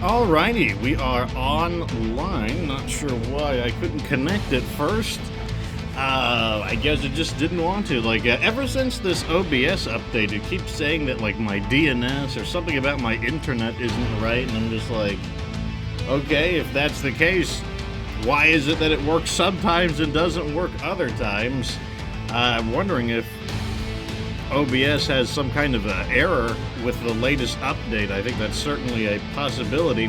Alrighty, we are online. Not sure why I couldn't connect at first. I guess it just didn't want to. Ever since this OBS update, it keeps saying that, my DNS or something about my internet isn't right, and I'm just like, okay, if that's the case, why is it that it works sometimes and doesn't work other times? I'm wondering if OBS has some kind of error with the latest update. I think that's certainly a possibility.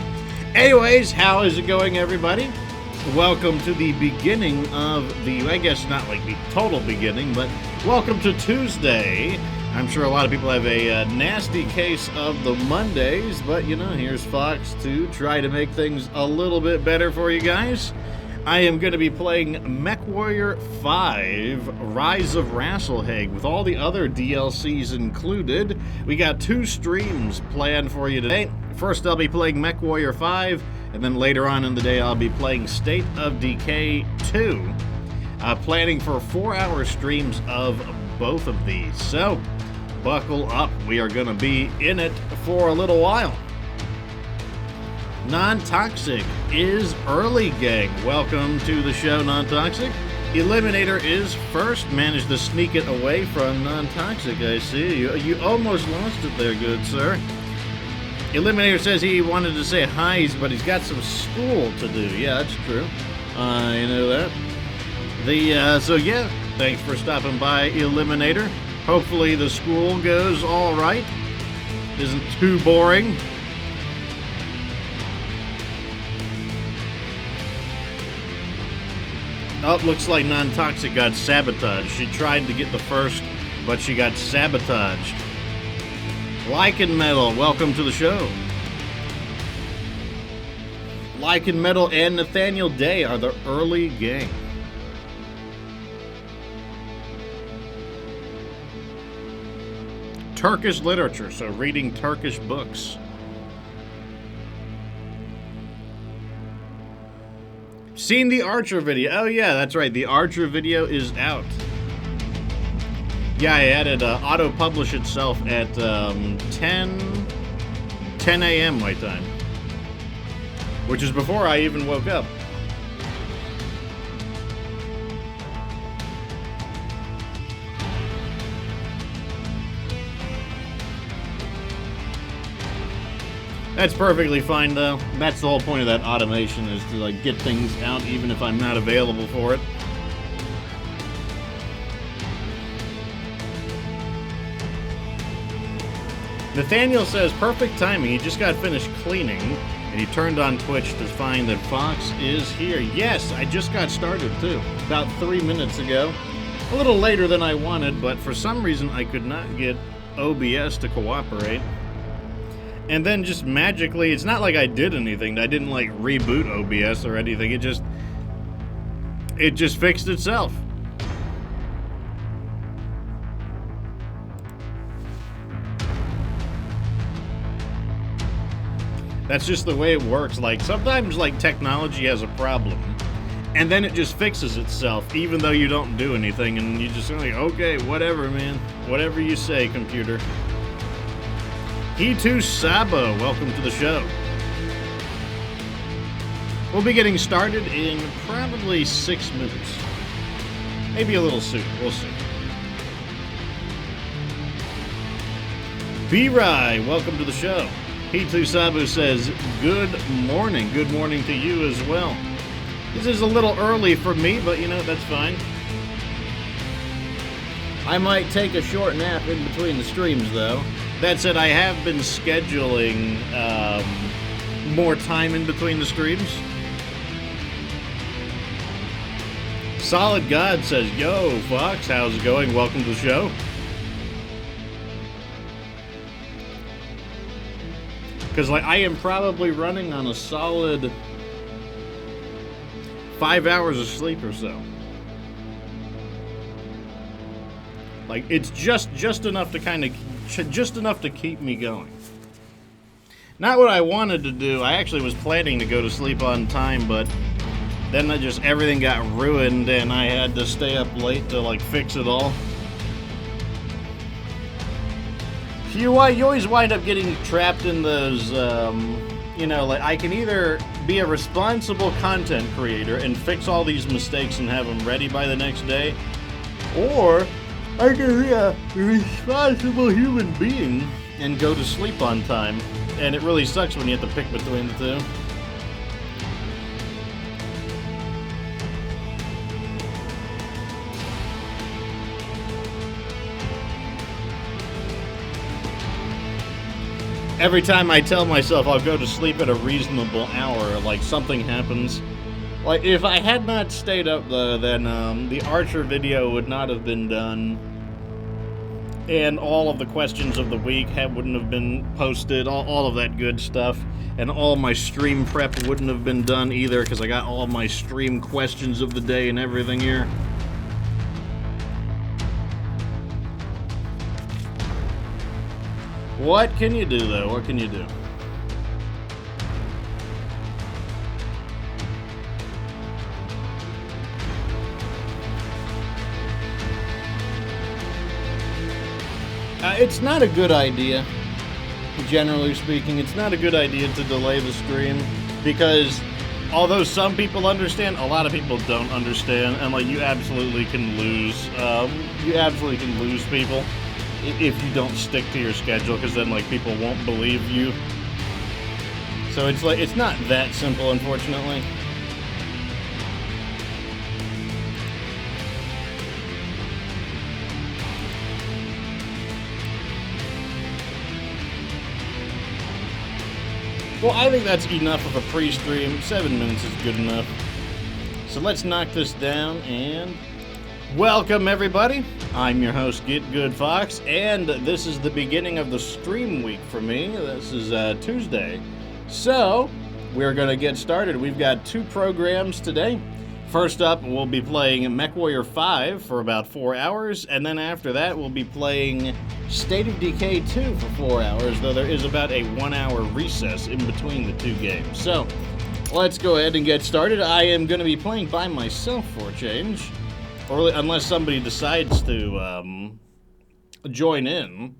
Anyways, how is it going, everybody? Welcome to the beginning of the, I guess not like the total beginning, but welcome to Tuesday. I'm sure a lot of people have a nasty case of the Mondays, but here's Fox to try to make things a little bit better for you guys. I am going to be playing MechWarrior 5, Rise of Rasalhague, with all the other DLCs included. We got 2 streams planned for you today. First, I'll be playing MechWarrior 5, and then later on in the day, I'll be playing State of Decay 2. Planning for 4-hour streams of both of these. So, buckle up. We are going to be in it for a little while. Non-Toxic is early, gang. Welcome to the show, Non-Toxic. Eliminator is first. Managed to sneak it away from Non-Toxic, I see. You almost lost it there, good sir. Eliminator says he wanted to say hi, but he's got some school to do. Yeah, that's true. You know that. So yeah, thanks for stopping by, Eliminator. Hopefully the school goes all right. Isn't too boring. Oh, looks like Non-Toxic got sabotaged. She tried to get the first, but she got sabotaged. Lycan Metal, welcome to the show. Lycan Metal and Nathaniel Day are the early gang. Turkish literature, so reading Turkish books. Seen the Archer video. Oh yeah, that's right. The Archer video is out. Yeah, I had it auto-publish itself at 10 a.m. my time. Which is before I even woke up. That's perfectly fine, though. That's the whole point of that automation, is to get things out even if I'm not available for it. Nathaniel says, perfect timing. He just got finished cleaning, and he turned on Twitch to find that Fox is here. Yes, I just got started, too. About 3 minutes ago. A little later than I wanted, but for some reason I could not get OBS to cooperate. And then just magically, it's not like I did anything. I didn't reboot OBS or anything. It just fixed itself. That's just the way it works. Sometimes technology has a problem, and then it just fixes itself, even though you don't do anything, and you just okay, whatever, man. Whatever you say, computer. He2 Sabo, welcome to the show. We'll be getting started in probably 6 minutes. Maybe a little soon, we'll see. B-Rye, welcome to the show. He2 Sabo says, good morning. Good morning to you as well. This is a little early for me, but that's fine. I might take a short nap in between the streams, though. That said, I have been scheduling more time in between the streams. Solid God says, yo, Fox, how's it going? Welcome to the show. Because, I am probably running on a solid 5 hours of sleep or so. It's just enough to just enough to keep me going. Not what I wanted to do. I actually was planning to go to sleep on time, but then everything got ruined and I had to stay up late to fix it all. You always wind up getting trapped in those you know, like, I can either be a responsible content creator and fix all these mistakes and have them ready by the next day, or I can be a responsible human being and go to sleep on time. And it really sucks when you have to pick between the two. Every time I tell myself I'll go to sleep at a reasonable hour, like, something happens. Like, if I had not stayed up, though, then the Archer video would not have been done. And all of the questions of the week wouldn't have been posted, all of that good stuff. And all my stream prep wouldn't have been done either, because I got all my stream questions of the day and everything here. What can you do, though? What can you do? It's not a good idea, generally speaking. It's not a good idea to delay the stream, because although some people understand, a lot of people don't understand, and, like, you absolutely can lose people if you don't stick to your schedule, because then, like, people won't believe you. So it's like, it's not that simple, unfortunately. Well, I think that's enough of a pre-stream. 7 minutes is good enough. So let's knock this down and welcome everybody. I'm your host, Get Good Fox, and this is the beginning of the stream week for me. This is Tuesday. So we're going to get started. We've got 2 programs today. First up, we'll be playing MechWarrior 5 for about 4 hours, and then after that, we'll be playing State of Decay 2 for 4 hours, though there is about a 1-hour recess in between the 2 games. So, let's go ahead and get started. I am going to be playing by myself for a change, or unless somebody decides to join in.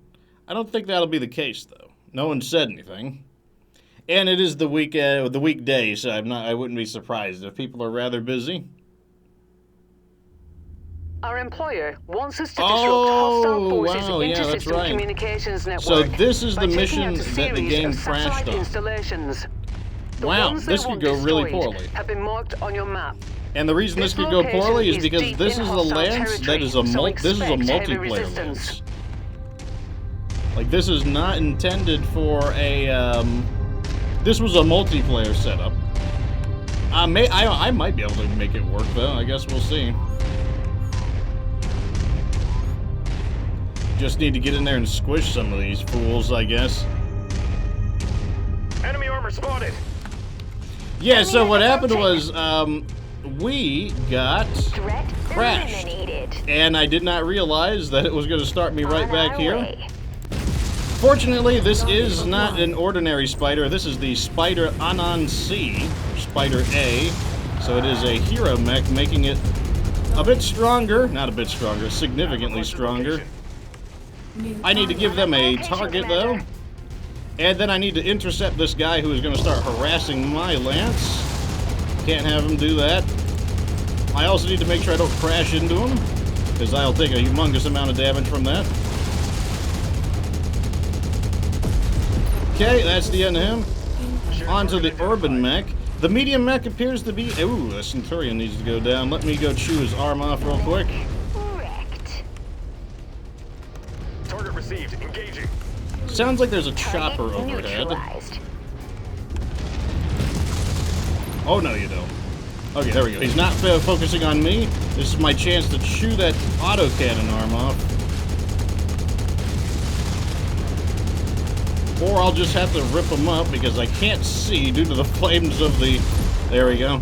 I don't think that'll be the case, though. No one said anything. And it is the weekday, so I wouldn't be surprised if people are rather busy. Our employer wants us to disrupt hostile forces inter-system communications network. So this is the mission that the game crashed on. Wow, this could go really poorly. Have been marked on your map. And the reason this could go poorly is because this is a lance that is this is a multiplayer lance. Like, this is not intended for a this was a multiplayer setup. I might be able to make it work, though. I guess we'll see. Just need to get in there and squish some of these fools, I guess. Enemy armor spotted. Yeah, so what happened was, we got crashed. And I did not realize that it was going to start me right back here. Fortunately, this is not an ordinary spider. This is the Spider Anon C, Spider A. So it is a hero mech, making it a bit stronger. Not a bit stronger, significantly stronger. I need to give them a target, though. And then I need to intercept this guy who is going to start harassing my lance. Can't have him do that. I also need to make sure I don't crash into him, because I'll take a humongous amount of damage from that. Okay, that's the end of him. On to the urban mech. The medium mech appears to be... Ooh, the Centurion needs to go down. Let me go chew his arm off real quick. Target received. Engaging. Sounds like there's a chopper overhead. Oh, no, you don't. Okay, there we go. He's not focusing on me. This is my chance to chew that autocannon arm off. Or I'll just have to rip him up because I can't see due to the flames of the... There we go.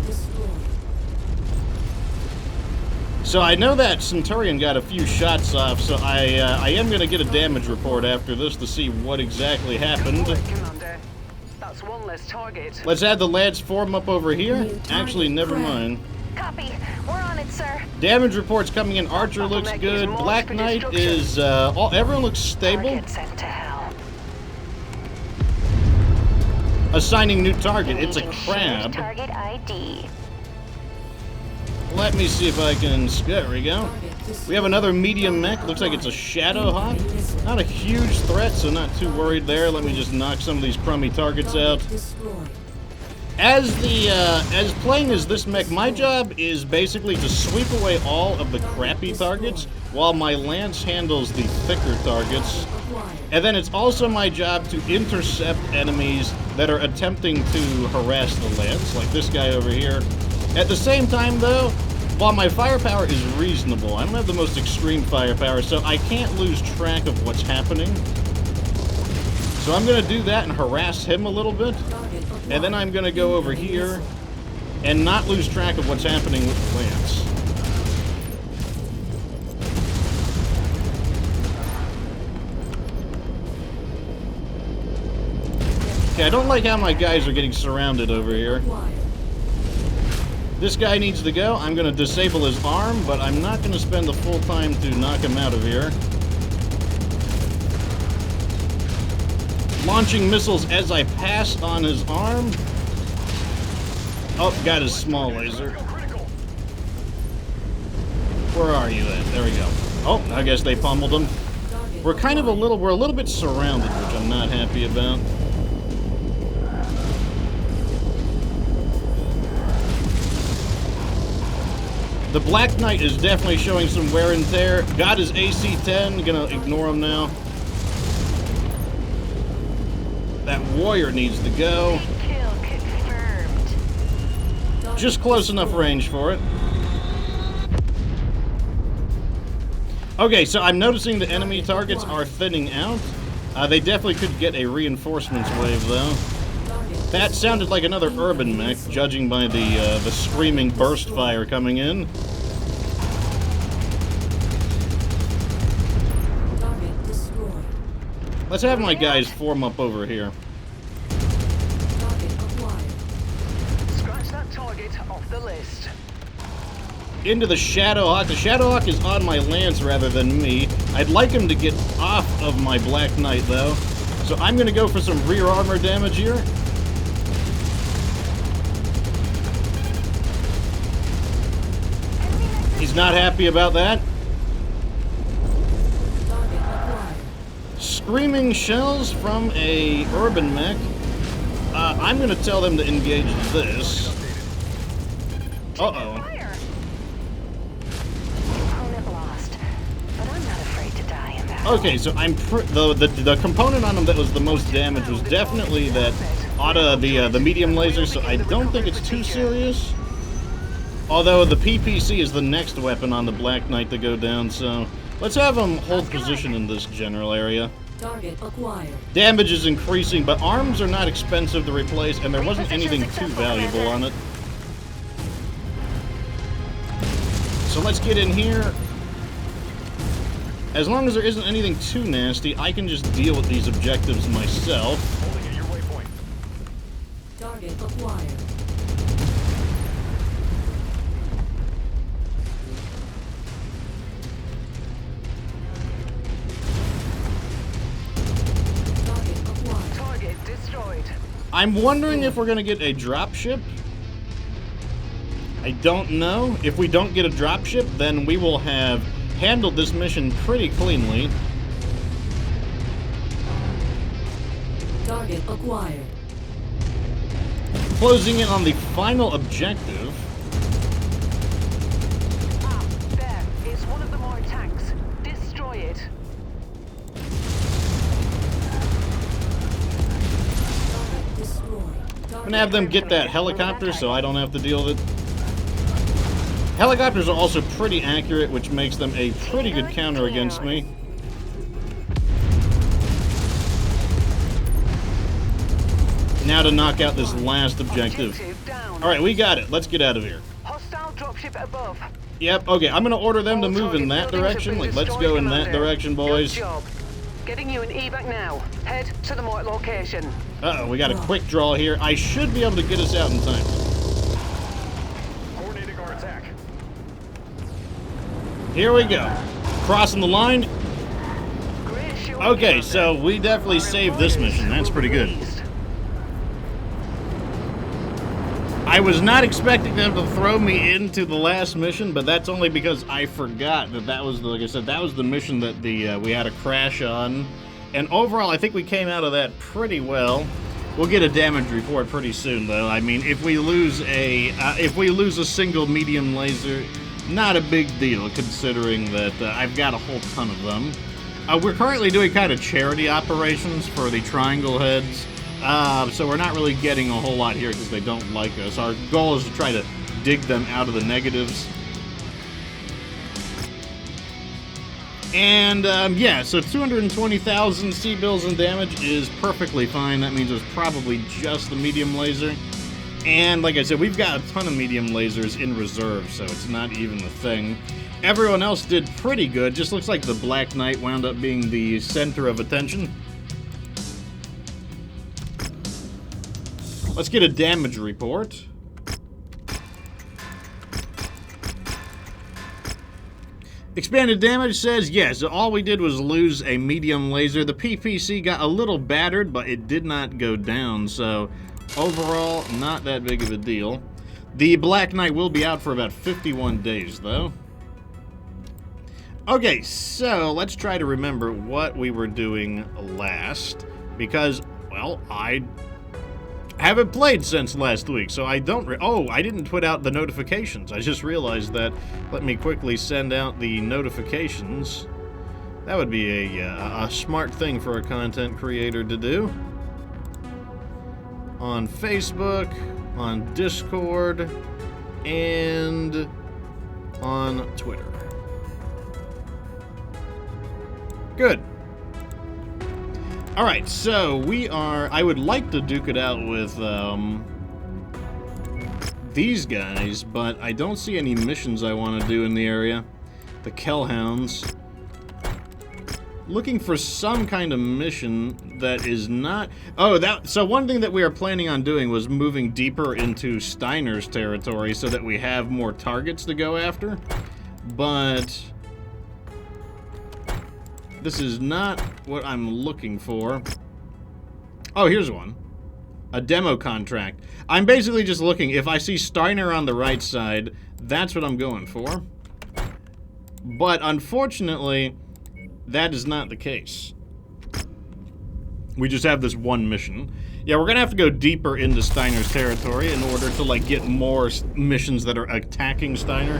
So I know that Centurion got a few shots off, so I am going to get a damage report after this to see what exactly happened. That's one less target. Let's add the Lance form up over here. Actually, never mind. Copy. We're on it, sir. Damage reports coming in. Archer looks good. Black Knight is... everyone looks stable. assigning new target. It's a crab. Target ID. Let me see if I can... There we go. We have another medium mech. Looks like it's a Rasalhague. Not a huge threat, so not too worried there. Let me just knock some of these crummy targets out. As playing as this mech, my job is basically to sweep away all of the crappy targets, while my lance handles the thicker targets. And then it's also my job to intercept enemies that are attempting to harass the lance, like this guy over here. At the same time, though, while my firepower is reasonable, I don't have the most extreme firepower, so I can't lose track of what's happening. So I'm going to do that and harass him a little bit, and then I'm going to go over here and not lose track of what's happening with the lance. Okay, I don't like how my guys are getting surrounded over here. This guy needs to go. I'm going to disable his arm, but I'm not going to spend the full time to knock him out of here. Launching missiles as I pass on his arm. Oh, got his small laser. Where are you at? There we go. Oh, I guess they pummeled him. We're a little bit surrounded, which I'm not happy about. The Black Knight is definitely showing some wear and tear. Got his AC-10, gonna ignore him now. That warrior needs to go. Kill confirmed. Just close enough range for it. Okay, so I'm noticing the enemy targets are thinning out. They definitely could get a reinforcements wave, though. That sounded like another urban mech, judging by the screaming burst fire coming in. Let's have my guys form up over here. Scratch that target off the list. Into the Rasalhague. The Rasalhague is on my lance rather than me. I'd like him to get off of my Black Knight, though. So I'm going to go for some rear armor damage here. He's not happy about that. Screaming shells from a urban mech. I'm going to tell them to engage this. Uh-oh. Okay, so the component on him that was the most damage was definitely that the medium laser, so I don't think it's too serious. Although the PPC is the next weapon on the Black Knight to go down, so let's have him hold position in this general area. Target acquired. Damage is increasing, but arms are not expensive to replace, and there wasn't anything too valuable on it. So let's get in here. As long as there isn't anything too nasty, I can just deal with these objectives myself. Holding at your waypoint. Target acquired. Target destroyed. I'm wondering if we're going to get a dropship. I don't know. If we don't get a dropship, then we will have handled this mission pretty cleanly. Target acquired. Closing in on the final objective. There is one of the more tanks. Destroy it. Target destroyed. I'm gonna have them get that helicopter so I don't have to deal with it. Helicopters are also pretty accurate, which makes them a pretty good counter against me. Now to knock out this last objective. Alright, we got it. Let's get out of here. Hostile dropship above. Yep, okay, I'm gonna order them to move in that direction. Like, let's go in that direction, boys. Good job. Getting you an evac now. Head to the marked location. Uh-oh, we got a quick draw here. I should be able to get us out in time. Coordinating our attack. Here we go. Crossing the line. Great show. Okay, so we definitely saved this mission. That's pretty good. I was not expecting them to throw me into the last mission, but that's only because I forgot that was, like I said, that was the mission that we had a crash on. And overall, I think we came out of that pretty well. We'll get a damage report pretty soon, though. I mean, if we lose a single medium laser, not a big deal, considering that I've got a whole ton of them. We're currently doing kind of charity operations for the triangle heads, so we're not really getting a whole lot here because they don't like us. Our goal is to try to dig them out of the negatives. And, yeah, so 220,000 C-bills in damage is perfectly fine. That means it's probably just the medium laser. And, like I said, we've got a ton of medium lasers in reserve, so it's not even a thing. Everyone else did pretty good. Just looks like the Black Knight wound up being the center of attention. Let's get a damage report. Expanded damage says, yes, all we did was lose a medium laser. The PPC got a little battered, but it did not go down, so overall, not that big of a deal. The Black Knight will be out for about 51 days, though. Okay, so let's try to remember what we were doing last, because, well, I haven't played since last week, so I don't... I didn't put out the notifications. I just realized that. Let me quickly send out the notifications. That would be a smart thing for a content creator to do. On Facebook, on Discord, and on Twitter. Good. Alright, so we are... I would like to duke it out with, these guys, but I don't see any missions I want to do in the area. The Kellhounds. Looking for some kind of mission that is not... Oh, so one thing that we are planning on doing was moving deeper into Steiner's territory so that we have more targets to go after. But this is not what I'm looking for. Oh, here's one. A demo contract. I'm basically just looking. If I see Steiner on the right side, that's what I'm going for. But unfortunately, that is not the case. We just have this one mission. Yeah, we're gonna have to go deeper into Steiner's territory in order to, like, get more missions that are attacking Steiner.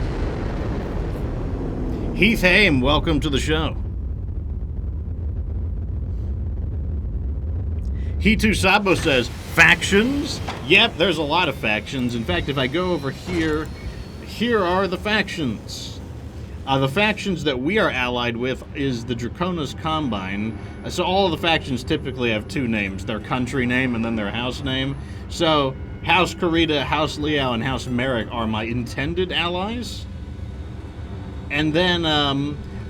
Heath Haim, welcome to the show. Hitu Sabo says, factions? Yep, there's a lot of factions. In fact, if I go over here, here are the factions. The factions that we are allied with is the Draconis Combine. So all of the factions typically have two names. Their country name and then their house name. So House Karita, House Liao, and House Merrick are my intended allies. And then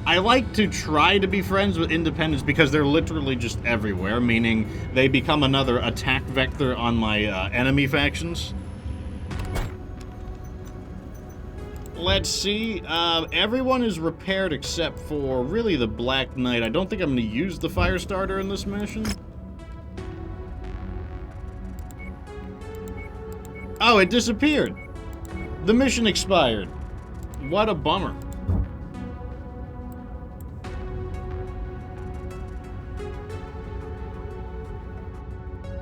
I like to try to be friends with independents because they're literally just everywhere, meaning they become another attack vector on my enemy factions. Let's see. Everyone is repaired except for really the Black Knight. I don't think I'm going to use the fire starter in this mission. Oh, it disappeared. The mission expired. What a bummer.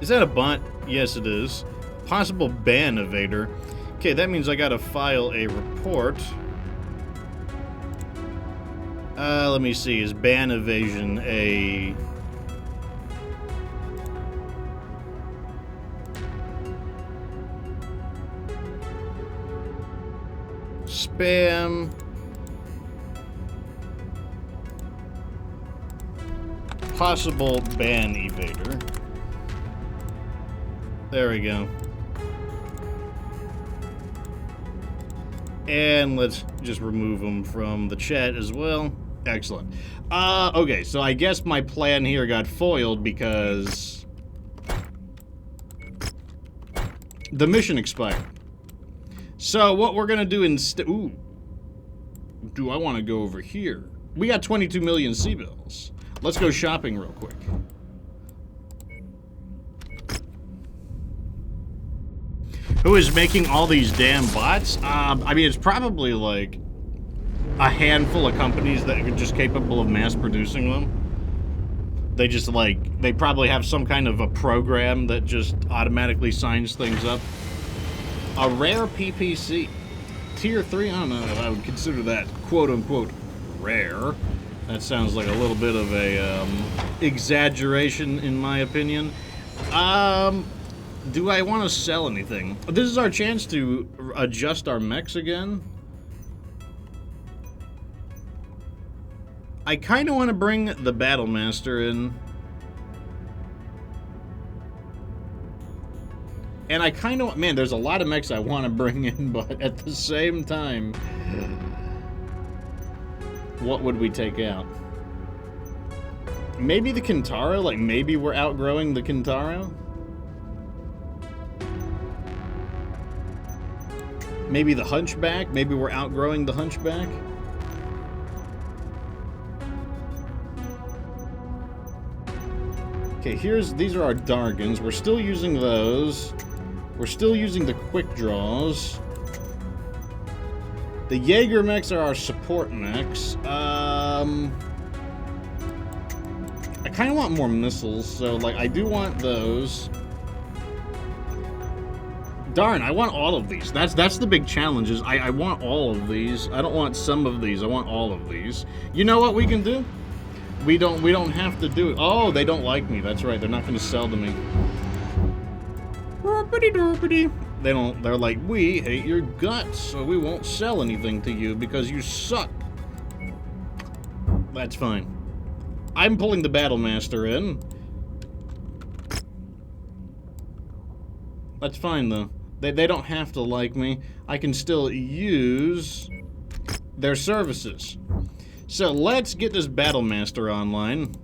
Is that a bot? Yes, it is. Possible ban evader. Okay, that means I gotta file a report. Let me see. Is ban evasion a... Spam... Possible ban evader. There we go. And let's just remove them from the chat as well. Excellent. Okay, so I guess my plan here got foiled because the mission expired. So what we're gonna do instead... Ooh. Do I want to go over here? We got 22 million C-bills. Let's go shopping real quick. who is making all these damn bots. I mean, it's probably like a handful of companies that are just capable of mass producing them. They just like, they probably have some kind of a program that just automatically signs things up. A rare PPC. Tier 3, I don't know if I would consider that quote-unquote rare. That sounds like a little bit of a exaggeration in my opinion. Do I want to sell anything? This is our chance to adjust our mechs again. I kind of want to bring the Battlemaster in. And I kind of... Man, there's a lot of mechs I want to bring in, but at the same time... What would we take out? Maybe the Kintaro? Like, maybe we're outgrowing the Kintaro? Maybe the Hunchback? Maybe we're outgrowing the Hunchback? Okay, these are our Dargans. We're still using those. We're still using the quick draws. The Jaeger mechs are our support mechs. I kind of want more missiles, so like I do want those. Darn, I want all of these. That's the big challenge. Is I want all of these. I don't want some of these. I want all of these. You know what we can do? We don't have to do it. Oh, they don't like me. That's right. They're not going to sell to me. They don't. They're like, we hate your guts, so we won't sell anything to you because you suck. That's fine. I'm pulling the Battlemaster in. That's fine though. They don't have to like me. I can still use their services. So let's get this Battlemaster online.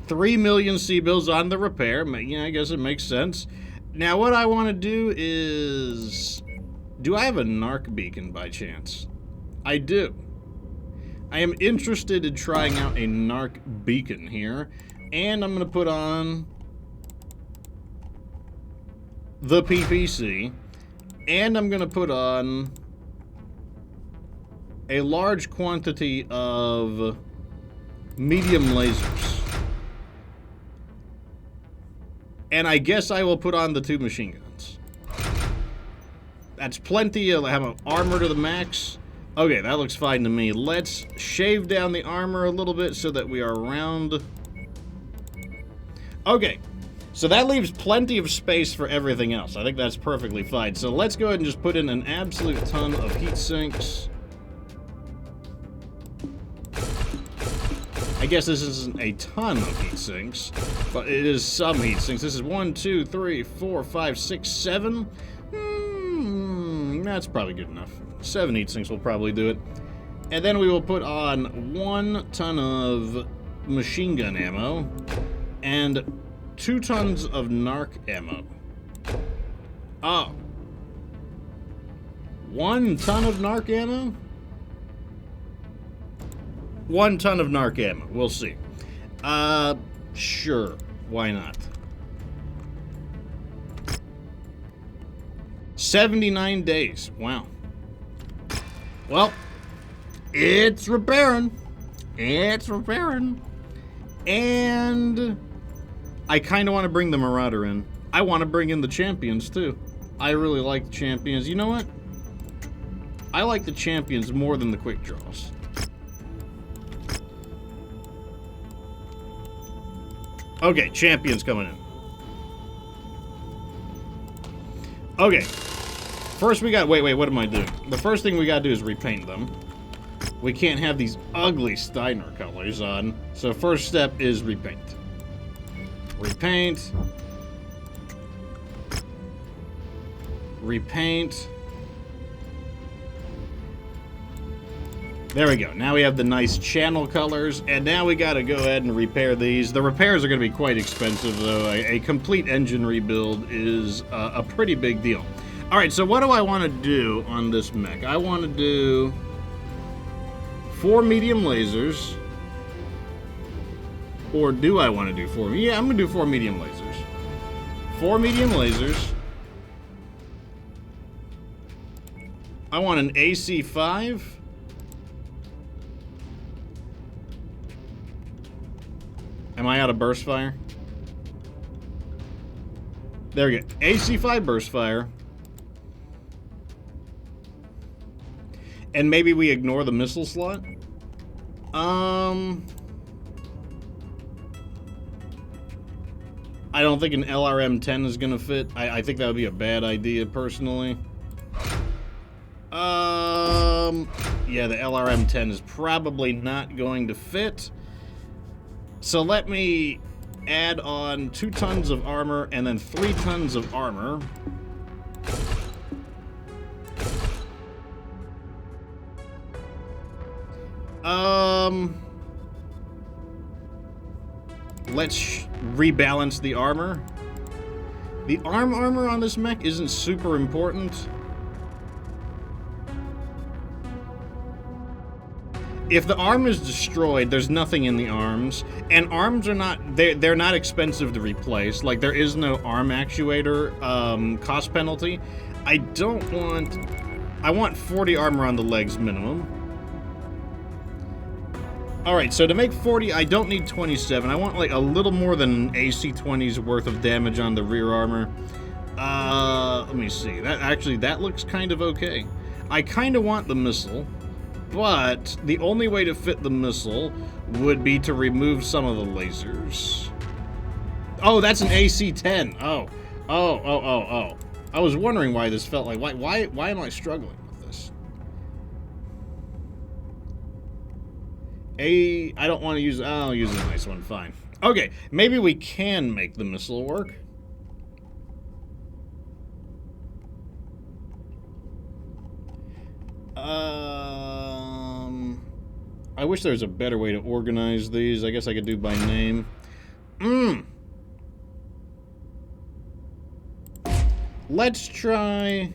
3 million C-bills on the repair. Yeah, I guess it makes sense. Now what I want to do is... Do I have a narc beacon by chance? I do. I am interested in trying out a narc beacon here. And I'm going to put on the PPC. And I'm going to put on a large quantity of medium lasers. And I guess I will put on the 2 machine guns. That's plenty. I have an armor to the max. Okay, that looks fine to me. Let's shave down the armor a little bit so that we are around. Okay, so that leaves plenty of space for everything else. I think that's perfectly fine. So let's go ahead and just put in an absolute ton of heat sinks. I guess this isn't a ton of heat sinks, but it is some heat sinks. This is 1, 2, 3, 4, 5, 6, 7. That's probably good enough. 7 heat sinks will probably do it. And then we will put on 1 ton of machine gun ammo and 2 tons of narc ammo. Oh. 1 ton of narc ammo? 1 ton of narc ammo. We'll see. Sure. Why not? 79 days. Wow. Well, it's repairing. It's repairing. And I kind of want to bring the Marauder in. I want to bring in the champions, too. I really like the champions. You know what? I like the champions more than the quick draws. Okay, champions coming in. Okay. First we got... Wait, what am I doing? The first thing we gotta do is repaint them. We can't have these ugly Steiner colors on. So first step is repaint. Repaint. Repaint. There we go. Now we have the nice channel colors, and now we gotta go ahead and repair these. The repairs are gonna be quite expensive, though. A complete engine rebuild is a pretty big deal. All right, so what do I want to do on this mech? I want to do 4 medium lasers. Or do I want to do 4? Yeah, I'm gonna do 4 medium lasers. 4 medium lasers. I want an AC-5. Am I out of burst fire? There we go. AC-5 burst fire. And maybe we ignore the missile slot? I don't think an LRM-10 is gonna fit. I think that would be a bad idea, personally. Yeah, the LRM-10 is probably not going to fit. So let me add on 2 tons of armor and then 3 tons of armor. Let's rebalance the armor. The armor on this mech isn't super important. If the arm is destroyed, there's nothing in the arms, and arms are not, they're not expensive to replace. Like, there is no arm actuator cost penalty. I want 40 armor on the legs minimum. Alright, so to make 40, I don't need 27. I want like a little more than an AC-20's worth of damage on the rear armor. Let me see. That looks kind of okay. I kind of want the missile, but the only way to fit the missile would be to remove some of the lasers. Oh, that's an AC-10. Oh. I was wondering why this felt like, why am I struggling with this? I don't want to use, I'll use a nice one, fine. Okay, maybe we can make the missile work. I wish there was a better way to organize these. I guess I could do by name. Let's try...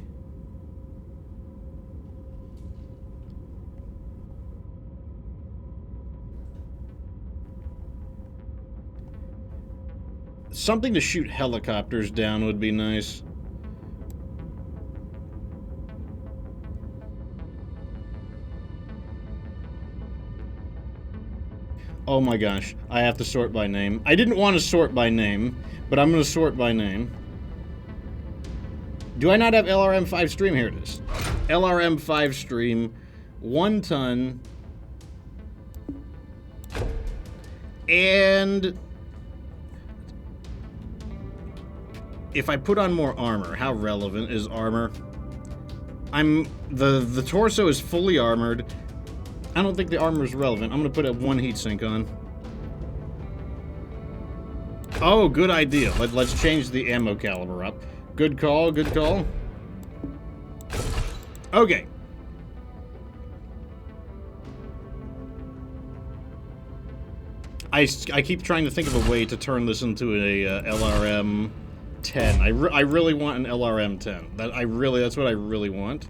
something to shoot helicopters down would be nice. Oh my gosh, I have to sort by name. I didn't want to sort by name, but I'm going to sort by name. Do I not have LRM-5 stream? Here it is. LRM-5 stream, 1 ton. And if I put on more armor, how relevant is armor? The torso is fully armored. I don't think the armor is relevant. I'm gonna put 1 heatsink on. Oh, good idea. Let's change the ammo caliber up. Good call, good call. Okay. I keep trying to think of a way to turn this into a LRM-10. I really want an LRM-10. That's what I really want.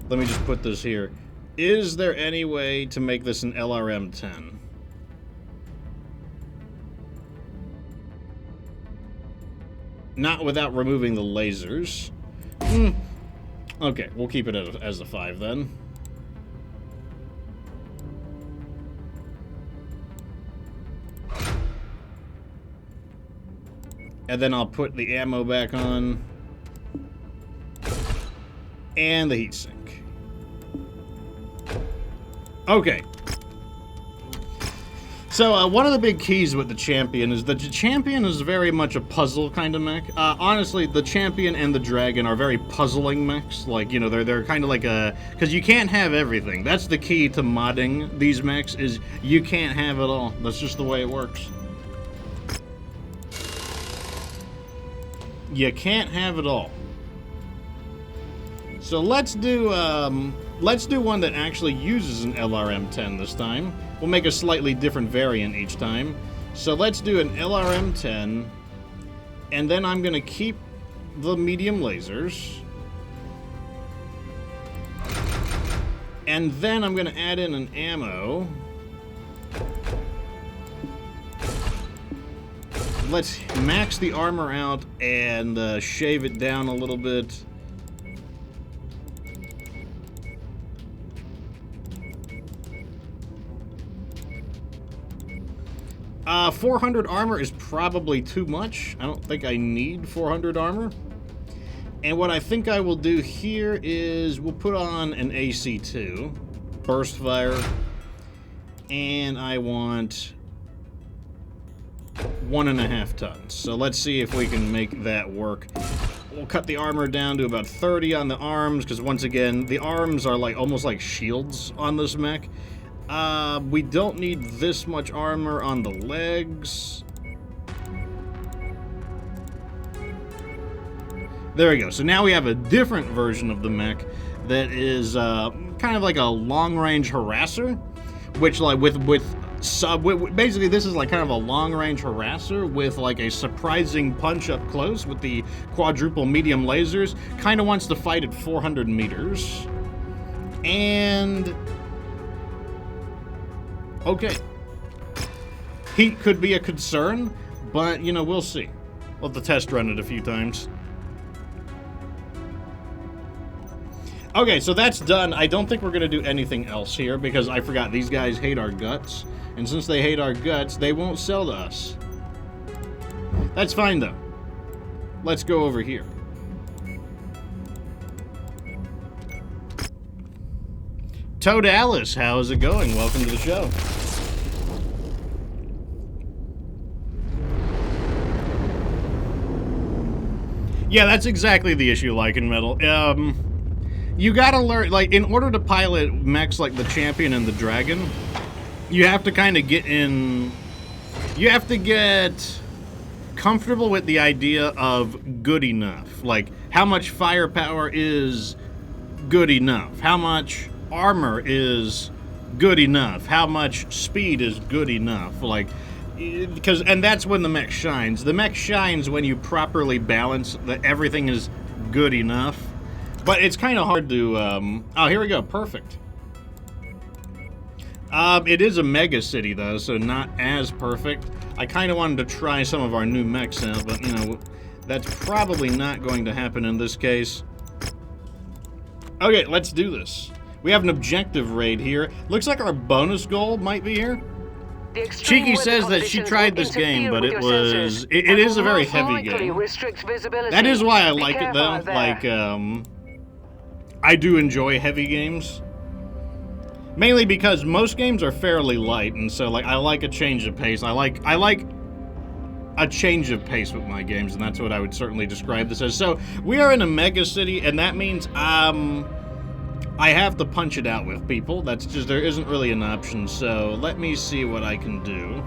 Let me just put this here. Is there any way to make this an LRM-10? Not without removing the lasers. Okay, we'll keep it as a 5 then. And then I'll put the ammo back on. And the heatsink. Okay. So, one of the big keys with the Champion is that the Champion is very much a puzzle kind of mech. Honestly, the Champion and the Dragon are very puzzling mechs. Like, you know, they're kind of like a... because you can't have everything. That's the key to modding these mechs, is you can't have it all. That's just the way it works. You can't have it all. So let's do one that actually uses an LRM-10 this time. We'll make a slightly different variant each time. So let's do an LRM-10, and then I'm gonna keep the medium lasers. And then I'm gonna add in an ammo. Let's max the armor out and shave it down a little bit. 400 armor is probably too much. I don't think I need 400 armor. And what I think I will do here is we'll put on an AC2, burst fire, and I want 1.5 tons. So let's see if we can make that work. We'll cut the armor down to about 30 on the arms, because once again, the arms are like almost like shields on this mech. We don't need this much armor on the legs. There we go. So now we have a different version of the mech that is kind of like a long-range harasser, which like basically this is like kind of a long-range harasser with like a surprising punch up close with the quadruple medium lasers. Kind of wants to fight at 400 meters. And okay. Heat could be a concern, but you know, we'll see. We'll have to test run it a few times. Okay, so that's done. I don't think we're going to do anything else here because I forgot these guys hate our guts. And since they hate our guts, they won't sell to us. That's fine, though. Let's go over here. Toad Alice, how's it going? Welcome to the show. Yeah, that's exactly the issue, like in Metal. You gotta learn, like, in order to pilot mechs like the Champion and the Dragon, you have to kind of get in... You have to get comfortable with the idea of good enough. Like, how much firepower is good enough? How much armor is good enough? How much speed is good enough? Like, because, and that's when the mech shines. The mech shines when you properly balance that everything is good enough. But it's kind of hard to, oh, here we go, perfect. It is a mega city, though, so not as perfect. I kind of wanted to try some of our new mechs out, but, you know, that's probably not going to happen in this case. Okay, let's do this. We have an objective raid here. Looks like our bonus goal might be here. Cheeky says that she tried this game, but it is a very heavy game. That is why I like it, though. Like, I do enjoy heavy games. Mainly because most games are fairly light, and so like I like a change of pace. I like a change of pace with my games, and that's what I would certainly describe this as. So we are in a mega city, and that means I have to punch it out with people. That's just, there isn't really an option. So let me see what I can do.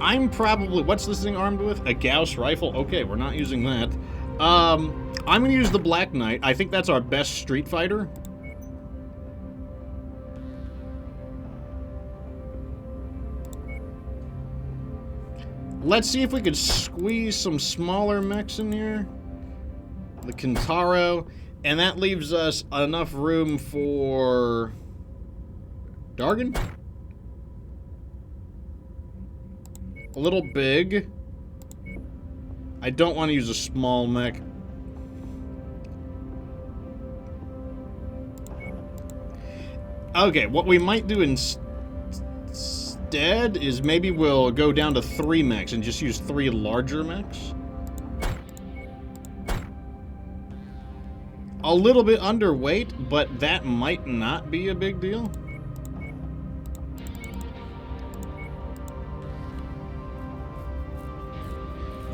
I'm probably, what's this thing armed with? A Gauss rifle? Okay, we're not using that. I'm gonna use the Black Knight. I think that's our best Street Fighter. Let's see if we could squeeze some smaller mechs in here. The Kintaro. And that leaves us enough room for... Dargan? A little big. I don't want to use a small mech. Okay, what we might do instead is maybe we'll go down to 3 mechs and just use 3 larger mechs. A little bit underweight, but that might not be a big deal.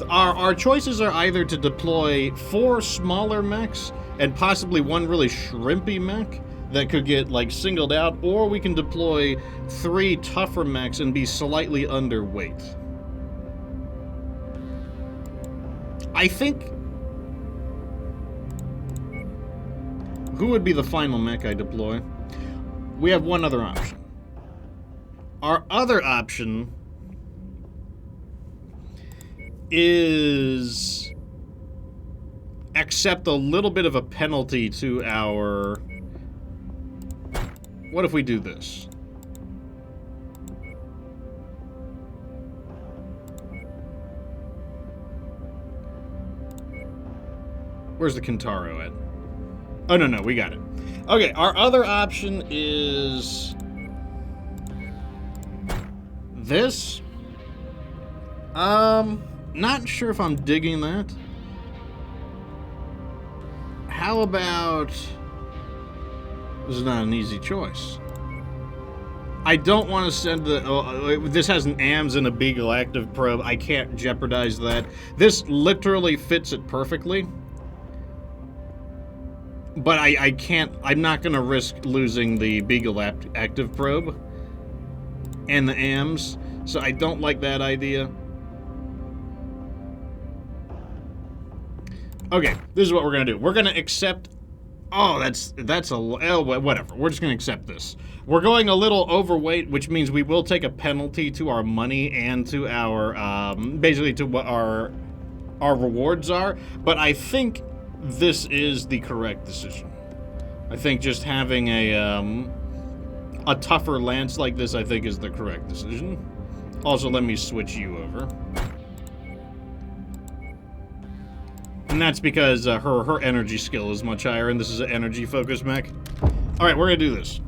Our choices are either to deploy 4 smaller mechs and possibly 1 really shrimpy mech that could get like singled out, or we can deploy 3 tougher mechs and be slightly underweight. I think... Who would be the final mech I deploy? We have one other option. Our other option is accept a little bit of a penalty to our... What if we do this? Where's the Kintaro at? Oh, no, we got it. Okay, our other option is this. Not sure if I'm digging that. How about... This is not an easy choice. I don't want to send the... this has an AMS and a Beagle active probe. I can't jeopardize that. This literally fits it perfectly. But I can't... I'm not going to risk losing the Beagle active probe and the AMS. So I don't like that idea. Okay, this is what we're going to do. We're going to accept... Oh, that's a... Oh, whatever. We're just going to accept this. We're going a little overweight, which means we will take a penalty to our money and to our... basically to what our rewards are. But I think this is the correct decision. I think just having a tougher lance like this, I think, is the correct decision. Also, let me switch you over. And that's because her energy skill is much higher, and this is an energy-focused mech. Alright, we're gonna do this.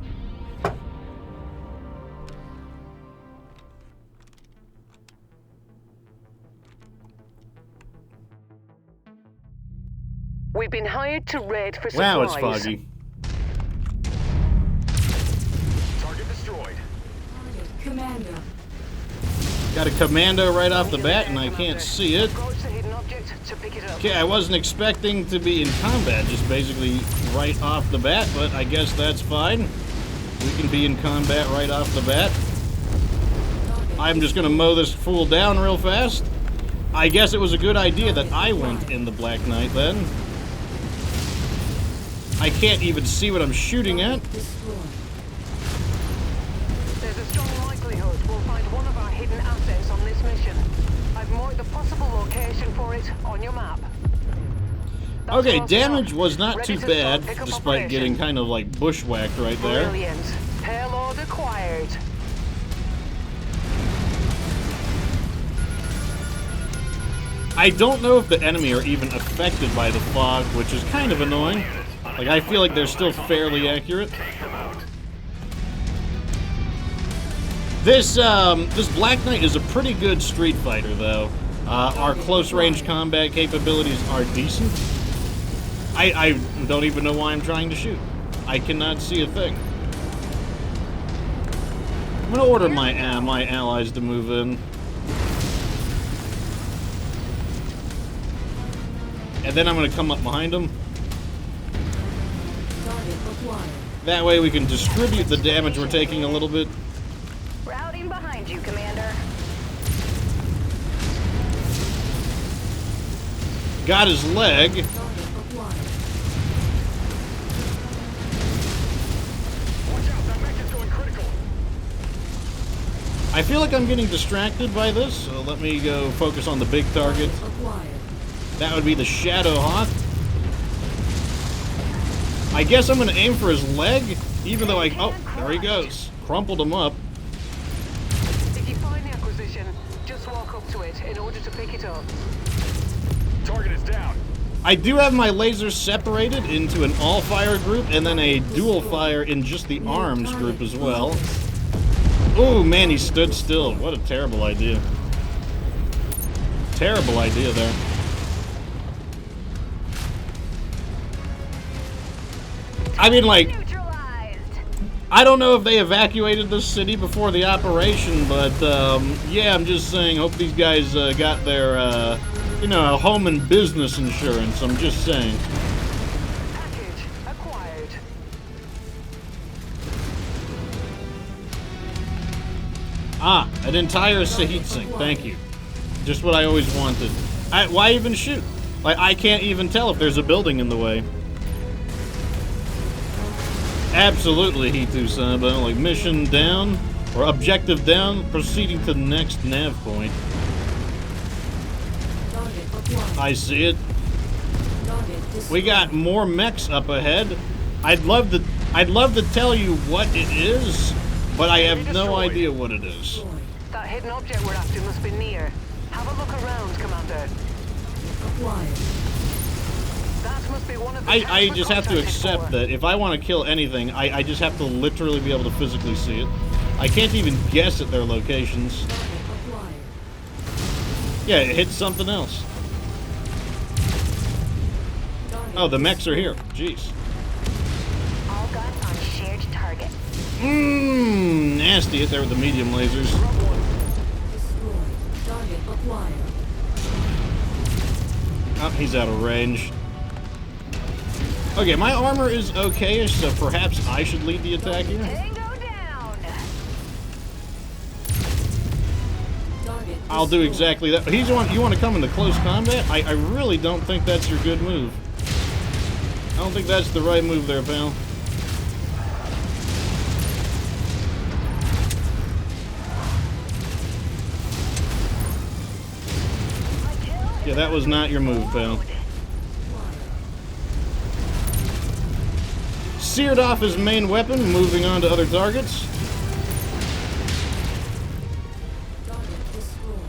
We've been hired to raid for supplies. Wow, it's foggy. Target destroyed. Commander. Got a commando right off the bat, and I can't see it. Approach the hidden object to pick it up. Okay, I wasn't expecting to be in combat, just basically right off the bat, but I guess that's fine. We can be in combat right off the bat. I'm just gonna mow this fool down real fast. I guess it was a good idea that I went in the Black Knight then. I can't even see what I'm shooting at. There's a strong likelihood we'll find one of our hidden assets on this mission. I've marked the possible location for it on your map. That's Okay, close damage enough. was not Ready too to bad, start pickup despite operation. getting kind of like bushwhacked right there. Brilliant. Payload acquired. I don't know if the enemy are even affected by the fog, which is kind of annoying. Like, I feel like they're still fairly accurate. This Black Knight is a pretty good Street Fighter, though. Our close-range combat capabilities are decent. I don't even know why I'm trying to shoot. I cannot see a thing. I'm gonna order my allies to move in. And then I'm gonna come up behind them. That way we can distribute the damage we're taking a little bit. Routing behind you, Commander. Got his leg. Watch out, that mech is going critical. I feel like I'm getting distracted by this, so let me go focus on the big target. That would be the Shadow Hawk. I guess I'm gonna aim for his leg, even though oh, there he goes. Crumpled him up. If you find the acquisition, just walk up to it in order to pick it up. Target is down. I do have my lasers separated into an all-fire group and then a dual-fire in just the arms group as well. Oh man, he stood still. What a terrible idea. Terrible idea there. I mean, like, I don't know if they evacuated this city before the operation, but, yeah, I'm just saying, hope these guys got their, you know, home and business insurance. I'm just saying. Package acquired. Ah, an entire heat sink. Thank you. Just what I always wanted. Why even shoot? Like, I can't even tell if there's a building in the way. Absolutely, Hitu-san, but like mission down, or objective down, proceeding to the next nav point. I see it. We got more mechs up ahead. I'd love to tell you what it is, but I have no idea what it is. That hidden object we're after must be near. Have a look around, Commander. That must be be one of the I tanks just we're have to contracted accept for. that if I want to kill anything, I just have to literally be able to physically see it. I can't even guess at their locations. Acquired. Yeah, it hits something else. Oh, the mechs are here. Jeez. All guns on shared target. Nasty. There with the medium lasers. Destroyed. Target acquired. Oh, he's out of range. Okay, my armor is okay-ish, so perhaps I should lead the attack here. Tango down. Target I'll do destroyed. exactly that. You want to come into close combat? I really don't think that's your good move. I don't think that's the right move there, pal. Yeah, that was not your move, pal. Seared off his main weapon, moving on to other targets. Target destroyed.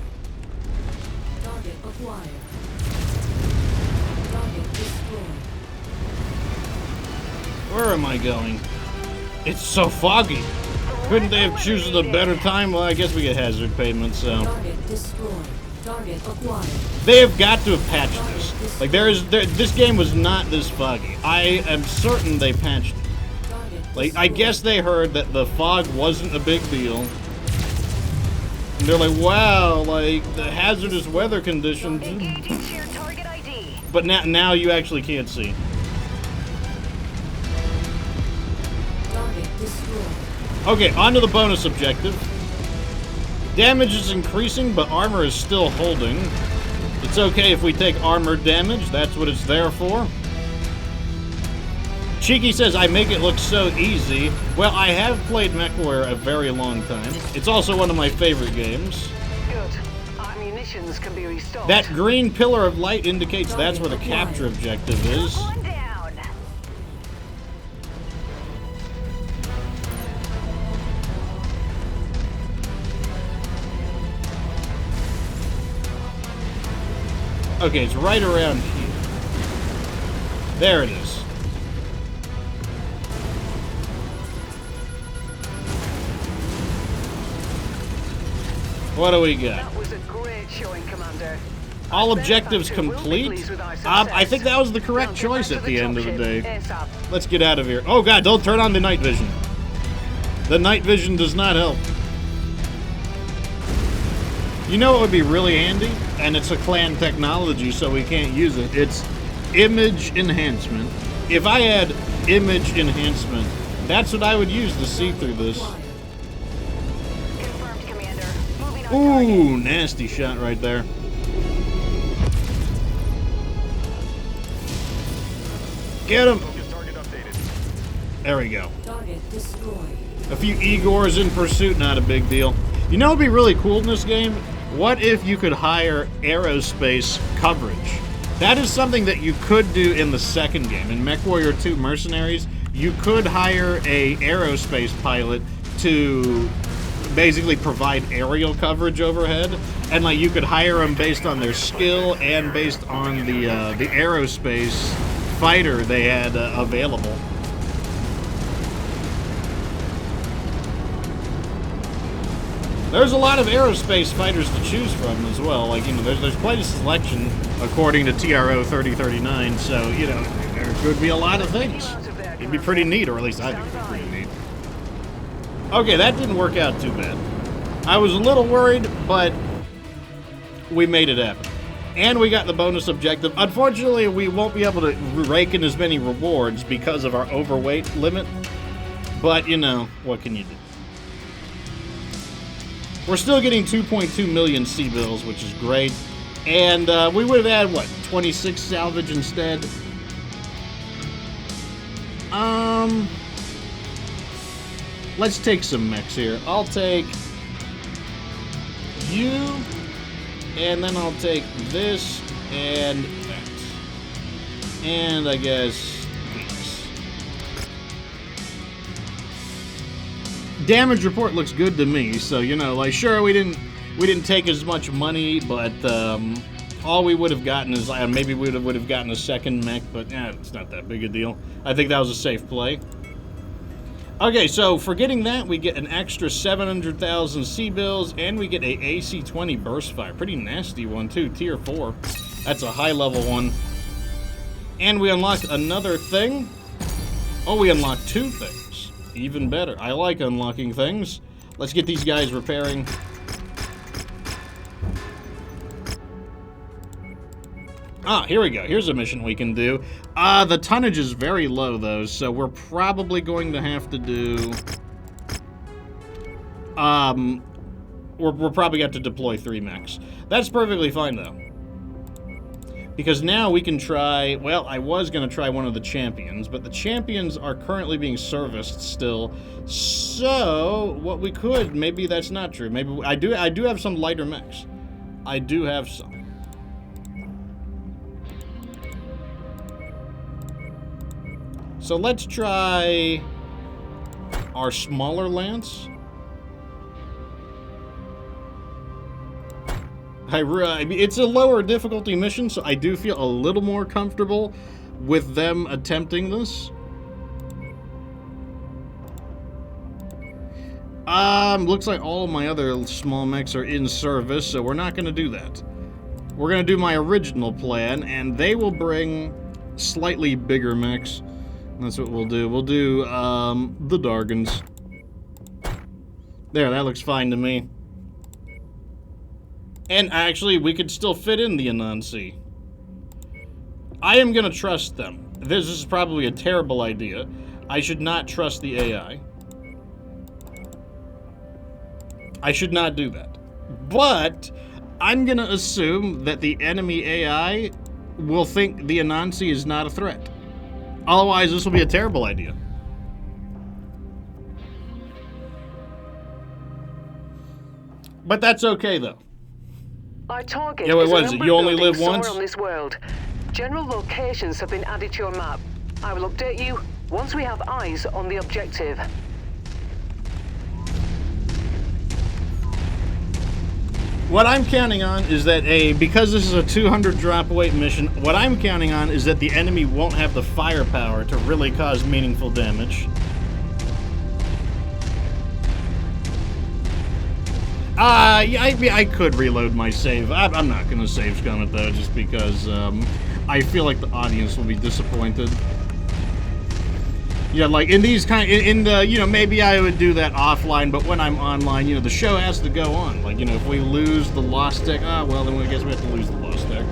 Target acquired. Target destroyed. Where am I going? It's so foggy. Couldn't they have chosen a better time? Well, I guess we get hazard payment, so. Target destroyed. Target acquired. They have got to have patched this. Like, this game was not this foggy. I am certain they patched it. Target Like, I guess they heard that the fog wasn't a big deal. And they're like, wow, like, the hazardous weather conditions. Engaging shared target ID. But now you actually can't see. Target destroyed. Okay, on to the bonus objective. Damage is increasing, but armor is still holding. It's okay if we take armor damage. That's what it's there for. Cheeky says, I make it look so easy. Well, I have played MechWarrior a very long time. It's also one of my favorite games. Good. Our munitions can be restored. That green pillar of light indicates that's where the capture objective is. One down. Okay, it's right around here. There it is. What do we got? That was a great showing, Commander. All I bet objectives Thatcher will be complete? pleased with our I success. think that was the correct Now get choice back at to the end of the top day. ship ASAP. Let's get out of here. Oh god, don't turn on the night vision. The night vision does not help. You know what would be really handy? And it's a clan technology, so we can't use it. It's image enhancement. If I had image enhancement, that's what I would use to see through this. Confirmed, Commander. Moving on Ooh, target. nasty shot right there. Get him! Focus target updated. There we go. Target destroyed. A few Igors in pursuit, not a big deal. You know what would be really cool in this game? What if you could hire aerospace coverage? That is something that you could do in the second game. In MechWarrior 2 Mercenaries, you could hire a aerospace pilot to basically provide aerial coverage overhead, and like you could hire them based on their skill and based on the aerospace fighter they had available. There's a lot of aerospace fighters to choose from as well. Like, you know, there's quite a selection according to TRO 3039. So, you know, there could be a lot of things. It'd be pretty neat, or at least I think it'd be pretty neat. Okay, that didn't work out too bad. I was a little worried, but we made it happen. And we got the bonus objective. Unfortunately, we won't be able to rake in as many rewards because of our overweight limit. But, you know, what can you do? We're still getting 2.2 million C-bills, which is great. And we would have had, what, 26 salvage instead? Let's take some mechs here. I'll take you, and then I'll take this and that. And I guess these. Damage report looks good to me, so you know, like sure we didn't take as much money, but All we would have gotten is maybe we would have gotten a second mech, but it's not that big a deal. I think that was a safe play. Okay, so for getting that, we get an extra 700,000 C-bills, and we get a AC-20 burst fire. Pretty nasty one, too. Tier 4. That's a high-level one. And we unlocked another thing. Oh, we unlocked 2 things. Even better. I like unlocking things. Let's get these guys repairing. Ah, here we go. Here's a mission we can do. The tonnage is very low, though, so we're probably going to have to do... We're probably going to have to deploy 3 mechs. That's perfectly fine, though. Because now we can try... Well, I was going to try one of the champions, but the champions are currently being serviced still. So, what we could... Maybe that's not true. Maybe... I do have some lighter mechs. I do have some. So let's try our smaller lance. I mean, it's a lower difficulty mission, so I do feel a little more comfortable with them attempting this. Looks like all of my other small mechs are in service, so we're not going to do that. We're going to do my original plan, and they will bring slightly bigger mechs. That's what we'll do. We'll do, the Dargans. There, that looks fine to me. And actually, we could still fit in the Anansi. I am gonna trust them. This is probably a terrible idea. I should not trust the AI. I should not do that. But, I'm gonna assume that the enemy AI will think the Anansi is not a threat. Otherwise, this will be a terrible idea. But that's okay, though. Our target Yeah, what is a was it? number You of only live buildings somewhere once? on this world. General locations have been added to your map. I will update you once we have eyes on the objective. What I'm counting on is that because this is a 200 drop weight mission, what I'm counting on is that the enemy won't have the firepower to really cause meaningful damage. Yeah, I could reload my save. I'm not gonna save scum it though, just because I feel like the audience will be disappointed. Yeah, like in these maybe I would do that offline, but when I'm online, the show has to go on. Like, if we lose the lost tech, well, then I guess we have to lose the lost tech.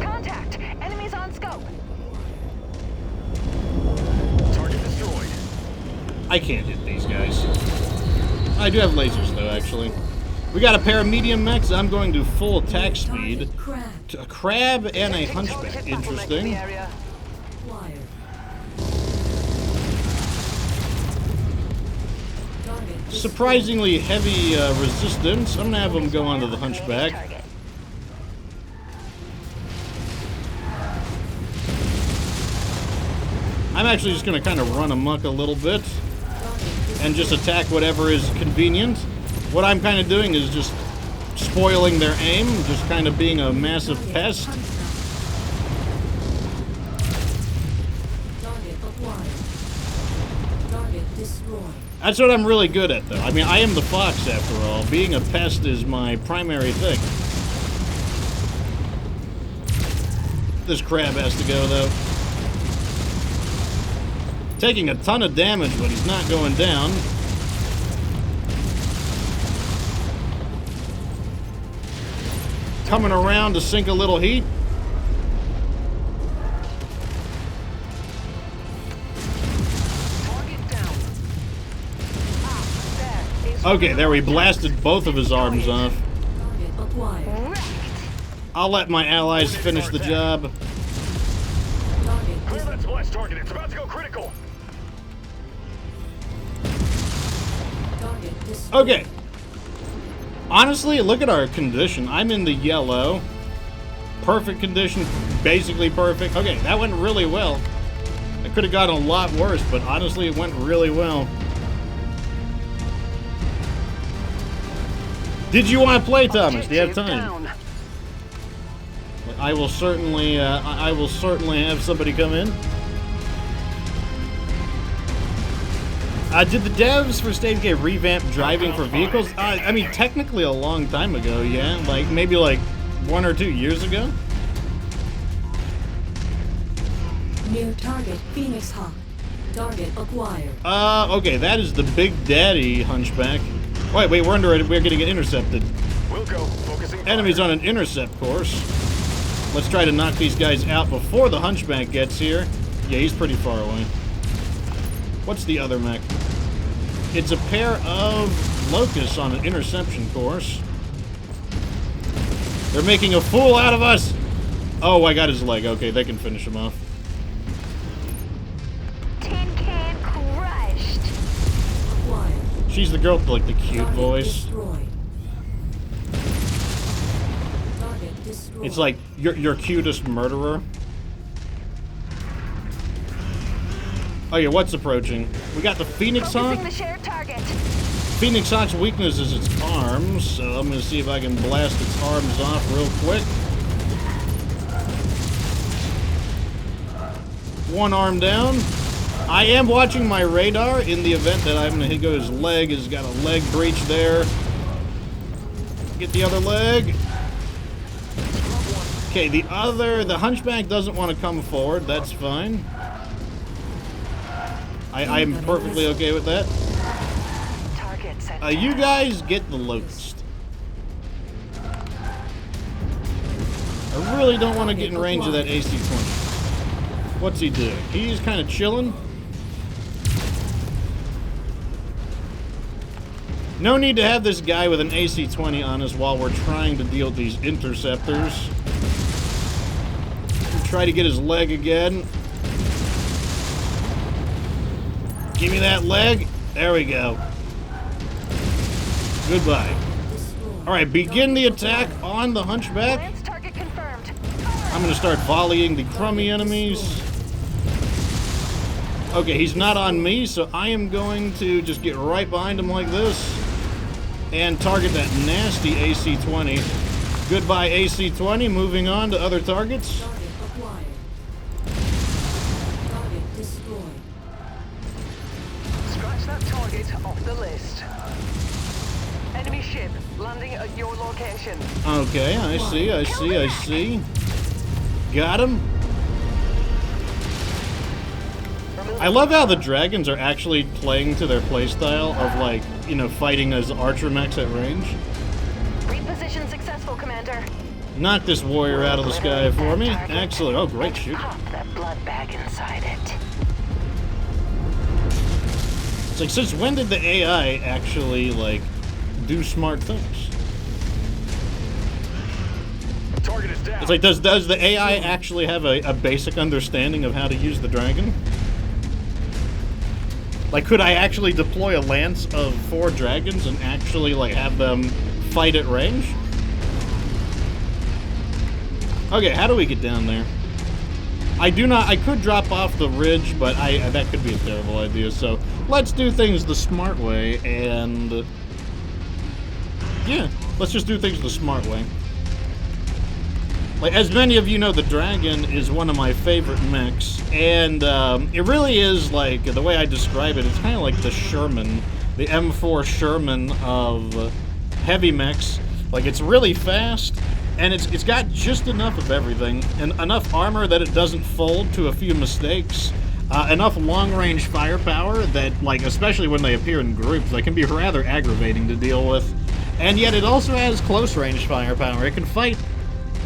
Contact! Enemies on scope! Target destroyed. I can't hit these guys. I do have lasers, though, actually. We got a pair of medium mechs. I'm going to full attack speed. A crab and a hunchback. Interesting. Surprisingly heavy resistance. I'm gonna have them go onto the hunchback. I'm actually just gonna kind of run amok a little bit and just attack whatever is convenient. What I'm kind of doing is just spoiling their aim, just kind of being a massive pest. That's what I'm really good at, though. I mean, I am the fox, after all. Being a pest is my primary thing. This crab has to go, though. Taking a ton of damage, but he's not going down. Coming around to sink a little heat. Okay, there we blasted both of his arms off. I'll let my allies finish the job. Clear that splash target. It's about to go critical. Okay. Honestly, look at our condition. I'm in the yellow. Perfect condition. Basically perfect. Okay, that went really well. It could have gotten a lot worse, but honestly, it went really well. Did you want to play, Thomas? Do you have time? I will certainly have somebody come in. Did the devs for State of Decay revamp driving for vehicles? I mean, technically a long time ago, yeah. Like, maybe like 1 or 2 years ago. Near target Phoenix Hawk. Target acquired. Okay, that is the Big Daddy Hunchback. Wait, we're gonna get intercepted. We'll go. Focusing fire. Enemies on an intercept course. Let's try to knock these guys out before the Hunchback gets here. Yeah, he's pretty far away. What's the other mech? It's a pair of locusts on an interception course. They're making a fool out of us! Oh, I got his leg. Okay, they can finish him off. Tin can crushed. Acquired. She's the girl with, like, the cute Target voice. destroyed. Target destroyed. It's like, your cutest murderer. Oh yeah, what's approaching? We got the Phoenix Hawk. Focusing the shared target. Phoenix Hawk's weakness is its arms, so I'm gonna see if I can blast its arms off real quick. One arm down. I am watching my radar in the event that I'm gonna go his leg. Has got a leg breach there. Get the other leg. Okay, the Hunchback doesn't want to come forward. That's fine. I'm perfectly okay with that. Target set. You guys get the locust. I really don't want to get in range of that AC-20. What's he doing? He's kind of chilling. No need to have this guy with an AC-20 on us while we're trying to deal with these interceptors. Try to get his leg again. Give me that leg. There we go. Goodbye. Alright, begin the attack on the Hunchback. Lance target confirmed. I'm going to start volleying the crummy enemies. Okay, he's not on me, so I am going to just get right behind him like this and target that nasty AC-20. Goodbye, AC-20. Moving on to other targets. Target acquired. Target destroyed. Scratch that target off the list. Enemy ship landing at your location. Okay, I see. Got him. I love how the dragons are actually playing to their playstyle of, like, you know, fighting as archer mechs at range. Reposition successful, Commander. Knock this warrior out of the sky for me. Excellent. Oh, great shoot. Pop that blood bag inside it. It's like, since when did the AI actually, like, do smart things? Target is down. It's like, does the AI actually have a basic understanding of how to use the dragon? Like, could I actually deploy a lance of 4 dragons and actually, like, have them fight at range? Okay, how do we get down there? I could drop off the ridge, but that could be a terrible idea, so let's do things the smart way, and yeah, let's just do things the smart way. Like, as many of you know, the dragon is one of my favorite mechs, and it really is, like, the way I describe it, it's kind of like the Sherman, the M4 Sherman of heavy mechs. Like, it's really fast, and it's got just enough of everything, and enough armor that it doesn't fold to a few mistakes, enough long-range firepower that, like, especially when they appear in groups, they can be rather aggravating to deal with, and yet it also has close-range firepower. It can fight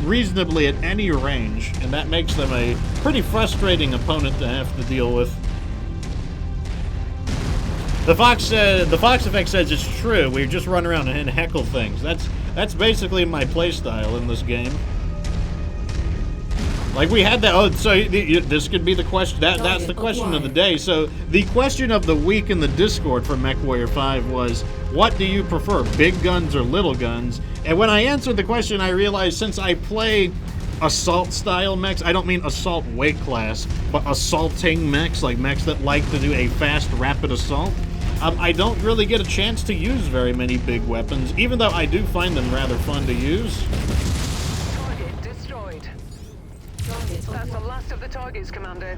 reasonably at any range, and that makes them a pretty frustrating opponent to have to deal with. The Fox Effect says it's true. We just run around and heckle things. That's basically my playstyle in this game. Like, we had that. Oh, so this could be the question. That's the question of the day. So the question of the week in the Discord for MechWarrior 5 was, what do you prefer, big guns or little guns? And when I answered the question, I realized since I play assault-style mechs, I don't mean assault weight class, but assaulting mechs, like mechs that like to do a fast, rapid assault, I don't really get a chance to use very many big weapons, even though I do find them rather fun to use. Target destroyed. destroyed. Target That's the acquired. last of the targets, Commander.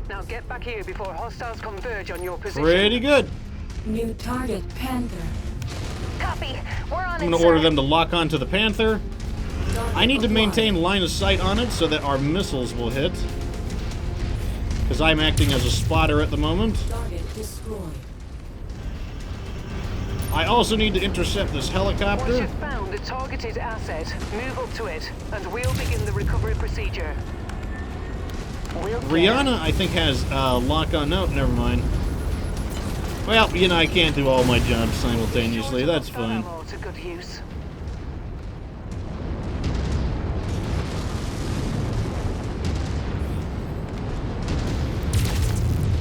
Now get back here before hostiles converge on your position. Pretty good. New target Panther. Copy. We're on I'm it, going to order sir. them to lock onto the Panther. Target I need to acquired. maintain line of sight on it so that our missiles will hit. Because I'm acting as a spotter at the moment. Target destroyed. Once I also need to intercept this helicopter. you've found a targeted asset, move up to it, and we'll begin the recovery procedure. We'll Rihanna, I think, has lock on. No, never mind. Well, you know, I can't do all my jobs simultaneously. That's Sure to put fine. that ammo to good use.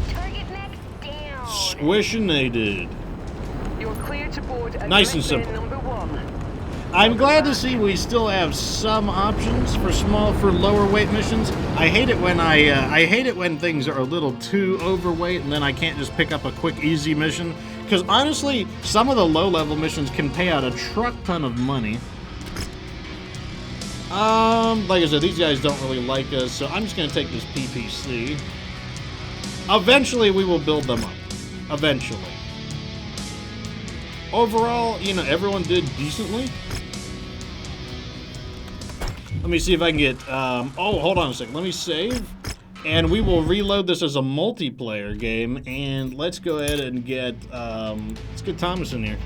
Target next down. Squishinated. You're clear to board at Nice and mech simple. bay number 1. I'm glad to see we still have some options for lower weight missions. I hate it when I hate it when things are a little too overweight and then I can't just pick up a quick easy mission. Because honestly, some of the low level missions can pay out a truck ton of money. Like I said, these guys don't really like us, so I'm just gonna take this PPC. Eventually, we will build them up. Eventually. Overall, you know, everyone did decently. Let me see if I can get, oh, hold on a second. Let me save. And we will reload this as a multiplayer game. And let's go ahead and get, let's get Thomas in here.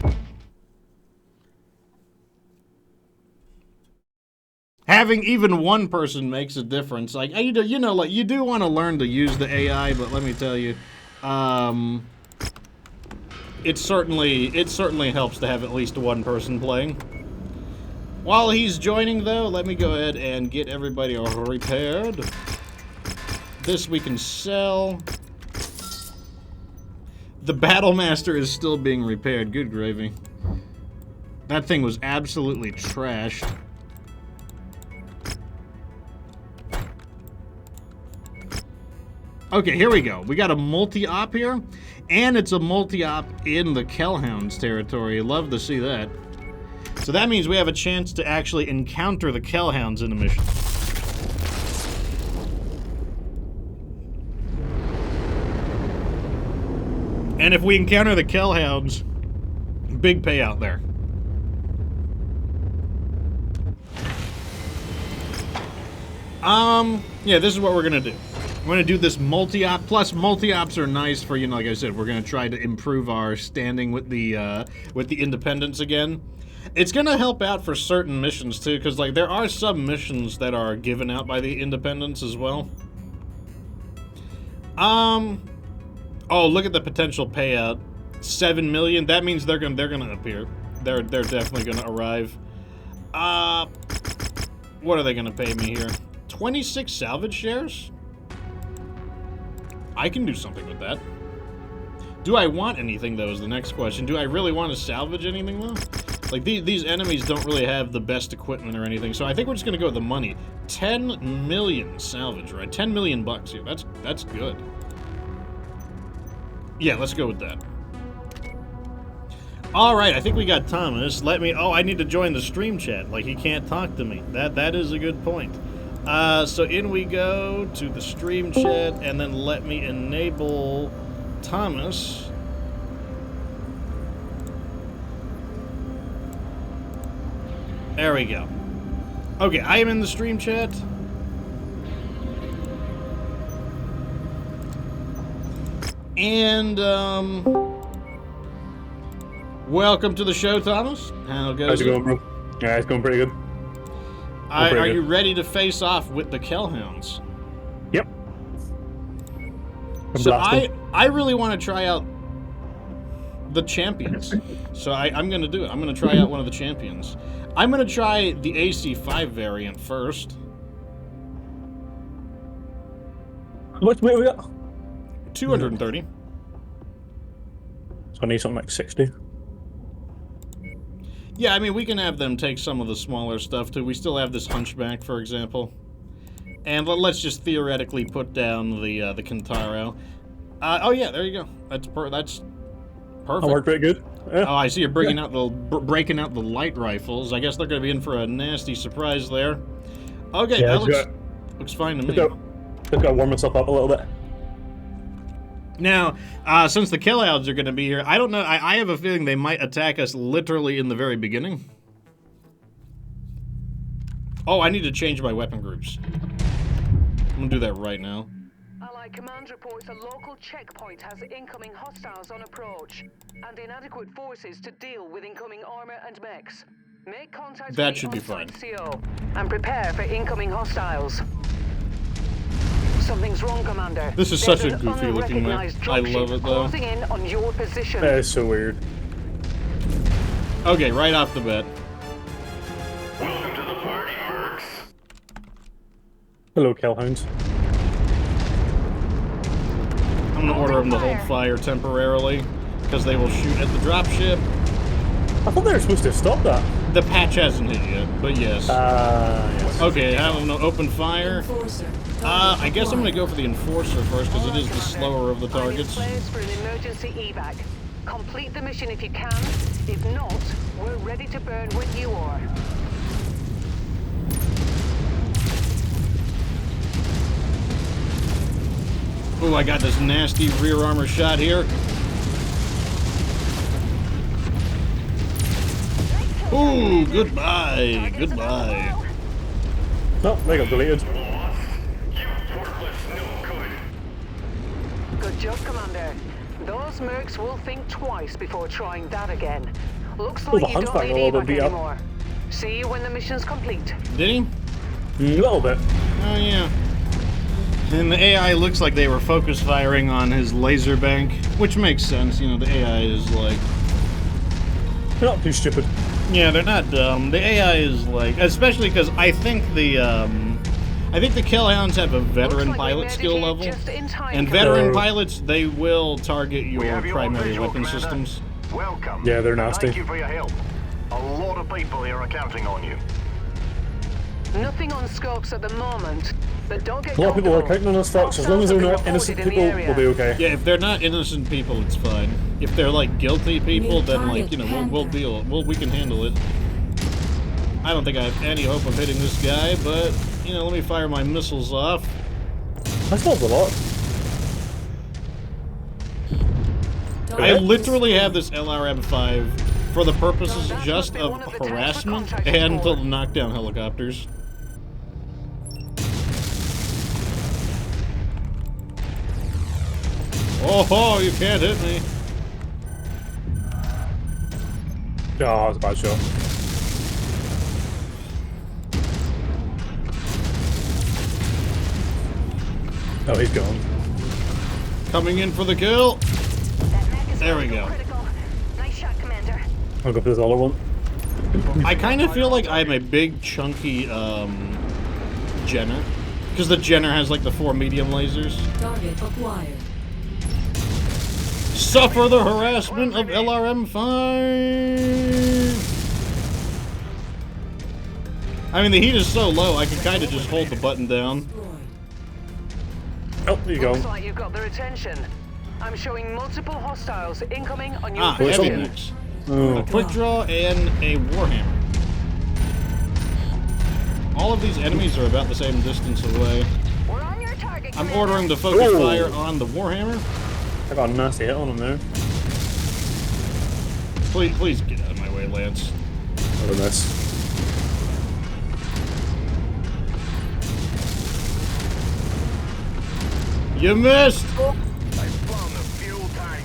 Having even one person makes a difference. Like, you know, like, you do want to learn to use the AI, but let me tell you, it certainly helps to have at least one person playing. While he's joining, though, let me go ahead and get everybody repaired. This we can sell. The Battlemaster is still being repaired. Good gravy. That thing was absolutely trashed. Okay, here we go. We got a multi-op here, and it's a multi-op in the Kellhounds territory. Love to see that. So that means we have a chance to actually encounter the Kellhounds in the mission. And if we encounter the Kellhounds, big payout there. Yeah, this is what we're gonna do. We're gonna do this multi-op. Plus, multi-ops are nice for, you know, like I said, we're gonna try to improve our standing with the independents again. It's gonna help out for certain missions too, because like there are some missions that are given out by the independents as well. Oh, look at the potential payout. 7 million. That means they're gonna appear. They're definitely gonna arrive. What are they gonna pay me here? 26 salvage shares? I can do something with that. Do I want anything, though, is the next question. Do I really want to salvage anything, though? Like, these enemies don't really have the best equipment or anything, so I think we're just gonna go with the money. 10 million salvage, right? 10 million bucks here. That's good. Yeah, let's go with that. Alright, I think we got Thomas. Oh, I need to join the stream chat. Like, he can't talk to me. That is a good point. So in we go to the stream chat, and then let me enable Thomas. There we go. Okay, I am in the stream chat. And, welcome to the show, Thomas. How goes How's it going, bro? Yeah, it's going pretty good. Are you ready to face off with the Kellhounds? Yep. So I really want to try out the champions. So I'm going to do it. I'm going to try out one of the champions. I'm going to try the AC5 variant first. What's wait we got? 230. So I need something like 60. Yeah, I mean, we can have them take some of the smaller stuff, too. We still have this Hunchback, for example. And let's just theoretically put down the Kentaro. Oh, yeah, there you go. That's perfect. That worked pretty good. Yeah. Oh, I see you're breaking out the light rifles. I guess they're going to be in for a nasty surprise there. Okay, Yeah, that looks fine to me. Just gotta warm myself up a little bit. Now, since the killouts are going to be here, I don't know. I have a feeling they might attack us literally in the very beginning. Oh, I need to change my weapon groups. I'm going to do that right now. Allied command reports a local checkpoint has incoming hostiles on approach and inadequate forces to deal with incoming armor and mechs. Make contact That with should be the fine. on-site CO and prepare for incoming hostiles. Something's wrong, Commander. This is There's such a an goofy looking map. unrecognized I dropship love it, though. closing in on your position. That is so weird. Okay, right off the bat. Welcome to the party, Mercs. Hello, Kellhounds. I'm going to order them to hold fire temporarily, because they will shoot at the dropship. I thought they were supposed to stop that. The patch hasn't hit yet, but yes. Yes. Okay, I don't know. Open fire. Enforcer. I guess I'm going to go for the Enforcer first, because it is the slower of the Find targets. players for an emergency evac. Complete the mission if you can. If not, we're ready to burn when you are. Ooh, I got this nasty rear armor shot here. Ooh, goodbye, goodbye. No, they got deleted. Good job, Commander. Those mercs will think twice before trying that again. Looks Oh, like the you hunt's don't back a need little bit evac beat up. anymore. See you when the mission's complete. Did he? A little bit. Oh, yeah. And the AI looks like they were focus firing on his laser bank, which makes sense. You know, the AI is like... They're not too stupid. Yeah, they're not dumb. The AI is like... Especially because I think the Kellhounds have a veteran Looks like we pilot made it skill here level. just in time, And Commander. veteran pilots, they will target We your have your primary visual, weapon Commander. systems. Welcome. Yeah, they're nasty. Thank you for your help. A lot of people here are counting on you. Nothing on scopes at the moment, but don't get A lot of people are comfortable. counting on us, folks. As long as they're not Hostiles innocent have been people, reported in we'll the be okay. Yeah, if they're not innocent people, it's fine. If they're like guilty people, then like, you know, we'll deal. We can handle it. I don't think I have any hope of hitting this guy, but you know, let me fire my missiles off. That still has a lot. I literally have this LRM-5 for the purposes just of harassment and to knock down helicopters. Oh, you can't hit me. Oh, that was a bad shot. Oh, he's gone. Coming in for the kill. That mech is There we go. critical. Nice shot, Commander. I'll go for this other one. I kind of feel like I'm a big, chunky, Jenner. Because the Jenner has, like, the 4 medium lasers. Target acquired. Suffer the harassment of LRM-5! I mean, the heat is so low, I can kind of just hold the button down. Destroyed. Oh, there you go. Looks like you've got their attention. I'm showing multiple hostiles incoming on your Ah, heavy position. mix. A Oh. quick draw and a warhammer. All of these enemies are about the same distance away. We're on your target, I'm Commander. ordering the focus Ooh. fire on the warhammer. I got a nasty hit on him there. Please get out of my way, Lance. What a mess. You missed! I found the fuel tank.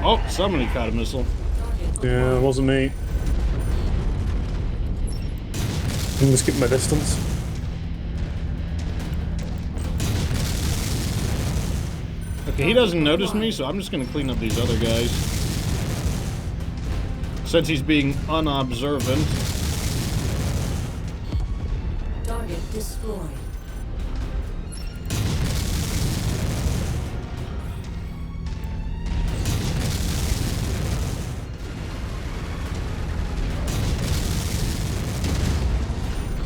Oh, somebody caught a missile. Yeah, it wasn't me. I'm just keeping my distance. Okay, he doesn't notice me, so I'm just gonna clean up these other guys. Since he's being unobservant. Target destroyed.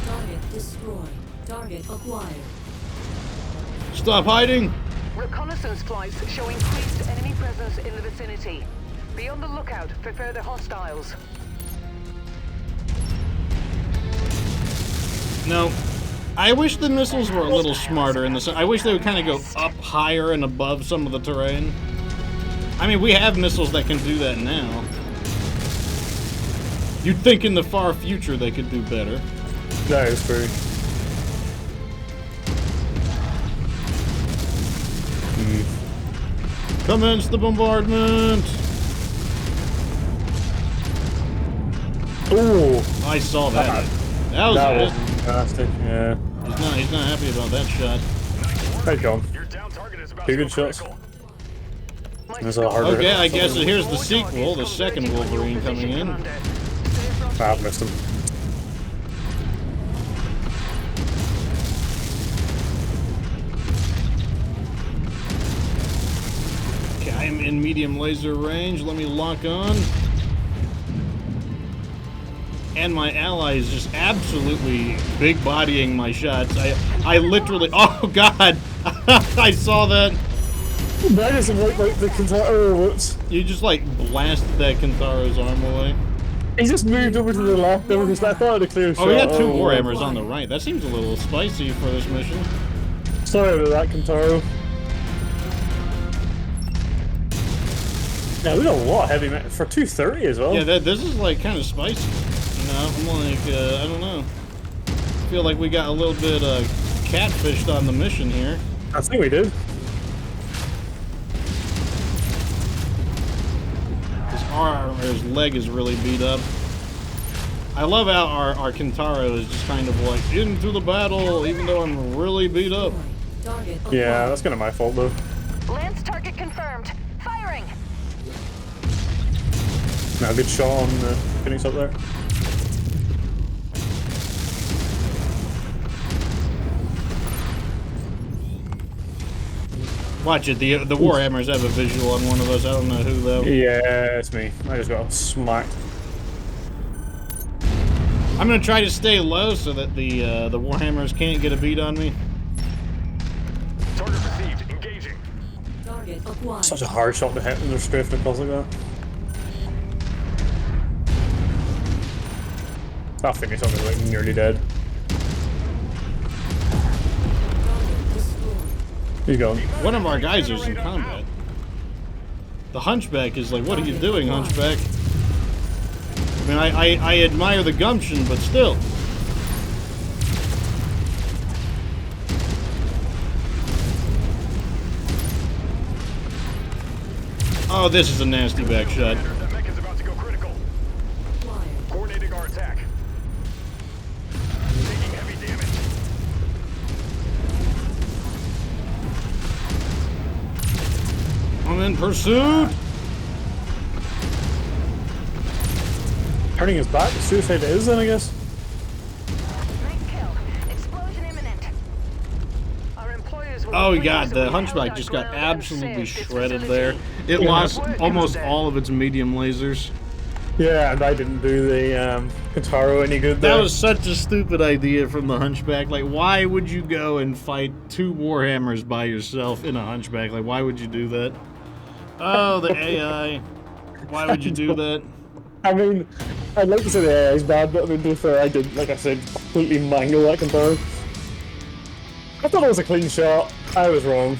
Target destroyed. Target acquired. Stop hiding! Reconnaissance flights show increased enemy presence presence in the vicinity. Be on the lookout for further hostiles. No. I wish the missiles were a little smarter in this. I wish they would kind of go up higher and above some of the terrain. I mean, we have missiles that can do that now. You'd think in the far future they could do better. That is true. Commence the bombardment! Ooh! I saw that. That was That it. was fantastic, yeah. He's not happy about that shot. Hey, John. Your down target is about Two to go good shots. critical. That's a harder Okay, hit. I guess here's the sequel, the second Wolverine coming in. I've missed him. Okay, I'm in medium laser range. Let me lock on. And my ally is just absolutely big bodying my shots. I literally, oh god, I saw that. That isn't like the Kintaro. Oh, whoops. You just like blasted that Kintaro's arm away. He just moved over to the left there because I thought I had a clear shot. Oh, we got two Warhammers on the right. That seems a little spicy for this mission. Sorry about that, Kintaro. Yeah, we got a lot of heavy metal for 230 as well. Yeah, this is like kind of spicy. You know, I'm like, I don't know. I feel like we got a little bit catfished on the mission here. I think we did. His leg is really beat up. I love how our Kintaro is just kind of like into the battle, even though I'm really beat up. Target Yeah, acquired. that's kind of my fault though. Lance target confirmed. Firing. Now, good shot on the Phoenix up there. Watch it, the Warhammers have a visual on one of us. I don't know who though. Yeah, it's me. I just got smacked. I'm gonna try to stay low so that the Warhammers can't get a beat on me. Target received. Engaging. Target acquired. Such a hard shot to hit when they're strafing across like that. That Phoenix on me like nearly dead. Target destroyed. He's gone. One of our guys is in combat. The Hunchback is like, what are you doing, Hunchback? I mean, I admire the gumption, but still. Oh, this is a nasty back shot. That mech is about to go critical. Acquired. Coordinating our attack. Taking heavy damage. I'm in pursuit. Turning his back, suicide it is then, I guess. Nice kill. Explosion imminent. Our employers will Oh please god, that the we Hunchback held just our got ground and absolutely saved this shredded facility. there. It Yeah. lost Work almost there. all of its medium lasers. Yeah, and I didn't do the Kintaro any good there. That was such a stupid idea from the Hunchback. Like, why would you go and fight two Warhammers by yourself in a Hunchback? Like, why would you do that? Oh, the AI. Why would you do that? I mean, I'd like to say the AI is bad, but I mean, to be fair, I did, like I said, completely mangle that Kintaro. I thought it was a clean shot. I was wrong.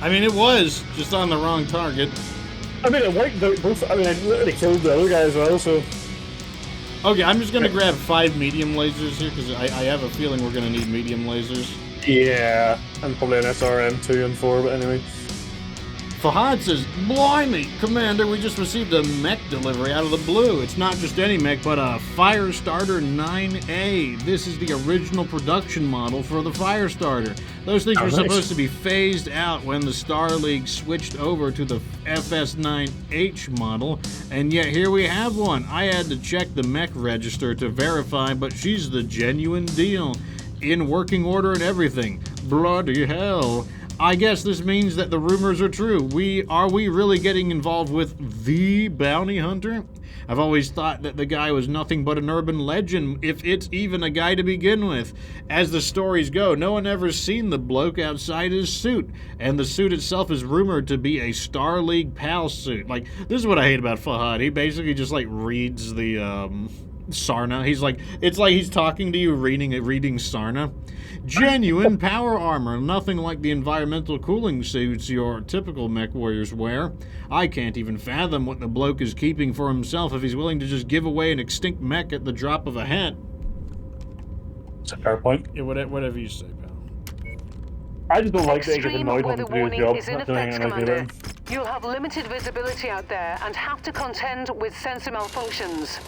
I mean, it was just on the wrong target. I mean, it wiped out both. I mean, I literally killed the other guy as well, so. Okay, I'm just gonna grab 5 medium lasers here because I have a feeling we're gonna need medium lasers. Yeah, and probably an SRM 2 and 4, but anyway. Fahad says, "Blimey, Commander, we just received a mech delivery out of the blue. It's not just any mech, but a Firestarter 9A. This is the original production model for the Firestarter. Those things Oh, were nice. supposed to be phased out when the Star League switched over to the FS9H model, and yet here we have one. I had to check the mech register to verify, but she's the genuine deal. In working order and everything. Bloody hell. I guess this means that the rumors are true. Are we really getting involved with the bounty hunter? I've always thought that the guy was nothing but an urban legend, if it's even a guy to begin with. As the stories go, no one ever's seen the bloke outside his suit, and the suit itself is rumored to be a Star League PAL suit. Like, this is what I hate about Fahad. He basically just, like, reads the, Sarna. He's like, it's like he's talking to you reading Sarna. Genuine power armor, nothing like the environmental cooling suits your typical mech warriors wear. I can't even fathom what the bloke is keeping for himself if he's willing to just give away an extinct mech at the drop of a hat. It's a fair point. Yeah, whatever you say, pal. I just don't like that he gets Extreme annoyed when he weather do his warning job. is in That's the only effect, thing I like about Commander. him. You'll have limited visibility out there and have to contend with sensor malfunctions.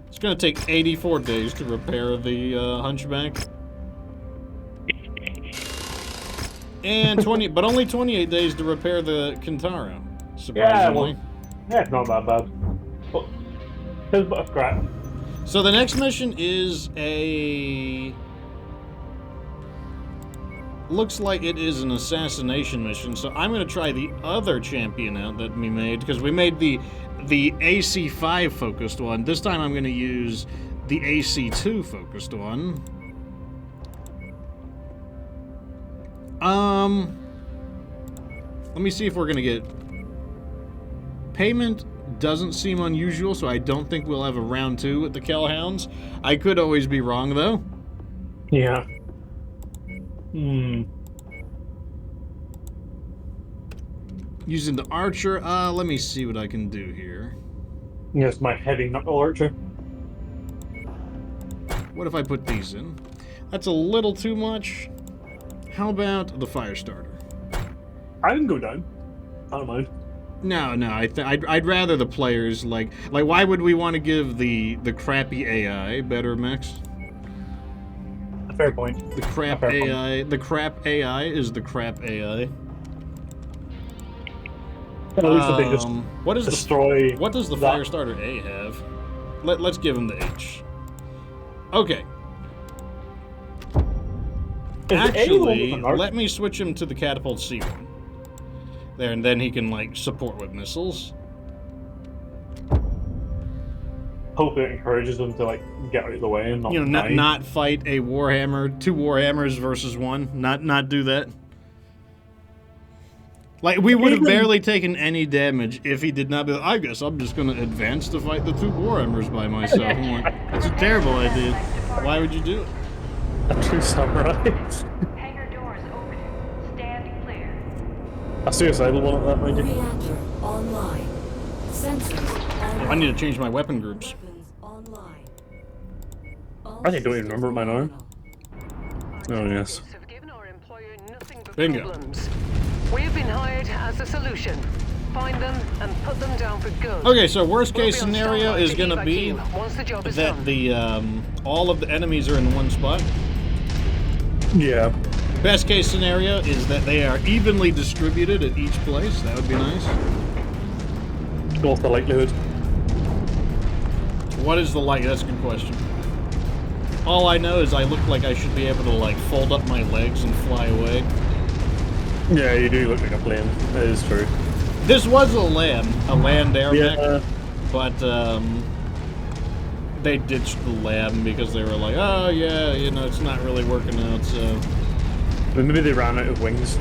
It's gonna take 84 days to repair the Hunchback. And but only 28 days to repair the Kintaro, surprisingly. Yeah, it's not that bad. But it's a bit of crap. So the next mission is a... Looks like it is an assassination mission, so I'm going to try the other champion out that we made, because we made the AC5 focused one. This time I'm going to use the AC2 focused one. Let me see if we're gonna get... Payment doesn't seem unusual, so I don't think we'll have a round 2 with the Kellhounds. I could always be wrong, though. Yeah. Using the Archer, let me see what I can do here. Yes, my heavy knuckle archer. What if I put these in? That's a little too much. How about the Firestarter? I can go down. I don't mind. No, I'd rather the players, like why would we want to give the crappy AI better mechs? A fair point. The crap A fair AI, the crap AI is the crap AI. At least if they just what is destroy. what does the that. Firestarter A have? Let's give him the H. Okay. Is the A Actually, one with an let me switch him to the Catapult C1. There, and then he can, like, support with missiles. Hope it encourages them to, like, get out of the way and not You know, die. not fight a Warhammer, 2 Warhammers versus 1. Not do that. Like, we would have barely taken any damage if he did not be like, I guess I'm just going to advance to fight the 2 Warhammers by myself. I'm like, that's a terrible idea. Why would you do it? A true samurai. Hangar doors open. Stand clear. A suicidal one at that, mind you. Reactor online. Sensors online. I need to change my weapon groups. Weapons online. I don't even remember mine now. Oh, yes. Have given our employer nothing but Bingo. problems. We've been hired as a solution. Find them and put them down for good. Okay, so worst case We'll be on scenario standby is to going to evac be you once the job is that done. the all of the enemies are in one spot. Yeah. Best case scenario is that they are evenly distributed at each place. That would be nice. What's the likelihood? What is the light? That's a good question. All I know is I look like I should be able to, like, fold up my legs and fly away. Yeah, you do look like a plane. That is true. This was a land air mech, Yeah. but they ditched the lab because they were like, oh yeah, you know, it's not really working out, so... Maybe they ran out of wings.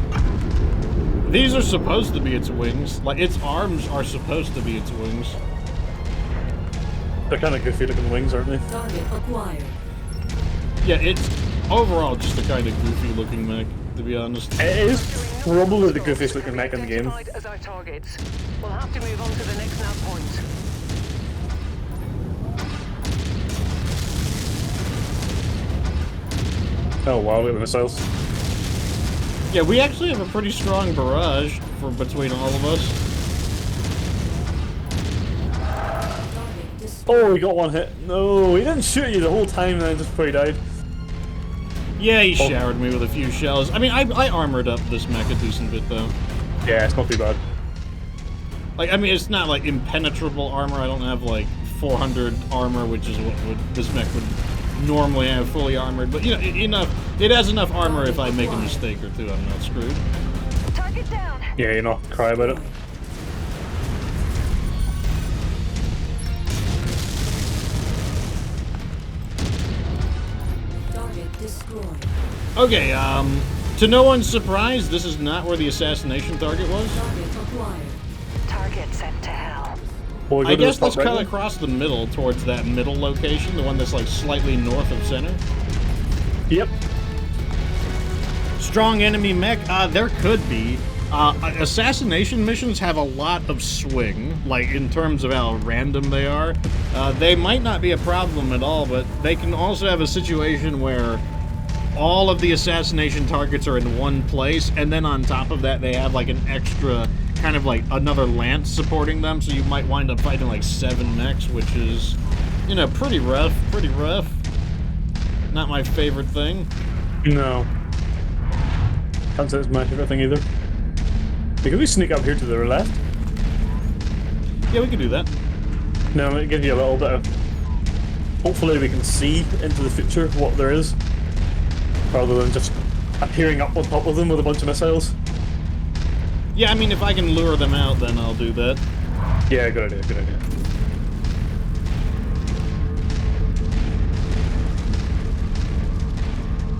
These are supposed to be its wings. Like, its arms are supposed to be its wings. They're kind of goofy looking wings, aren't they? Target acquired. Yeah, it's overall just a kind of goofy looking mech, to be honest. It is probably the goofiest looking mech in the game. Identified as our targets. We'll have to move on to the next nav point. Oh wow, we have missiles. Yeah, we actually have a pretty strong barrage for between all of us. Target destroyed. Oh, we got one hit. No, he didn't shoot you the whole time and then just before he died. Yeah, he showered me with a few shells. I mean, I armored up this mech a decent bit, though. Yeah, it's not too bad. Like, I mean, it's not, like, impenetrable armor. I don't have, like, 400 armor, which is what this mech would normally have fully armored, but you know, enough. It has enough armor if I make a mistake or two, I'm not screwed. Target down. Yeah, you're not cry about it. Target destroyed. Okay, to no one's surprise, this is not where the assassination target was. Target acquired. Target sent to hell. Well, we go I to the guess let's top right cut then? across the middle towards that middle location, the one that's like slightly north of center. Yep. Strong enemy mech? There could be. Assassination missions have a lot of swing, like in terms of how random they are. They might not be a problem at all, but they can also have a situation where all of the assassination targets are in one place, and then on top of that they have like an extra, kind of like another lance supporting them, so you might wind up fighting like 7 mechs, which is, you know, pretty rough, Not my favorite thing. No. Can't say it's my favorite thing either. Can we sneak up here to the left? Yeah, we could do that. No, it gives you a little bit of... Hopefully we can see into the future what there is, rather than just appearing up on top of them with a bunch of missiles. Yeah, I mean, if I can lure them out, then I'll do that. Yeah, good idea, good idea.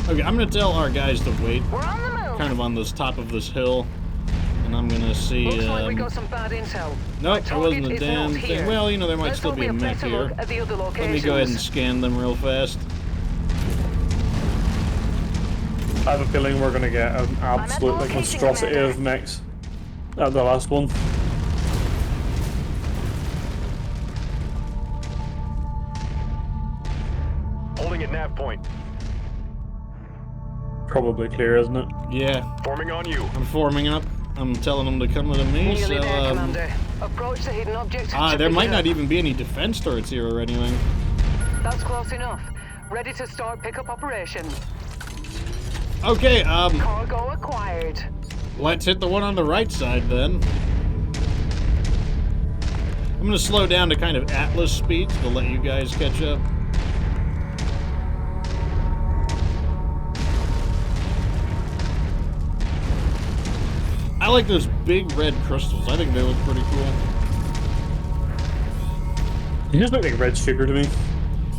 Okay, I'm gonna tell our guys to wait, We're on the move. kind of on this top of this hill, and I'm gonna see. Looks like we got some bad intel. Nope, Our there wasn't a target is damn not thing. here. Well, you know, there might Let's still hope be we a have mech better here. look at the other Let locations. me go ahead and scan them real fast. I have a feeling we're gonna get an absolute like location, monstrosity Commander. of mechs at the last one. Holding at nav point. Probably clear, isn't it? Yeah, Forming on you. I'm forming up. I'm telling them to come to me. Nearly So, there, Commander. Approach the hidden object. there might not even be any defense turrets here or anything. That's close enough. Ready to start pickup operation. Okay, Cargo acquired. let's hit the one on the right side then. I'm gonna slow down to kind of Atlas speed to let you guys catch up. I like those big red crystals. I think they look pretty cool. You just look like red sugar to me.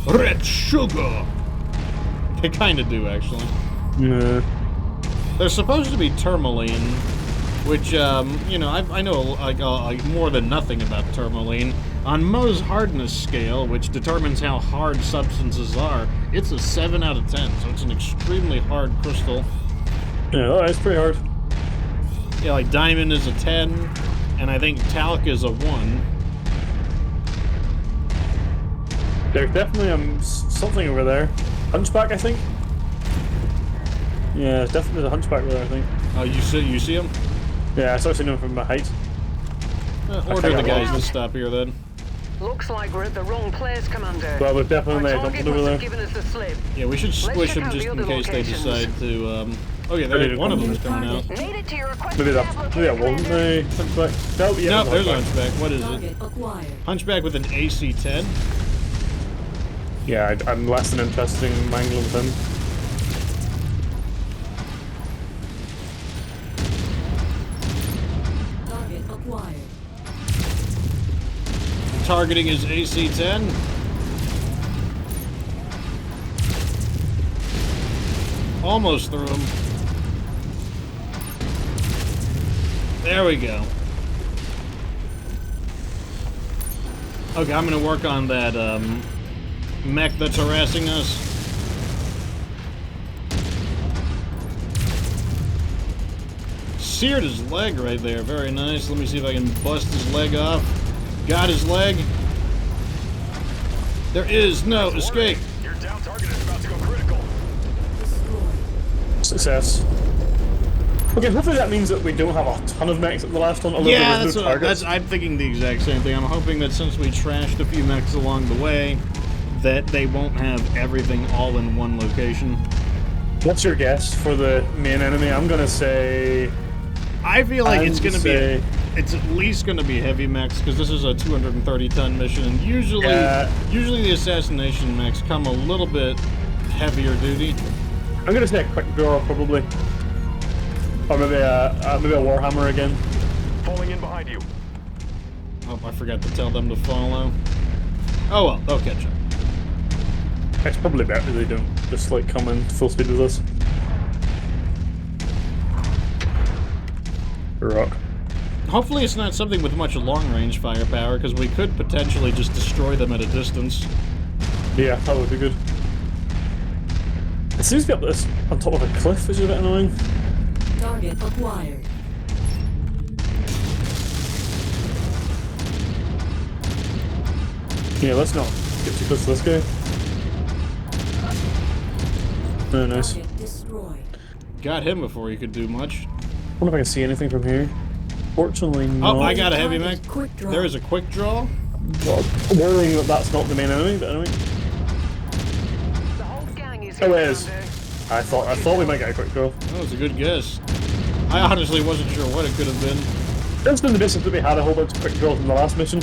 Red sugar! They kind of do, actually. Nah. They're supposed to be tourmaline, which, you know, I know like more than nothing about tourmaline. On Mohs hardness scale, which determines how hard substances are, it's a 7 out of 10, so it's an extremely hard crystal. Yeah, that's pretty hard. Yeah, like diamond is a 10, and I think talc is a 1. There's definitely something over there. Hunchback, I think. Yeah, there's definitely a hunchback there, I think. Oh, you see him? Yeah, I started seeing him from my height. Order the got guys lost. to stop here then. Looks like we're at the wrong place, Commander. Well, we've definitely Our made target something over must have there. given us the slip. Yeah, we should squish check them out just the in other case they locations. decide to, Oh yeah, Ready to one of come. them's coming out. Made it to your request. Maybe that wasn't a hunchback. No, yeah, No, it was there's a hunchback. hunchback. What is it? Target acquired. Hunchback with an AC 10. Yeah, I'm less than interested in mangling him. Target acquired. Targeting is AC 10. Almost through him. There we go. Okay, I'm gonna work on that mech that's harassing us. Seared his leg right there. Very nice. Let me see if I can bust his leg off. Got his leg. There is no escape. Your down target is about to go critical. Destroyed. Success. Okay, hopefully that means that we don't have a ton of mechs at the last one, although Yeah, there was that's no what, targets. I'm thinking the exact same thing. I'm hoping that since we trashed a few mechs along the way, that they won't have everything all in one location. What's your guess for the main enemy? I'm gonna say... I feel like it's gonna say- be. It's at least gonna be heavy mechs because this is a 230-ton mission, and usually the assassination mechs come a little bit heavier duty. I'm gonna say a quick draw probably, or maybe a Warhammer again. Falling in behind you. Oh, I forgot to tell them to follow. Oh well, they'll catch up. It's probably better they don't just like come in full speed with us. Rock. Hopefully it's not something with much long-range firepower, because we could potentially just destroy them at a distance. Yeah, that would be good. It seems to be up this on top of a cliff, which is a bit annoying. Target acquired. Yeah, let's not get too close to this guy. Oh, nice. Target destroyed. Got him before he could do much. Wonder if I can see anything from here. Fortunately, not. Oh, I got a heavy mech. Target quick draw. There is a quick draw. Worrying that that's not the main enemy, but anyway. The whole gang is Oh, here, it is. Commander. I thought we might get a quick draw. That was a good guess. I honestly wasn't sure what it could have been. Just in the distance that we had a whole bunch of quick draws in the last mission.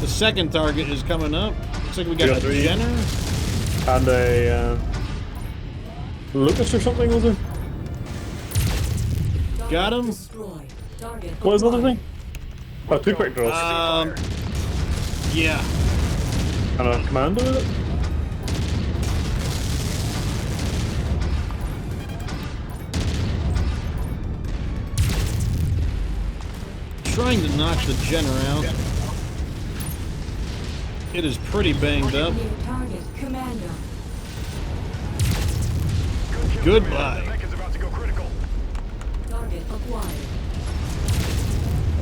The second target is coming up. Looks like we got Yeah, a three. Jenner. And a Lucas or something, was there? Got him. Destroyed. Target What was the other acquired. thing? Oh, two quick draws. Yeah. And a commando with it? Trying to knock the Jenner out. It is pretty banged up. New target commando. Goodbye. The mech is about to go critical. Target acquired.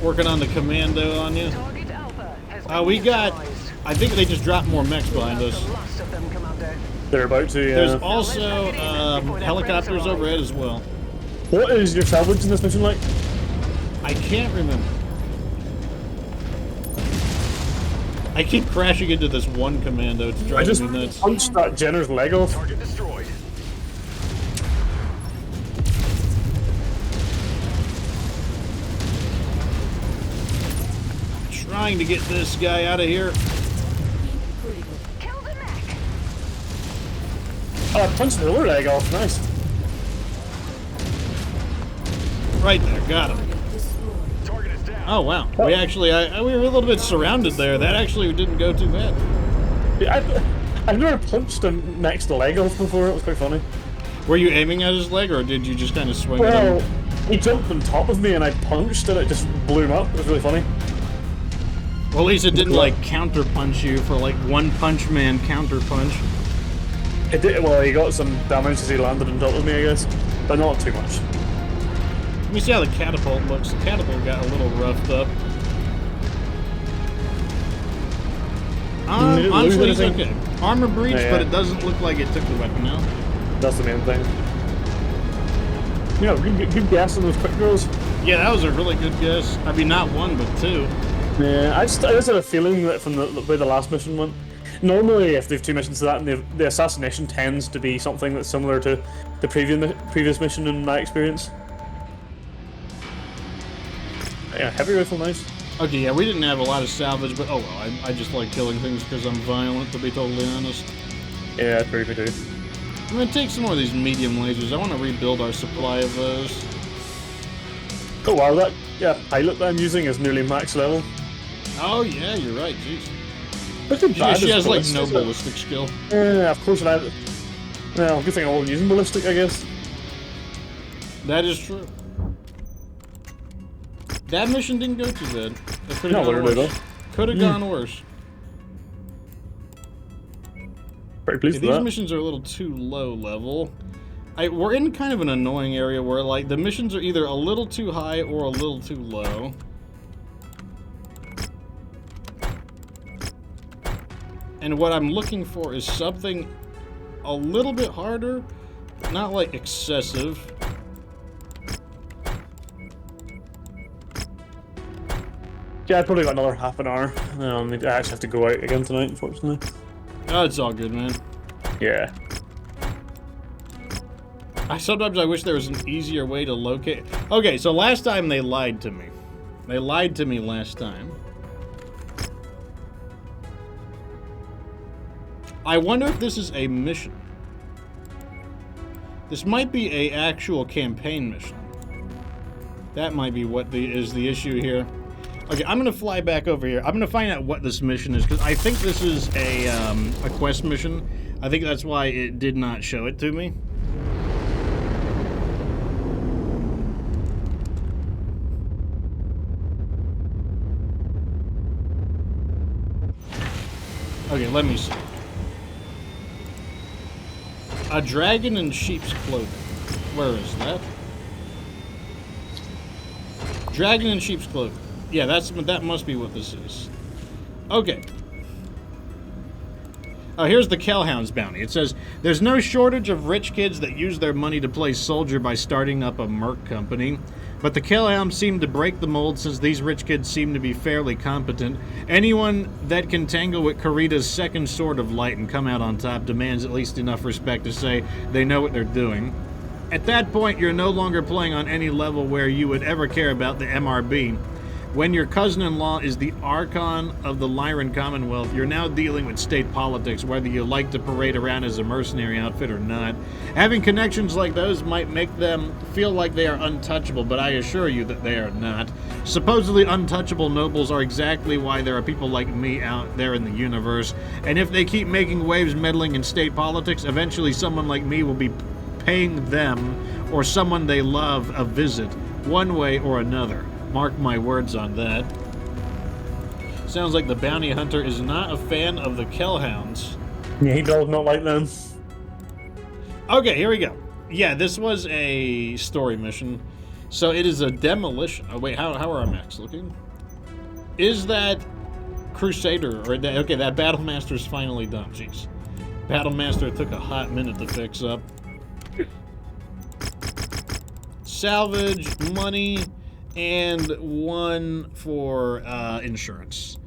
Working on the commando on you. Target Alpha has been We got. neutralized. I think they just dropped more mechs behind That's us. the last of them, Commander. They're about to, There's also helicopters overhead as well. What is your salvage in this mission like? I can't remember. I keep crashing into this one commando. It's I driving just me nuts. punched that Jenner's leg off. Target destroyed. Trying to get this guy out of here. Critical. Kill the mech. Oh, I punched the other leg off. Nice. Right there, got him. Target destroyed. Target is down. Oh wow, we actually, we were a little bit surrounded there. That actually didn't go too bad. Yeah, I've never punched a next leg off before. It was quite funny. Were you aiming at his leg, or did you just kind of swing at Well, him? he jumped on top of me and I punched and it just blew him up. It was really funny. Well, at least it didn't like counter punch you for like One Punch Man counter punch. It did, well, he got some damage as he landed on top of me, I guess, but not too much. Let me see how the catapult looks. The catapult got a little roughed up. Did it lose Honestly, it's anything? okay. Armor breach, Yeah. but it doesn't look like it took the weapon out. That's the main thing. Yeah, good guess on those quick draws. Yeah, that was a really good guess. I mean, not one, but two. Yeah, I just had a feeling that from the way the last mission went. Normally, if they have two missions to that, and the assassination tends to be something that's similar to the previous mission in my experience. Yeah, heavy rifle, nice. Okay, yeah, we didn't have a lot of salvage, but oh well, I just like killing things because I'm violent, to be totally honest. Yeah, that's pretty good too. I'm gonna take some more of these medium lasers. I want to rebuild our supply of those. Oh wow, that pilot that I'm using is nearly max level. Oh yeah, you're right, jeez. Pretty Yeah, bad she as has like ballistic, no is it? ballistic skill. Yeah, of course. Well, good thing I wasn't using ballistic, I guess. That is true. That mission didn't go too bad. That could No, have gone literally worse. Could have gone worse. Pretty pleased Yeah, with these that. missions are a little too low level. We're in kind of an annoying area where like the missions are either a little too high or a little too low. And what I'm looking for is something a little bit harder, not like excessive. Yeah, I probably got another half an hour. I actually have to go out again tonight, unfortunately. Oh, it's all good, man. Yeah. Sometimes I wish there was an easier way to locate. Okay, so last time they lied to me. They lied to me last time. I wonder if this is a mission. This might be a actual campaign mission. That might be what is the issue here. Okay, I'm gonna fly back over here. I'm gonna find out what this mission is, because I think this is a quest mission. I think that's why it did not show it to me. Okay, let me see. A dragon in sheep's clothing. Where is that? Dragon in sheep's clothing. Yeah, that must be what this is. Okay. Oh, here's the Kellhound's bounty. It says, there's no shortage of rich kids that use their money to play soldier by starting up a merc company. But the Kellhounds seem to break the mold since these rich kids seem to be fairly competent. Anyone that can tangle with Karita's second sword of light and come out on top demands at least enough respect to say they know what they're doing. At that point, you're no longer playing on any level where you would ever care about the MRB. When your cousin-in-law is the Archon of the Lyran Commonwealth, you're now dealing with state politics, whether you like to parade around as a mercenary outfit or not. Having connections like those might make them feel like they are untouchable, but I assure you that they are not. Supposedly untouchable nobles are exactly why there are people like me out there in the universe, and if they keep making waves meddling in state politics, eventually someone like me will be paying them or someone they love a visit, one way or another. Mark my words on that. Sounds like the bounty hunter is not a fan of the Kellhounds. Yeah, he does not like them. Okay, here we go. Yeah, this was a story mission. So it is a demolition. Oh, wait, how are our mechs looking? Is that Crusader? Or that, okay, that Battlemaster's finally done. Jeez. Battlemaster took a hot minute to fix up. Salvage, money, and one for insurance.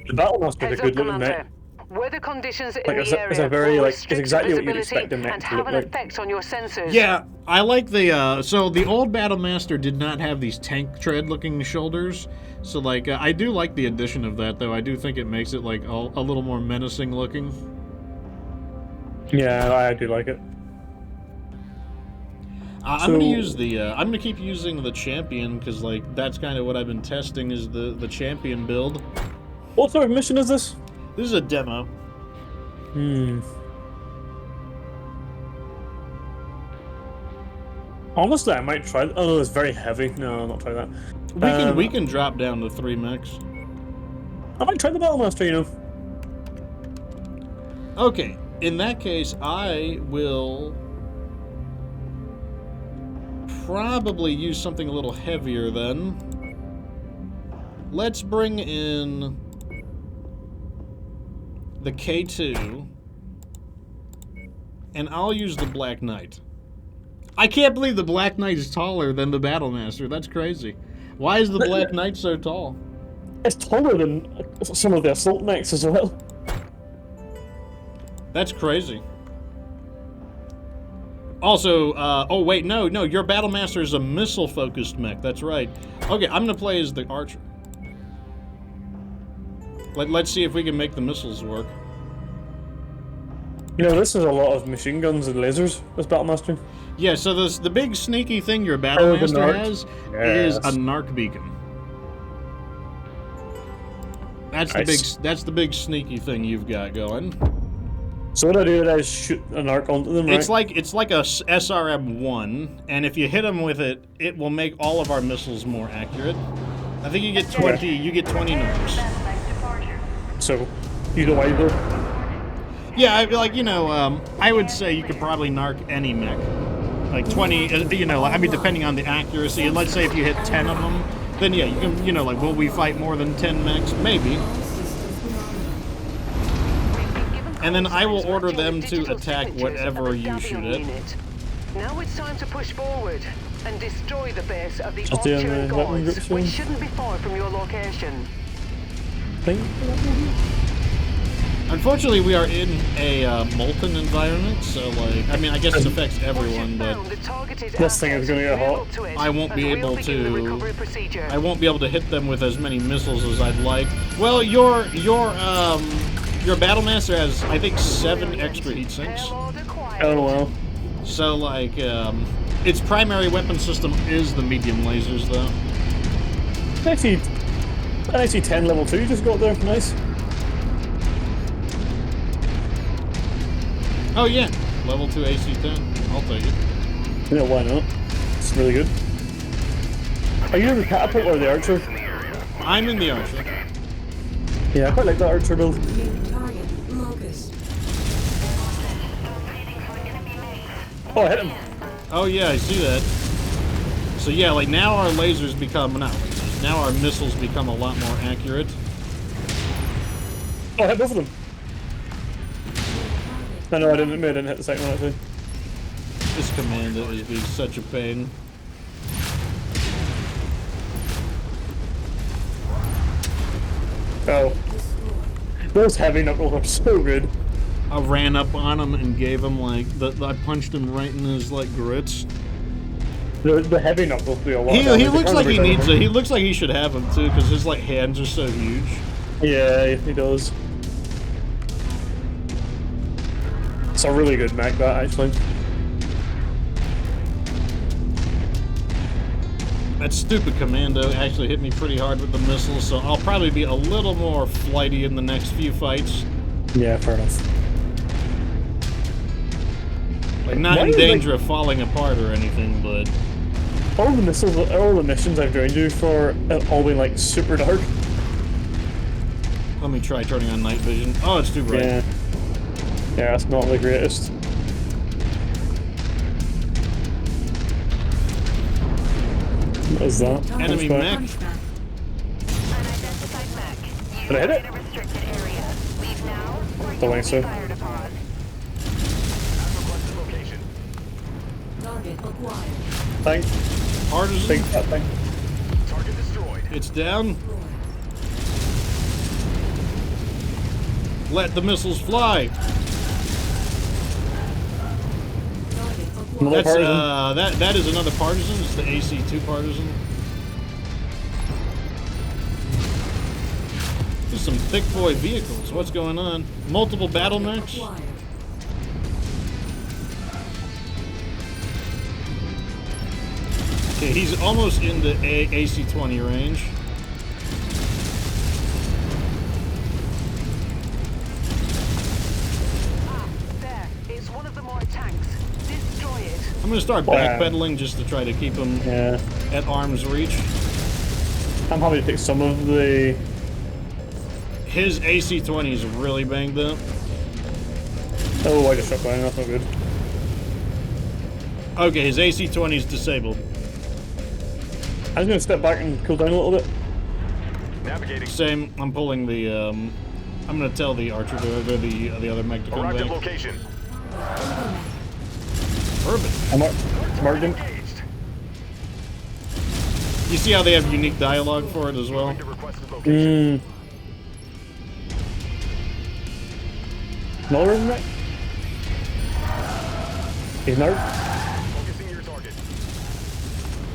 The Battlemaster's a good looking mech. Weather conditions in Like, the it's a area very, will like, restrict it's exactly what you'd visibility expect a mech and to have look an like. effect on your sensors. Yeah, I like the, so the old Battlemaster did not have these tank tread looking shoulders. So, like, I do like the addition of that, though. I do think it makes it, like, a little more menacing looking. Yeah, I do like it. I'm gonna use the, I'm gonna keep using the champion, because, like, that's kind of what I've been testing, is the champion build. What sort of mission is this? This is a demo. Honestly, I might try. Oh, it's very heavy. No, I'll not try that. We can drop down to 3 mechs. I might try the Battlemaster, you know. Okay, in that case, I will probably use something a little heavier then. Let's bring in the K2, and I'll use the Black Knight. I can't believe the Black Knight is taller than the Battlemaster. That's crazy. Why is the Black Knight so tall? It's taller than some of the assault mechs as well. That's crazy. Also, oh wait, no, your Battlemaster is a missile-focused mech. That's right. Okay, I'm gonna play as the Archer. Let's see if we can make the missiles work. You know, this is a lot of machine guns and lasers, this Battlemaster. Yeah, so the big sneaky thing your Battlemaster has is a Yes. narc beacon. That's Nice. the big sneaky thing you've got going. So what I do is shoot an arc onto them, right? It's like a SRM-1, and if you hit them with it, it will make all of our missiles more accurate. I think you get 20. You get 20 narcs. So, either way, though. Yeah, like, you know, I would say you could probably narc any mech. Like 20, you know, I mean, depending on the accuracy. And let's say if you hit 10 of them, then yeah, you can, you know, like, will we fight more than 10 mechs? Maybe. And then I will order them to attack whatever you shoot at. Now it's time to push forward and destroy the base of the Just doing Archer the weapon Gods, groups which then? shouldn't be far from your location. Unfortunately, we are in a molten environment, so like, I mean, I guess it affects everyone, but This thing is gonna get hot. I won't be able to. I won't be able to hit them with as many missiles as I'd like. Well, your Battlemaster has, I think, 7 extra heat sinks. Oh well. So like, its primary weapon system is the medium lasers, though. I see 10 level 2 just got there. Nice. Oh yeah, level 2 AC-10. I'll take it. Yeah, why not? It's really good. Are you in the catapult or the archer? I'm in the archer. Yeah, I quite like that archer build. New target. Locust. Oh, I hit him. Oh yeah, I see that. So yeah, like now our lasers become, not lasers, now our missiles become a lot more accurate. Oh, I hit both of them. No, I didn't hit the second one actually. This commando is being such a pain. Oh. Those heavy knuckles are so good. I ran up on him and gave him like, I punched him right in his like grits. The heavy knuckles do a lot. He looks like he needs it. He looks like he should have them too, because his like hands are so huge. Yeah, he does. It's a really good mech, that actually. That stupid commando actually hit me pretty hard with the missiles, so I'll probably be a little more flighty in the next few fights. Yeah, fair enough. Like, not in danger of falling apart or anything, but... All the missions I've joined you for have all been like super dark. Let me try turning on night vision. Oh, it's too bright. Yeah. Yeah, it's not the greatest. What is that? Enemy mech. Did I hit it? Don't think so. Target acquired. Thanks. Partisan. Think that thing. Target destroyed. It's down. Let the missiles fly. Another That's partisan. that is another partisan. It's the AC-2 partisan. There's some thick boy vehicles. What's going on? Multiple battle mechs. Acquired. Okay, he's almost in the AC-20 range. There. It's one of the more tanks. Destroy it. I'm gonna start backpedaling just to try to keep him Yeah. at arm's reach. I'm happy to take some of the. His AC-20 is really banged up. Oh, I just shot down. That's not good. Okay, his AC-20 is disabled. I'm just gonna step back and cool down a little bit. Navigating. Same. I'm pulling the. I'm gonna tell the archer to the other mech to come Arrived at back. location. Perfect. I'm marked him. Engaged. You see how they have unique dialogue for it as well? Moving to requested location. Another one, right? He's nerfed. Focusing your target.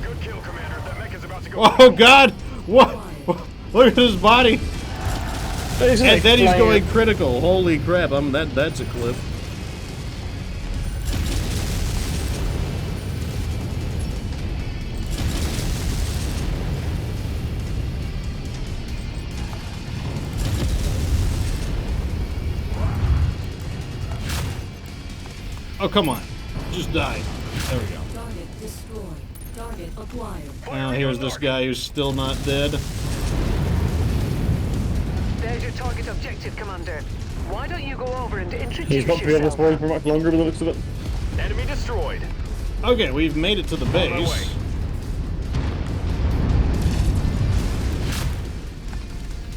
Good kill, Commander. That mech is about to go. Oh God! What? Look at his body. And then he's going critical. Holy crap! That's a clip. Oh, come on. Just die. There we go. Target destroyed. Target acquired. Now here's this guy who's still not dead. There's your target objective, Commander. Why don't you go over and introduce He's not to be able to yourself? spawn for much longer by the looks of it. Enemy destroyed. Okay, we've made it to the my base. way.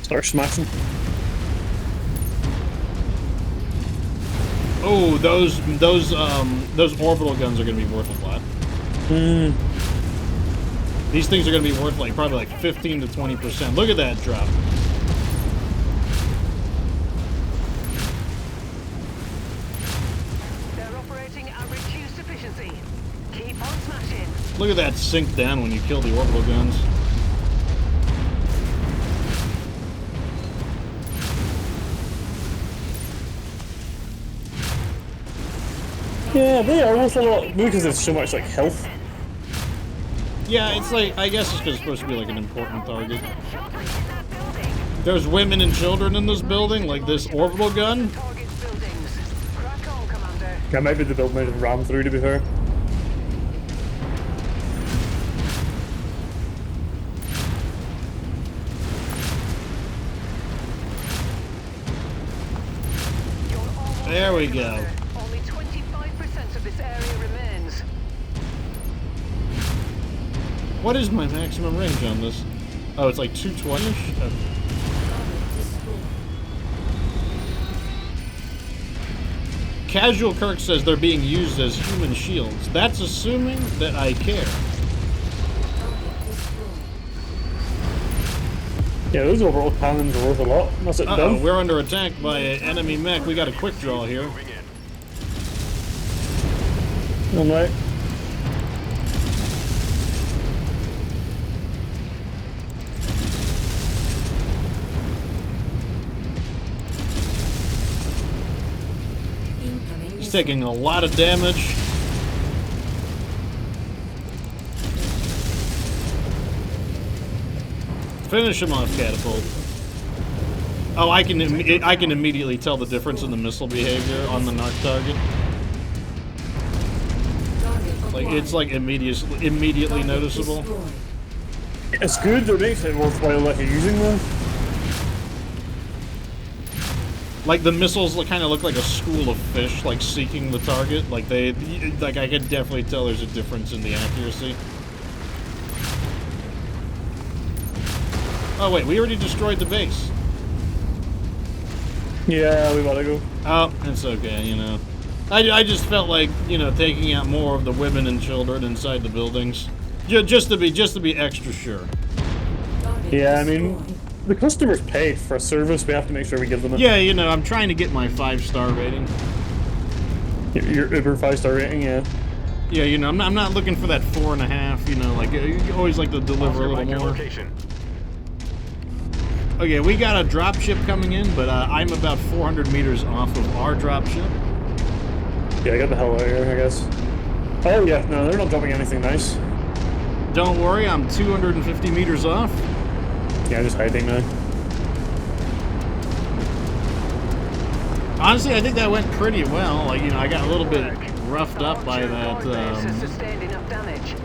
Start smashing. Oh, those orbital guns are gonna be worth a lot. These things are gonna be worth like probably like 15 to 20%. Look at that drop. Look at that sink down when you kill the orbital guns. Yeah, they are almost a lot, maybe because there's so much like health. Yeah, it's like, I guess it's because it's supposed to be like an important target. There's women and children in this building, like this orbital gun. Target's buildings. Crack on, Commander. Yeah, maybe the building might have rammed through, to be fair. You're almost There we there, go. Commander. Only 25% of this area remains. What is my maximum range on this? Oh, it's like 220-ish? Casual Kirk says they're being used as human shields. That's assuming that I care. Yeah, those overall cannons are worth a lot. That's it Uh-oh, done. we're under attack by an enemy mech. We got a quick draw here. Moving in. Alright. Incoming He's taking a lot of damage. Finish him off, Catapult. Oh, I can immediately tell the difference in the missile behavior on the narc target. Like it's like immediately noticeable. It's good, it makes it worthwhile like using them. Like the missiles kind of look like a school of fish, like seeking the target. Like like I can definitely tell there's a difference in the accuracy. Oh wait, we already destroyed the base. Yeah, we gotta go. Oh, it's okay, you know. I just felt like, you know, taking out more of the women and children inside the buildings, just to be extra sure. Yeah, I mean, the customers paid for a service. We have to make sure we give them it. Yeah, you know, I'm trying to get my 5-star rating. Your Uber 5-star rating, yeah. Yeah, you know, I'm not looking for that 4.5. You know, like you always like to deliver a Like your little more. location. Okay, we got a dropship coming in, but I'm about 400 meters off of our dropship. Yeah, get the hell out of here, I guess. Oh yeah, no, they're not dropping anything nice. Don't worry, I'm 250 meters off. Yeah, just hiding now. Honestly, I think that went pretty well. Like, you know, I got a little bit roughed up by that Has sustained enough damage.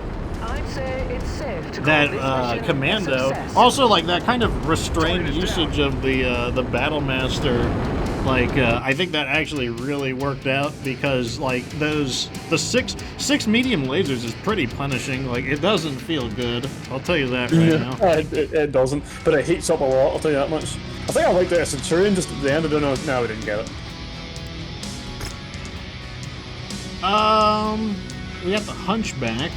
I'd say it's safe to call that this mission a commando. success. Also, like that kind of restrained usage of the battlemaster. Like, I think that actually really worked out because, like, the six medium lasers is pretty punishing. Like, it doesn't feel good. I'll tell you that right now. It doesn't, but it heats up a lot, I'll tell you that much. I think I liked it as Centurion just at the end. I don't know. No, we didn't get it. We got the Hunchback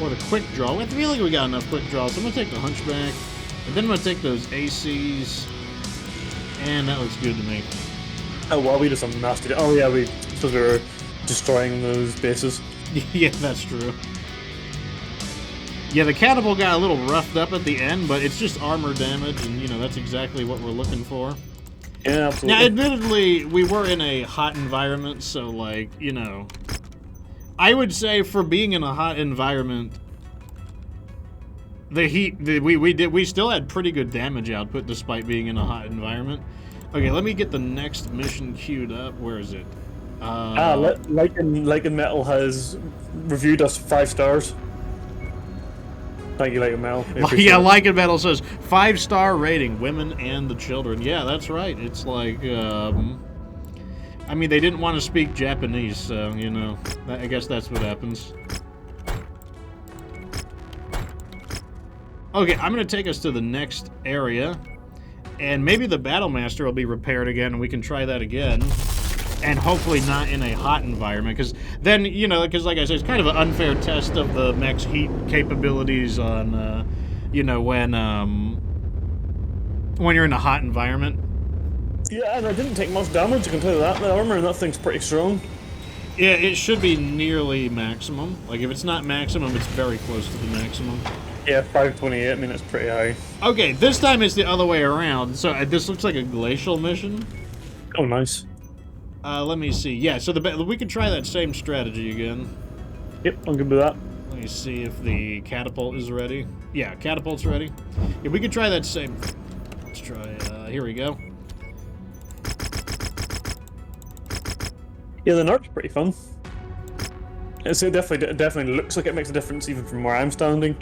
or the Quick Draw. I feel like we got enough Quick Draws. So I'm gonna take the Hunchback, and then I'm gonna take those ACs, and that looks good to me. Oh well, we did some nasty. Oh yeah, we suppose we were destroying those bases. Yeah, that's true. Yeah, the catapult got a little roughed up at the end, but it's just armor damage, and you know that's exactly what we're looking for. Yeah, absolutely. Now, admittedly, we were in a hot environment, so like, you know, I would say for being in a hot environment, the heat we still had pretty good damage output despite being in a hot environment. Okay, let me get the next mission queued up. Where is it? Lycan Metal has reviewed us 5 stars. Thank you, Lycan Metal. Yeah, Lycan Metal says 5-star rating, women and the children. Yeah, that's right. It's like, I mean, they didn't want to speak Japanese, so, you know, I guess that's what happens. Okay, I'm going to take us to the next area, and maybe the Battlemaster will be repaired again, and we can try that again. And hopefully not in a hot environment, because then, you know, because like I said, it's kind of an unfair test of the mech's heat capabilities on, you know, when you're in a hot environment. Yeah, and I didn't take much damage, I can tell you that. The armor in that thing's pretty strong. Yeah, it should be nearly maximum. Like, if it's not maximum, it's very close to the maximum. Yeah, 528. I mean, it's pretty high. Okay, this time it's the other way around. So this looks like a glacial mission. Oh, nice. Let me see. Yeah, so we could try that same strategy again. Yep, I'm good with that. Let me see if the catapult is ready. Yeah, catapult's ready. Yeah, we could try that same thing. Let's try, here we go. Yeah, the narc's pretty fun. It definitely looks like it makes a difference even from where I'm standing.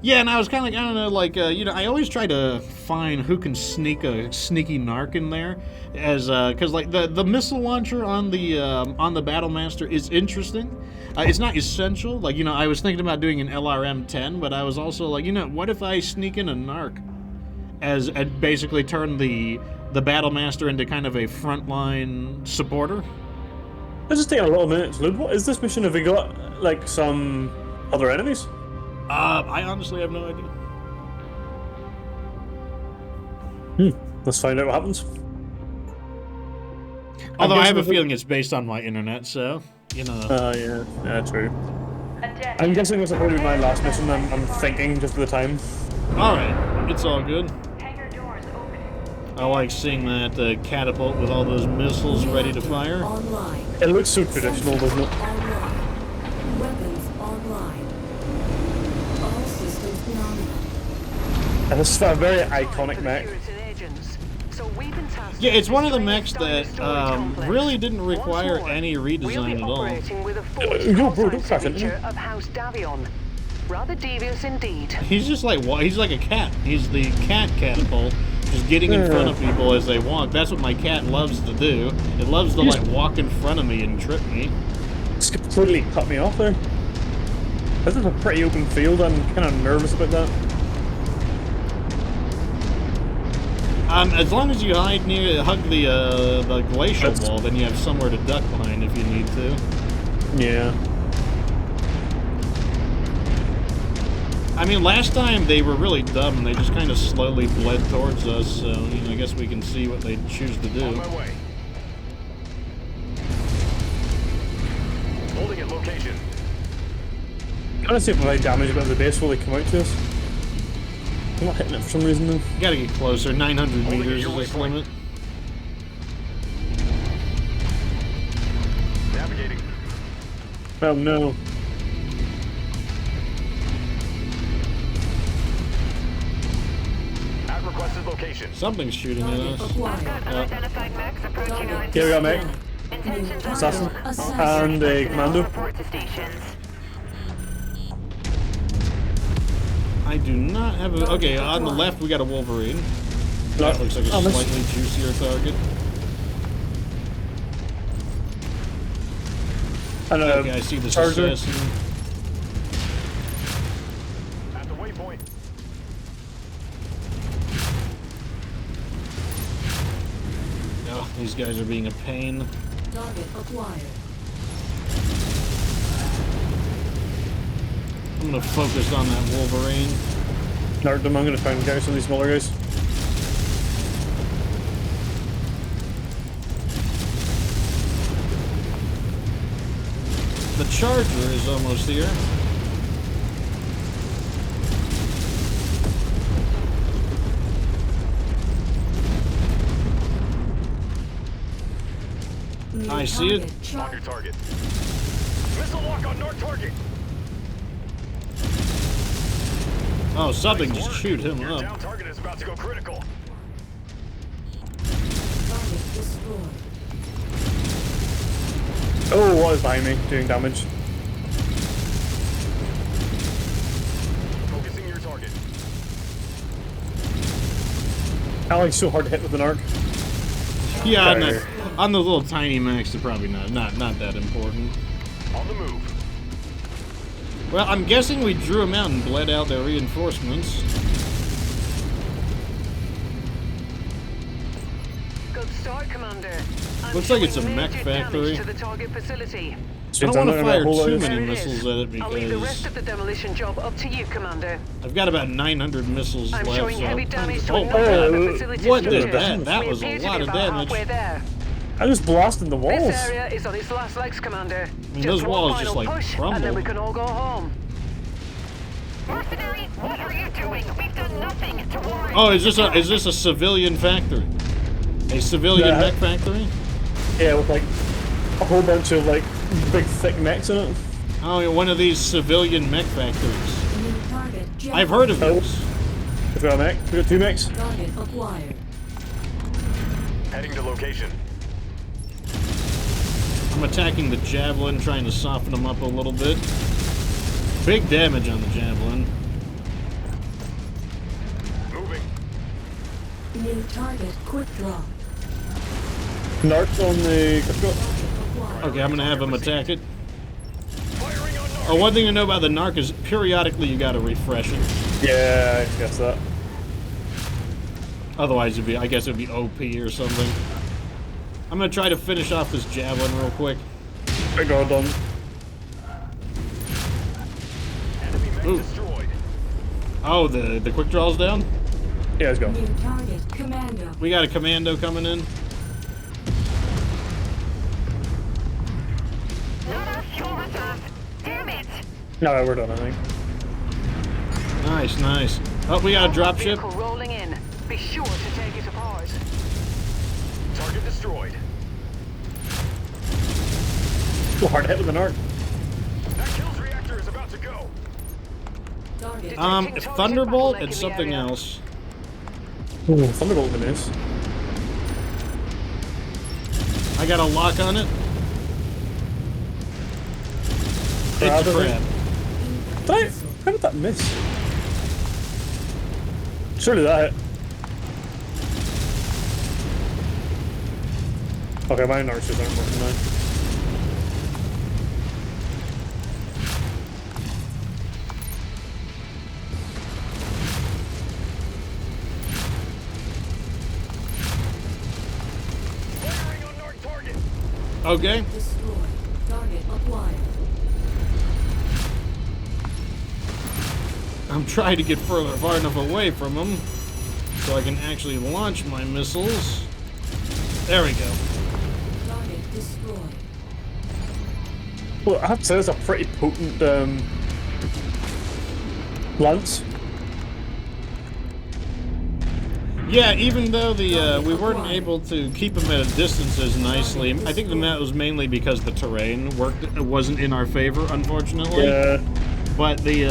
Yeah, and I was kind of like, I don't know, like, you know, I always try to find who can sneak a sneaky narc in there, as, because, like, the missile launcher on the Battlemaster is interesting. It's not essential. Like, you know, I was thinking about doing an LRM-10, but I was also like, you know, what if I sneak in a narc and basically turn the Battlemaster into kind of a frontline supporter? It's just taking a little minute to load. What is this mission? Have we got, like, some other enemies? I honestly have no idea. Let's find out what happens. Although I have a feeling it's based on my internet, so, you know. Yeah, true. I'm guessing this will probably be my last mission. I'm thinking just for the time. Alright, it's all good. Hangar doors opening. I like seeing that catapult with all those missiles ready to fire. Online. It looks so traditional, doesn't it? Online. Weapons online. All systems nominal. And it's a very iconic mech. Yeah, it's one of the mechs that really didn't require any redesign at all. Yo, bro, don't crash into me. Of House Davion. Rather devious indeed. He's just like, he's like a cat. He's the cat catapult, just getting in front of people as they walk. That's what my cat loves to do. It loves to, like, walk in front of me and trip me. It's completely cut me off there. This is a pretty open field. I'm kind of nervous about that. As long as you hug the glacial wall, then you have somewhere to duck behind if you need to. Yeah. I mean, last time they were really dumb and they just kind of slowly bled towards us, so, you know, I guess we can see what they choose to do. On my way. Holding at location. I'm trying to see if I damage about the base will they come out to us. I'm not hitting it for some reason though. Gotta get closer. 900 meters is this limit. Navigating. Oh no. At requested location. Something's shooting at Target us. acquired. Unidentified mechs approaching on. Here we go, mate. Intentions Assassin. Assassin. And a commando. report to stations. I do not have a... Okay, on the left we got a Wolverine. That looks like a slightly juicier target. And Okay, I see this Charger. assassin. At the waypoint. Oh, these guys are being a pain. Target acquired. I'm gonna focus on that Wolverine. Nerd them, I'm gonna try and carry some of these smaller guys. The Charger is almost here. I see it. On your target. Missile lock on north target. Oh, something just shoot him Your up. down target is about to go critical. Target destroyed. Oh, what is behind me doing damage? Focusing your target. Alex, so hard to hit with an arc. Yeah, Better. on the little tiny mechs, they're probably not that important. On the move. Well, I'm guessing we drew them out and bled out their reinforcements. Good start, Commander. I'm Looks like it's a showing mech major factory. damage to the target facility. I don't want to fire too many There it missiles is. at it I'll leave the rest because of the demolition job up to you, Commander. I've got about 900 missiles I'm left. showing So heavy damage to oh, another of the facility's what did structures. that? That We was a appear to lot be of about damage. halfway there. I'm just blasting the walls. This area is on its last legs, Commander. mean, those one walls final just, like, push, crumble. and then we can all go home. Mercenaries, what are you doing? We've done nothing to warrant. Oh, is this a civilian factory? A civilian Yeah. mech factory? Yeah, with like a whole bunch of like big thick mechs in it. Oh, yeah, one of these civilian mech factories. New target. I've heard of those. We've got a mech. We've got 2 mechs. Target acquired. Heading to location. I'm attacking the javelin, trying to soften them up a little bit. Big damage on the javelin. Moving. New target. Quick draw. Narcs on the. Acquired. Okay, I'm gonna have him attack it. Firing on Oh, one thing to know about the narc is periodically you gotta refresh it. Yeah, I guess that. Otherwise, I guess it'd be OP or something. I'm gonna try to finish off this javelin real quick. I got done. enemy mech Ooh. destroyed. Oh, the quick draw's down? Yeah, let's go. New target. Commando. We got a commando coming in. Not enough fuel reserve. Damn it. No, we're done, I think. Nice, nice. Oh, we got a drop ship. Vehicle rolling in. Be sure to take it apart. Target destroyed. Oh, hard hit with an arc. That kills reactor is about to go. Target. If Thunderbolt, it's something else. Ooh, Thunderbolt in this. I got a lock on it. Crab, It's a I crab. think. How did that miss? Surely that hit. Okay, my narcs aren't working now. Firing on Narc target. Okay. Destroyed. Target acquired. I'm trying to get far enough away from him so I can actually launch my missiles. There we go. Target destroyed. Well, I have to say, that's a pretty potent lance. Yeah, even though the we weren't able to keep him at a distance as nicely, I think that was mainly because the terrain wasn't in our favor, unfortunately. Yeah. But the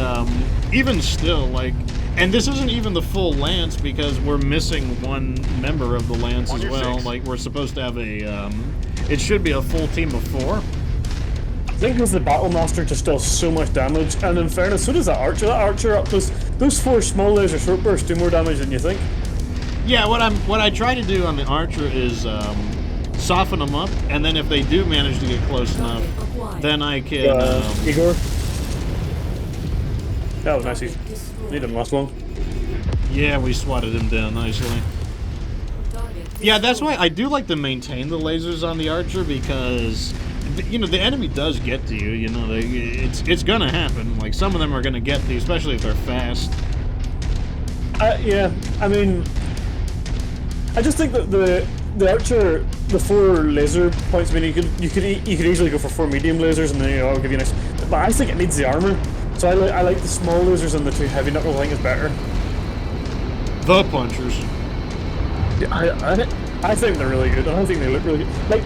even still, like, and this isn't even the full lance because we're missing one member of the lance On as your well. six. Like, we're supposed to have a it should be a full team of 4. I think with the Battlemaster just does so much damage, and in fairness, so does that Archer. That Archer up close. Those 4 small laser short bursts do more damage than you think. Yeah, what I try to do on the archer is soften them up, and then if they do manage to get close enough, then I can. Igor. That was nice. He Destroyed. didn't last long. Yeah, we swatted him down nicely. Target Yeah, that's why I do like to maintain the lasers on the archer because, you know, the enemy does get to you. You know, it's gonna happen. Like some of them are gonna get to you, especially if they're fast. Yeah, I mean, I just think that the Archer, the 4 laser points. I mean, you could easily go for 4 medium lasers, and then it'll give you a nice. But I think it needs the armor, so I like the small lasers and the 2 heavy knuckles. I think is better. The punchers. I think they're really good. I think they look really good. Like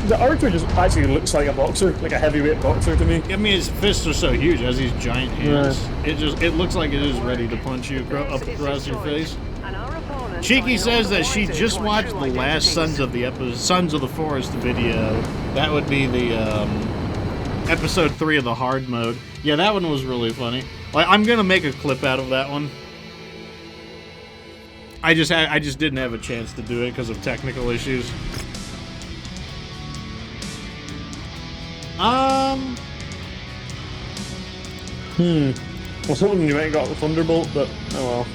the Archer just actually looks like a boxer, like a heavyweight boxer to me. I mean, his fists are so huge, has these giant hands. It looks like it is ready to punch you up across your face. And our opponents Cheeky are says that she pointed just to our watched true the last identities. Sons of the Forest video. That would be the episode 3 of the hard mode. Yeah, that one was really funny. Like, I'm gonna make a clip out of that one. I just didn't have a chance to do it because of technical issues. I was hoping you might have got the Thunderbolt, but oh well.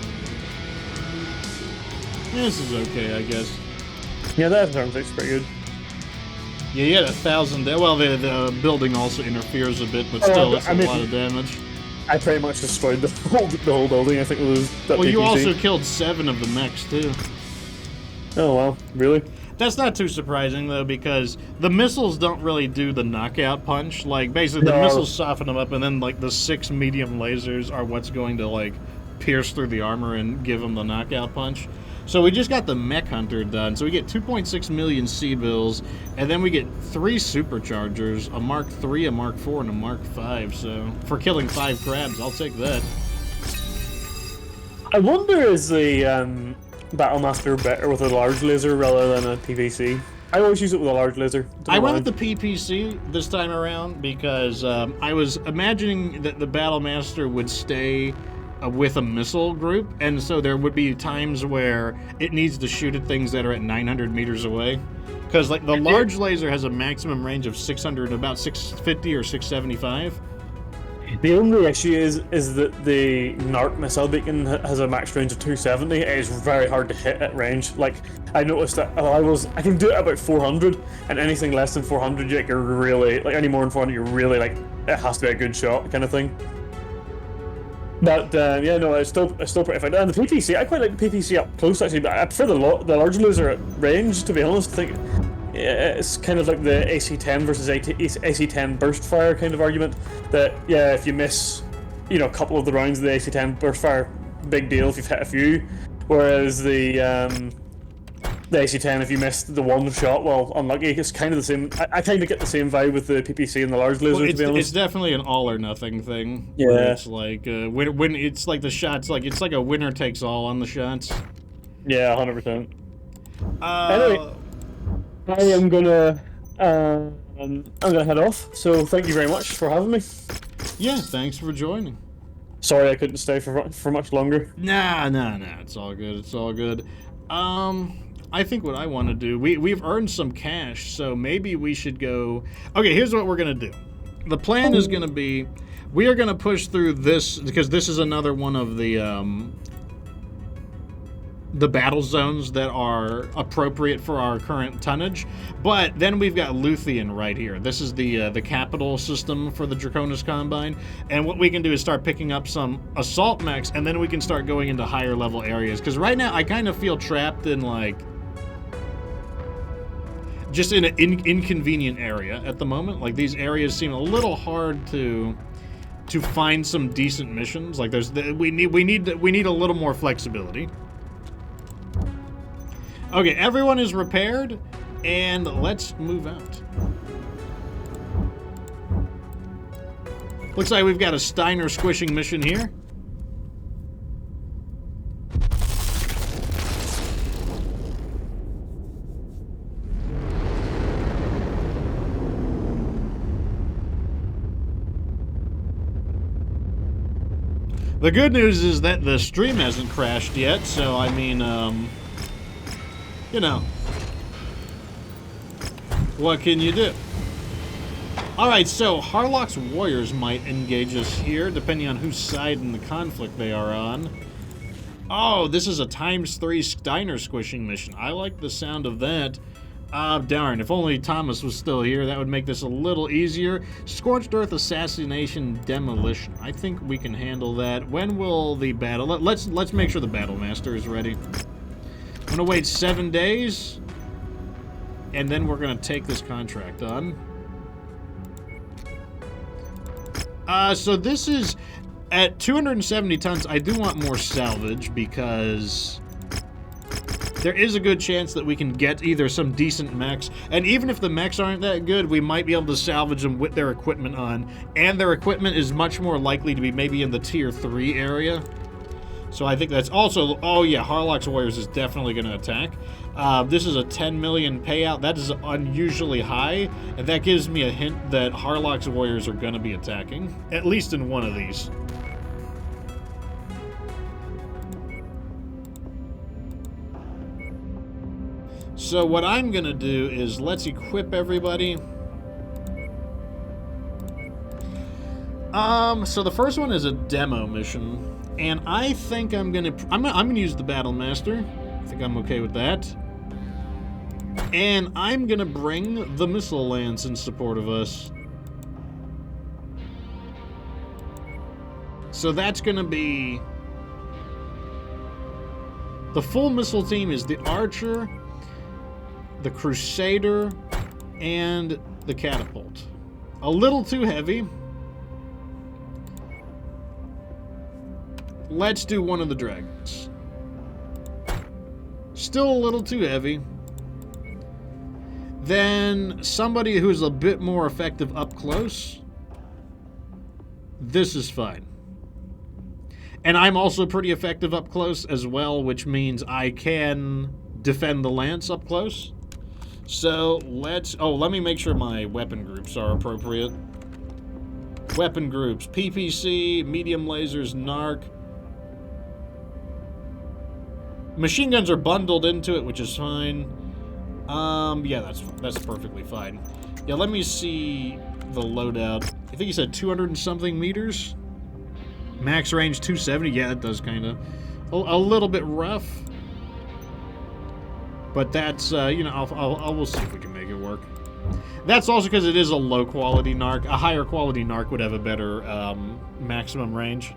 This is okay, I guess. Yeah, that sounds pretty good. Yeah, you had 1,000. Well, the building also interferes a bit, but still, it's a lot of damage. I pretty much destroyed the whole building. I think it was that Well, you PPC. also killed 7 of the mechs too. Oh wow, really? That's not too surprising, though, because the missiles don't really do the knockout punch. Like, basically, the No. missiles soften them up, and then, like, the 6 medium lasers are what's going to, like, pierce through the armor and give them the knockout punch. So we just got the Mech Hunter done. So we get 2.6 million C-bills, and then we get 3 superchargers, a Mark III, a Mark IV, and a Mark V. So for killing 5 crabs, I'll take that. I wonder, is the Battlemaster better with a large laser rather than a PPC? I always use it with a large laser. Don't I know went why. with the PPC this time around because I was imagining that the Battlemaster would stay with a missile group, and so there would be times where it needs to shoot at things that are at 900 meters away. Because like the large laser has a maximum range of 600, about 650 or 675. The only issue is that the NARC missile beacon has a max range of 270. It is very hard to hit at range. Like, I noticed that I can do it at about 400, and anything less than 400, you're really, like, any more than 400, you're really, like, it has to be a good shot kind of thing. But yeah, no, it's still pretty fun. And the PPC, I quite like the PPC up close actually, but I prefer the large laser at range. To be honest, I think it's kind of like the AC-10 versus AC-10 burst fire kind of argument. That yeah, if you miss, you know, a couple of the rounds of the AC-10 burst fire, big deal if you've hit a few. Whereas the AC-10, if you missed the one shot, well, unlucky. It's kind of the same. I kind of get the same vibe with the PPC and the large laser. Well, to be honest, it's definitely an all or nothing thing. Yeah. Where it's like when it's like the shots, like it's like a winner takes all on the shots. yeah, 100%. Anyway, I am gonna head off. So thank you very much for having me. yeah, thanks for joining. Sorry I couldn't stay for much longer. Nah, it's all good. It's all good. I think what I want to do, we've earned some cash, so maybe we should go. Okay, here's what we're gonna do. The plan is gonna be, we are gonna push through this because this is another one of the battle zones that are appropriate for our current tonnage. But then we've got Luthien right here. This is the capital system for the Draconis Combine. And what we can do is start picking up some assault mechs, and then we can start going into higher level areas. Because right now I kind of feel trapped in like just in an inconvenient area at the moment. Like these areas seem a little hard to find some decent missions. Like we need a little more flexibility. Okay, everyone is repaired, and let's move out. Looks like we've got a Steiner squishing mission here. The good news is that the stream hasn't crashed yet, so I mean, you know, what can you do? Alright, so Harlock's warriors might engage us here, depending on whose side in the conflict they are on. Oh, this is a ×3 Steiner squishing mission. I like the sound of that. Darn, if only Thomas was still here, that would make this a little easier. Scorched Earth Assassination Demolition. I think we can handle that. When will the battle... Let's make sure the Battlemaster is ready. I'm gonna wait 7 days, and then we're gonna take this contract on. So this is at 270 tons. I do want more salvage because there is a good chance that we can get either some decent mechs, and even if the mechs aren't that good, we might be able to salvage them with their equipment on, and their equipment is much more likely to be maybe in the tier 3 area. So I think that's also... Oh yeah, Harlock's Warriors is definitely going to attack. This is a 10 million payout. That is unusually high, and that gives me a hint that Harlock's Warriors are going to be attacking, at least in one of these. So what I'm going to do is let's equip everybody. So the first one is a demo mission. And I think I'm gonna use the Battlemaster. I think I'm okay with that. And I'm gonna bring the Missile Lance in support of us. So that's gonna be... The full missile team is the Archer, the Crusader, and the Catapult. A little too heavy. Let's do one of the Dragons. Still a little too heavy. Then somebody who's a bit more effective up close. This is fine. And I'm also pretty effective up close as well, which means I can defend the lance up close. So let's... Oh, let me make sure my weapon groups are appropriate. Weapon groups. PPC, medium lasers, narc. Machine guns are bundled into it, which is fine. Yeah, that's perfectly fine. Yeah, let me see the loadout. I think he said 200 and something meters. Max range 270. Yeah, that does kind of a little bit rough. But that's you know, we'll see if we can make it work. That's also because it is a low quality narc. A higher quality narc would have a better maximum range.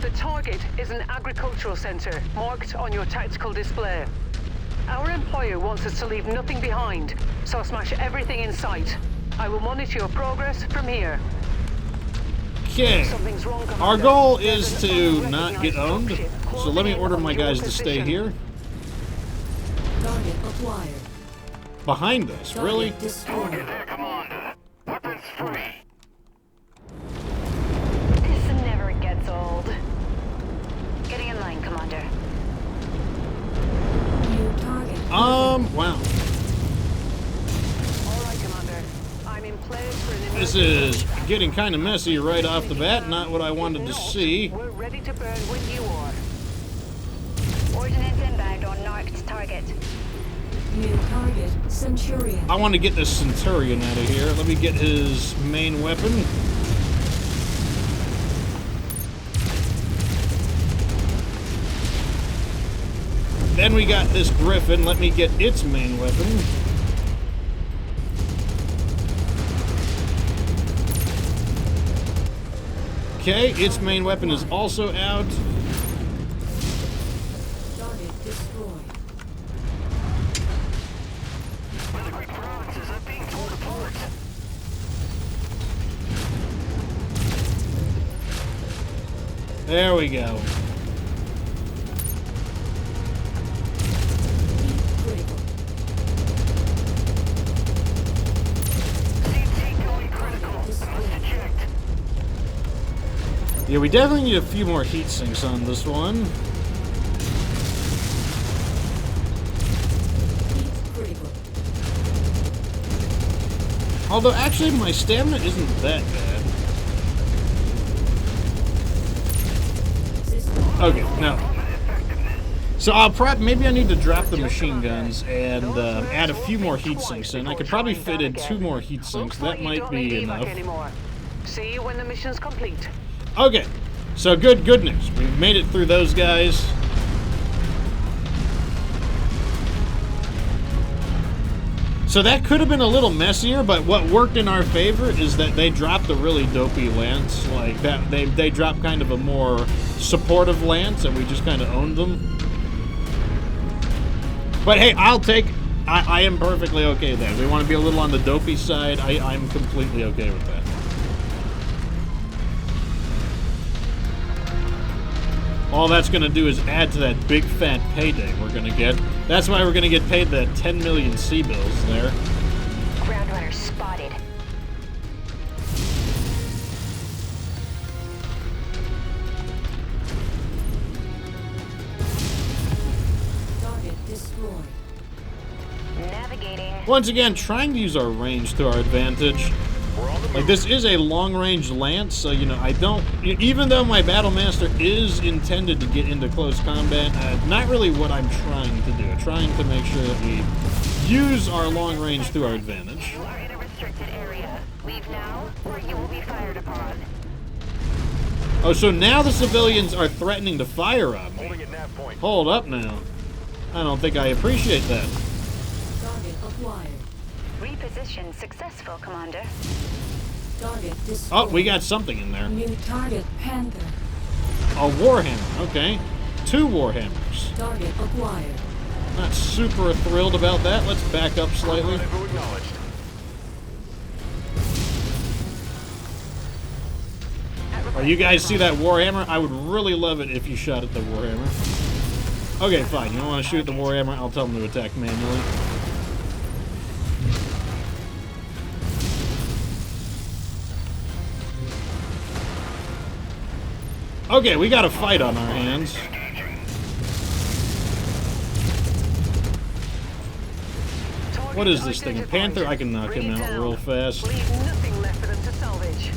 The target is an agricultural center marked on your tactical display. Our employer wants us to leave nothing behind, so smash everything in sight. I will monitor your progress from here. Okay. Something's wrong, Commander. Our goal There's is an to not get unrecognized owned, dropship so let me closing order in my on your guys to stay position. here. Target acquired. Behind us, really? Target destroyed. There, Commander. Weapons free. This never gets old. Getting in line, Commander. New target. Wow. All right, Commander. I'm in place for an This is getting kind of messy right off the bat. Not what I wanted to see. We're ready to burn when you are. Ordnance inbound on Narc's target. New target Centurion. I want to get this Centurion out of here. Let me get his main weapon. Then we got this Griffin. Let me get its main weapon. Okay, its main weapon is also out. Target destroyed. Military provinces are being torn apart. There we go. Critical. CT going critical. Eject. Yeah, we definitely need a few more heat sinks on this one. Heat critical. Although, actually, my stamina isn't that bad. System. Okay, no. So maybe I need to drop the machine guns and add a few more heat sinks in. I could probably fit in 2 more heat sinks. Looks like That you might don't need be evac enough. anymore. See you when the mission's complete. Okay, so good news. We've made it through those guys. So that could have been a little messier, but what worked in our favor is that they dropped a really dopey lance. Like that, they dropped kind of a more supportive lance, and we just kind of owned them. But hey, I am perfectly okay with that. We want to be a little on the dopey side. I'm completely okay with that. All that's going to do is add to that big fat payday we're going to get. That's why we're going to get paid the 10 million C-bills there. Ground runner spotted. Target destroyed. Navigating. Once again, trying to use our range to our advantage. We're on the Like, move. this is a long-range lance, so, you know, I don't... Even though my Battlemaster is intended to get into close combat, not really what I'm trying to do. I'm trying to make sure that we use our long range to our advantage. You are in a restricted area. Leave now, or you will be fired upon. Oh, so now the civilians are threatening to fire on me. Holding at nav point. Hold up now. I don't think I appreciate that. Target acquired. Reposition successful, Commander. Target destroyed. Oh, we got something in there. New target Panther. A Warhammer, okay. 2 Warhammers. Target acquired. Not super thrilled about that. Let's back up slightly. Rendezvous acknowledged. Oh, you guys see that Warhammer? I would really love it if you shot at the Warhammer. Okay, fine. You don't want to shoot at the Warhammer? I'll tell them to attack manually. Okay, we got a fight on our hands. What is this thing? A Panther? I can knock him out real fast. Leave nothing left for them to salvage.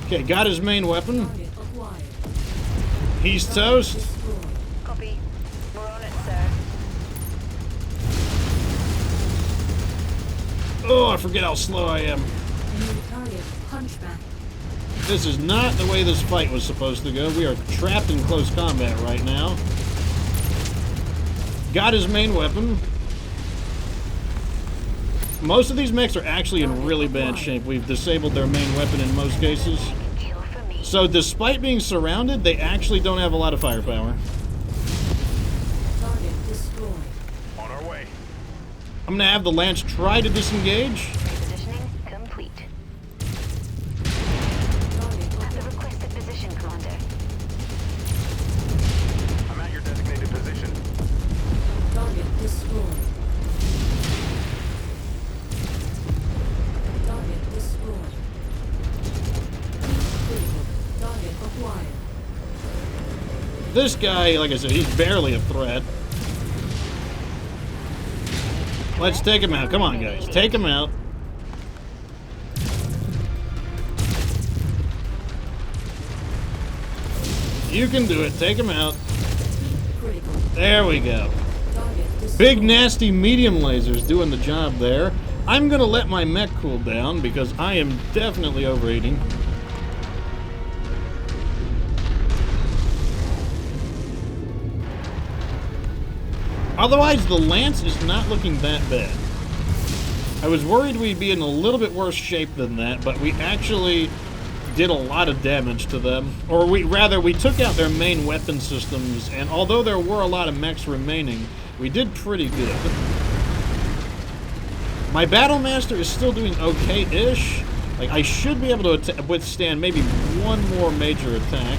Okay, got his main weapon. Target acquired. He's toast. Destroyed. Copy. We're on it, sir. Oh, I forget how slow I am. New target Hunchback. This is not the way this fight was supposed to go. We are trapped in close combat right now. Got his main weapon. Most of these mechs are actually in really bad shape. We've disabled their main weapon in most cases. Kill for me. So despite being surrounded, they actually don't have a lot of firepower. Target destroyed. On our way. I'm gonna have the Lance try to disengage. Repositioning complete. Target At the acquired. requested position, Commander. I'm at your designated position. Target destroyed. Target destroyed. Critical. Target acquired. This guy, like I said, he's barely a threat. Let's take him out. Come on, guys. Take him out. You can do it. Take him out. Critical. There we go. Target destroyed. Big, nasty, medium lasers doing the job there. I'm going to let my mech cool down because I am definitely overheating. Otherwise, the Lance is not looking that bad. I was worried we'd be in a little bit worse shape than that, but we actually did a lot of damage to them. Or we took out their main weapon systems, and although there were a lot of mechs remaining, we did pretty good. My Battlemaster is still doing okay-ish. Like, I should be able to withstand maybe one more major attack.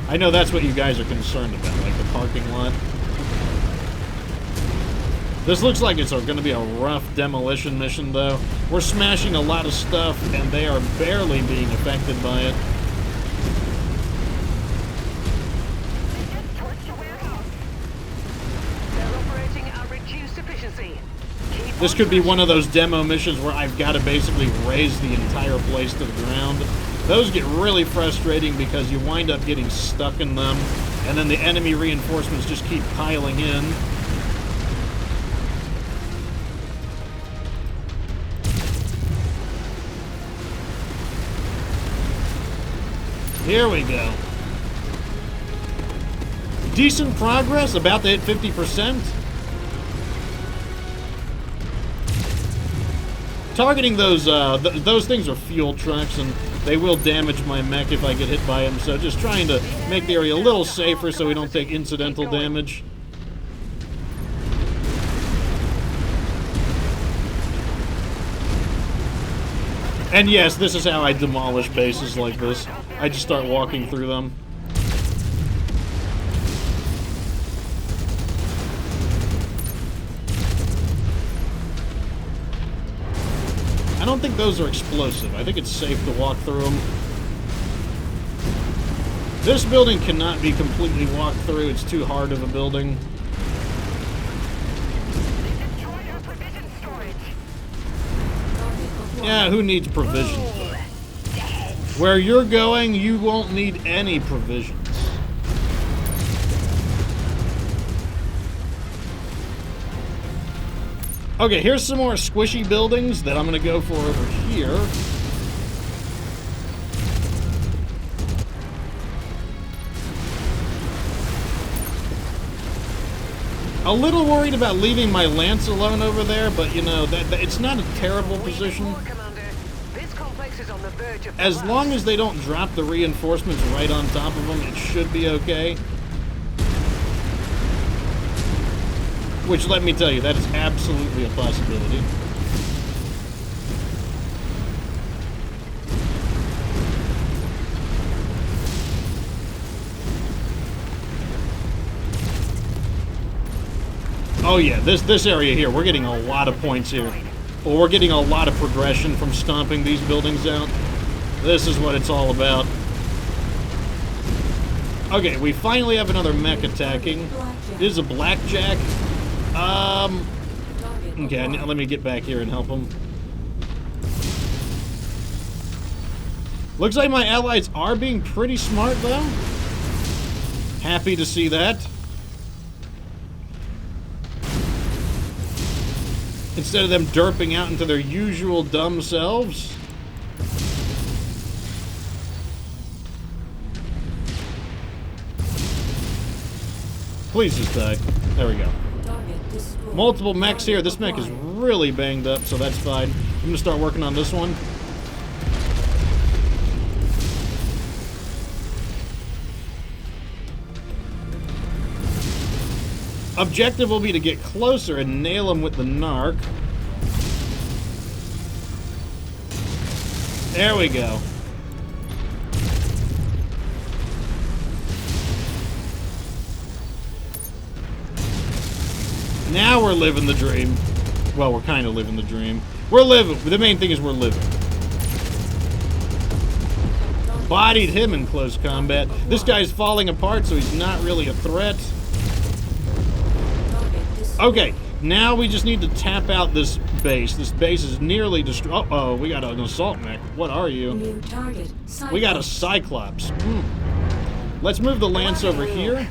I know that's what you guys are concerned about, like the parking lot. This looks like it's going to be a rough demolition mission, though. We're smashing a lot of stuff, and they are barely being affected by it. They're operating at reduced efficiency. Keep This on could be one of pushing. those demo missions where I've got to basically raise the entire place to the ground. Those get really frustrating because you wind up getting stuck in them, and then the enemy reinforcements just keep piling in. Here we go. Decent progress, about to hit 50%. Targeting those things are fuel trucks, and they will damage my mech if I get hit by them, so just trying to make the area a little safer so we don't take incidental damage. And yes, this is how I demolish bases like this. I just start walking through them. I don't think those are explosive. I think it's safe to walk through them. This building cannot be completely walked through. It's too hard of a building. Yeah, who needs provisions, though? Where you're going, you won't need any provisions. Okay, here's some more squishy buildings that I'm going to go for over here. A little worried about leaving my lance alone over there, but you know, that it's not a terrible position. Commander. This complex is on the verge of As collapse. long as they don't drop the reinforcements right on top of them, it should be okay. Which, let me tell you, that is absolutely a possibility. Oh yeah, this area here, we're getting a lot of points here. Well, we're getting a lot of progression from stomping these buildings out. This is what it's all about. Okay, we finally have another mech attacking. This is a blackjack. Okay, now let me get back here and help him. Looks like my allies are being pretty smart, though. Happy to see that. Instead of them derping out into their usual dumb selves. Please just die. There we go. Multiple mechs here. This mech is really banged up, so that's fine. I'm gonna start working on this one. Objective will be to get closer and nail him with the narc. There we go. Now we're living the dream. Well, we're kind of living the dream. We're living. The main thing is we're living. Bodied him in close combat. This guy's falling apart, so he's not really a threat. Okay, now we just need to tap out this base. This base is nearly destroyed. Uh-oh, we got an assault mech. What are you? We got a Cyclops. Let's move the lance over here.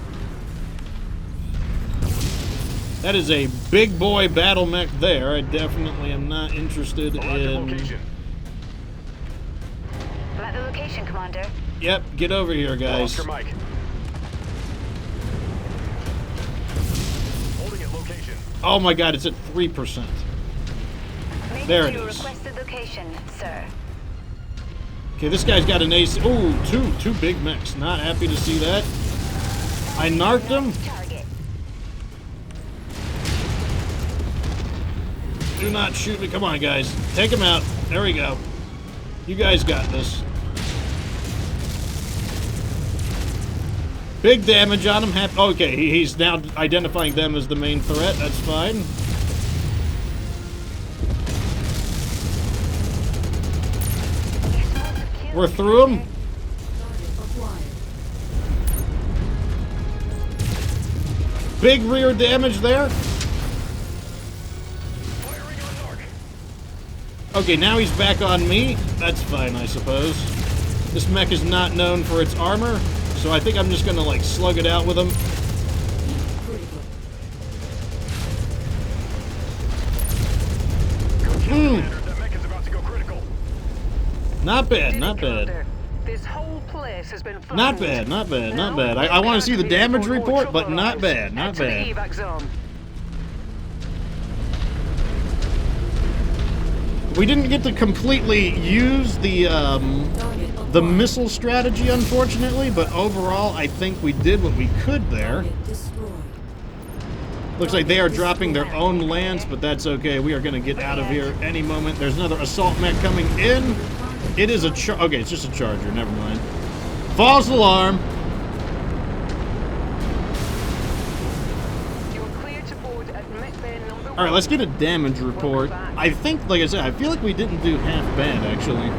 That is a big boy battle mech there. I definitely am not interested in... Location. I'm at the location, Commander. Yep, get over here, guys. Oscar Mike. Holding at location. Oh my god, it's at 3%. There it is. Requested location, sir. Okay, this guy's got an AC. Ooh, two big mechs. Not happy to see that. I narked him. Target. Do not shoot me. Come on, guys. Take him out. There we go. You guys got this. Big damage on him. Okay, he's now identifying them as the main threat. That's fine. We're through him. Big rear damage there. Firing on narc. Okay, now he's back on me. That's fine, I suppose. This mech is not known for its armor, so I think I'm just gonna, like, slug it out with him. Commander, that mech is about to go critical. Not bad, Did it, not bad. Commander? This whole place has been Not flattened. bad, not bad, not Now, bad. I want to see the can't be damage before more report, but trouble not arrives. bad, not Head to the bad. evac zone. We didn't get to completely use the missile strategy, unfortunately, but overall, I think we did what we could there. Looks like they are dropping their own lance, but that's okay. We are going to get out of here any moment. There's another assault mech coming in. It is a okay, it's just a charger. Never mind. False alarm. You are cleared to board at Met Bay number 1. All right, let's get a damage report. I think, like I said, I feel like we didn't do half bad, actually.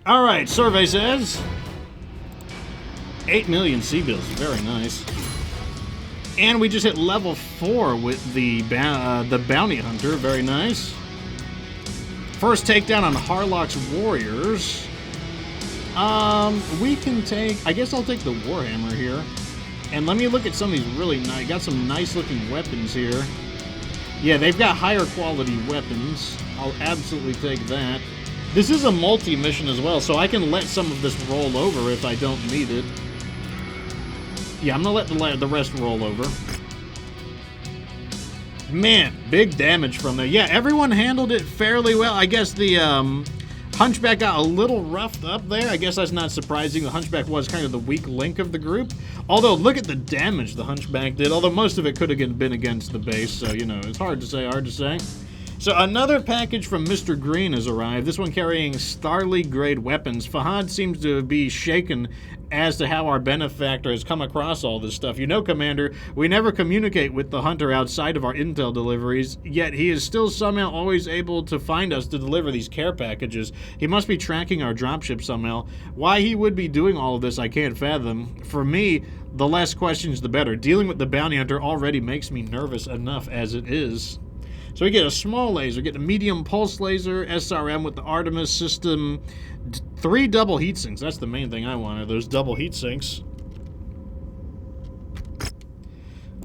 All right, survey says 8 million C-bills. Very nice. And we just hit level 4 with the bounty hunter. Very nice. First takedown on Harlock's warriors. We can take... I guess I'll take the Warhammer here. And let me look at some of these really nice... Got some nice looking weapons here. Yeah, they've got higher quality weapons. I'll absolutely take that. This is a multi-mission as well, so I can let some of this roll over if I don't need it. Yeah, I'm gonna let the rest roll over. Man, big damage from there. Yeah, everyone handled it fairly well. I guess the Hunchback got a little roughed up there. I guess that's not surprising. The Hunchback was kind of the weak link of the group. Although, look at the damage the Hunchback did. Although most of it could have been against the base, so, you know, it's hard to say, So another package from Mr. Green has arrived, this one carrying Starly-grade weapons. Fahad seems to be shaken as to how our benefactor has come across all this stuff. You know, Commander, we never communicate with the Hunter outside of our intel deliveries, yet he is still somehow always able to find us to deliver these care packages. He must be tracking our dropship somehow. Why he would be doing all of this, I can't fathom. For me, the less questions, the better. Dealing with the bounty hunter already makes me nervous enough as it is. So we get a small laser, get a medium pulse laser, SRM with the Artemis system, 3 double heat sinks. That's the main thing I wanted, those double heat sinks.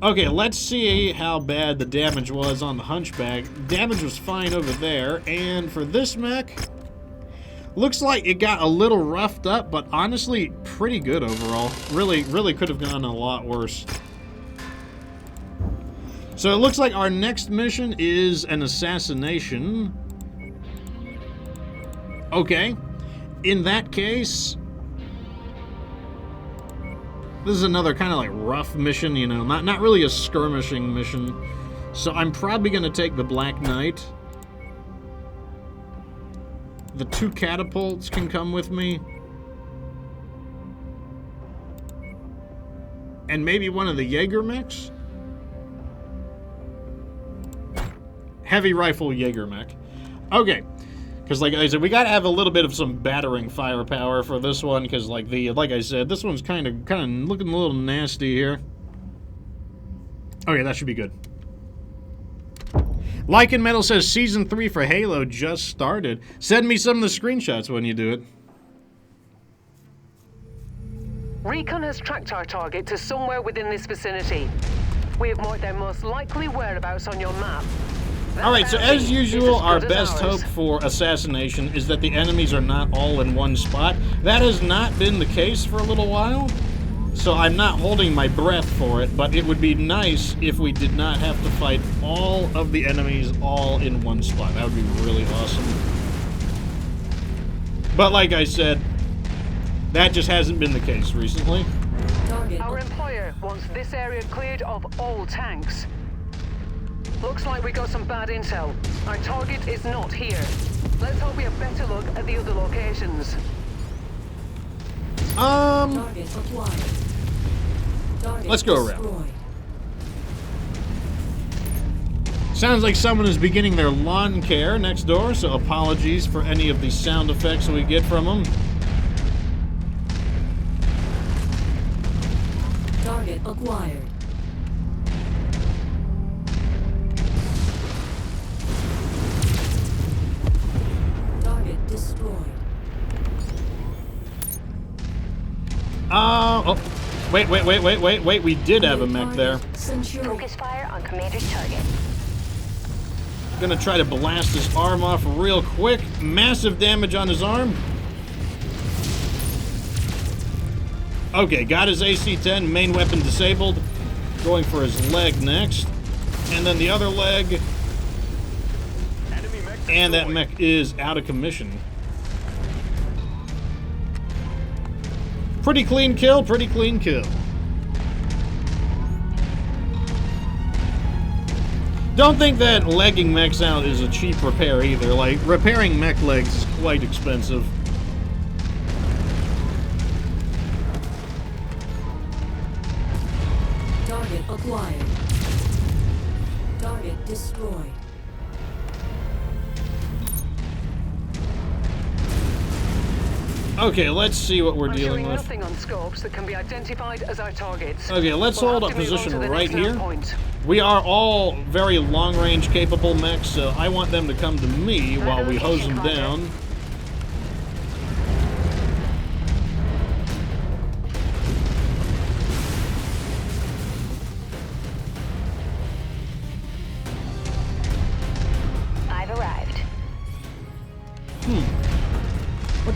Okay, let's see how bad the damage was on the Hunchback. Damage was fine over there, and for this mech, looks like it got a little roughed up, but honestly, pretty good overall. Really could have gone a lot worse. So it looks like our next mission is an assassination. Okay. In that case, this is another kind of like rough mission, you know, not really a skirmishing mission. So I'm probably going to take the Black Knight. The 2 catapults can come with me. And maybe one of the Jaeger mechs? Heavy rifle Jaeger mech. Okay. Because like I said, we gotta have a little bit of some battering firepower for this one, because like I said, this one's kind of looking a little nasty here. Okay, that should be good. Lycan Metal says Season 3 for Halo just started. Send me some of the screenshots when you do it. Recon has tracked our target to somewhere within this vicinity. We have marked their most likely whereabouts on your map. Alright, so as usual, our best hope for assassination is that the enemies are not all in one spot. That has not been the case for a little while, so I'm not holding my breath for it, but it would be nice if we did not have to fight all of the enemies all in one spot. That would be really awesome. But like I said, that just hasn't been the case recently. Our employer wants this area cleared of all tanks. Looks like we got some bad intel. Our target is not here. Let's hope we have better look at the other locations. Target acquired. Target let's go destroyed. around. Sounds like someone is beginning their lawn care next door, so apologies for any of the sound effects we get from them. Target acquired. Target destroyed. Oh, wait, we did have a mech there. Focus fire on commander's target. Gonna try to blast his arm off real quick. Massive damage on his arm. Okay, got his AC-10, main weapon disabled. Going for his leg next. And then the other leg. And that mech is out of commission. Pretty clean kill, pretty clean kill. Don't think that legging mechs out is a cheap repair either. Like, repairing mech legs is quite expensive. Target acquired. Target destroyed. Okay, let's see what we're I'm dealing showing with. nothing on scopes that can be identified as our targets. Okay, let's We'll hold have up to move on position to the right next nav here. point. We are all very long-range capable mechs, so I want them to come to me while we hose them down.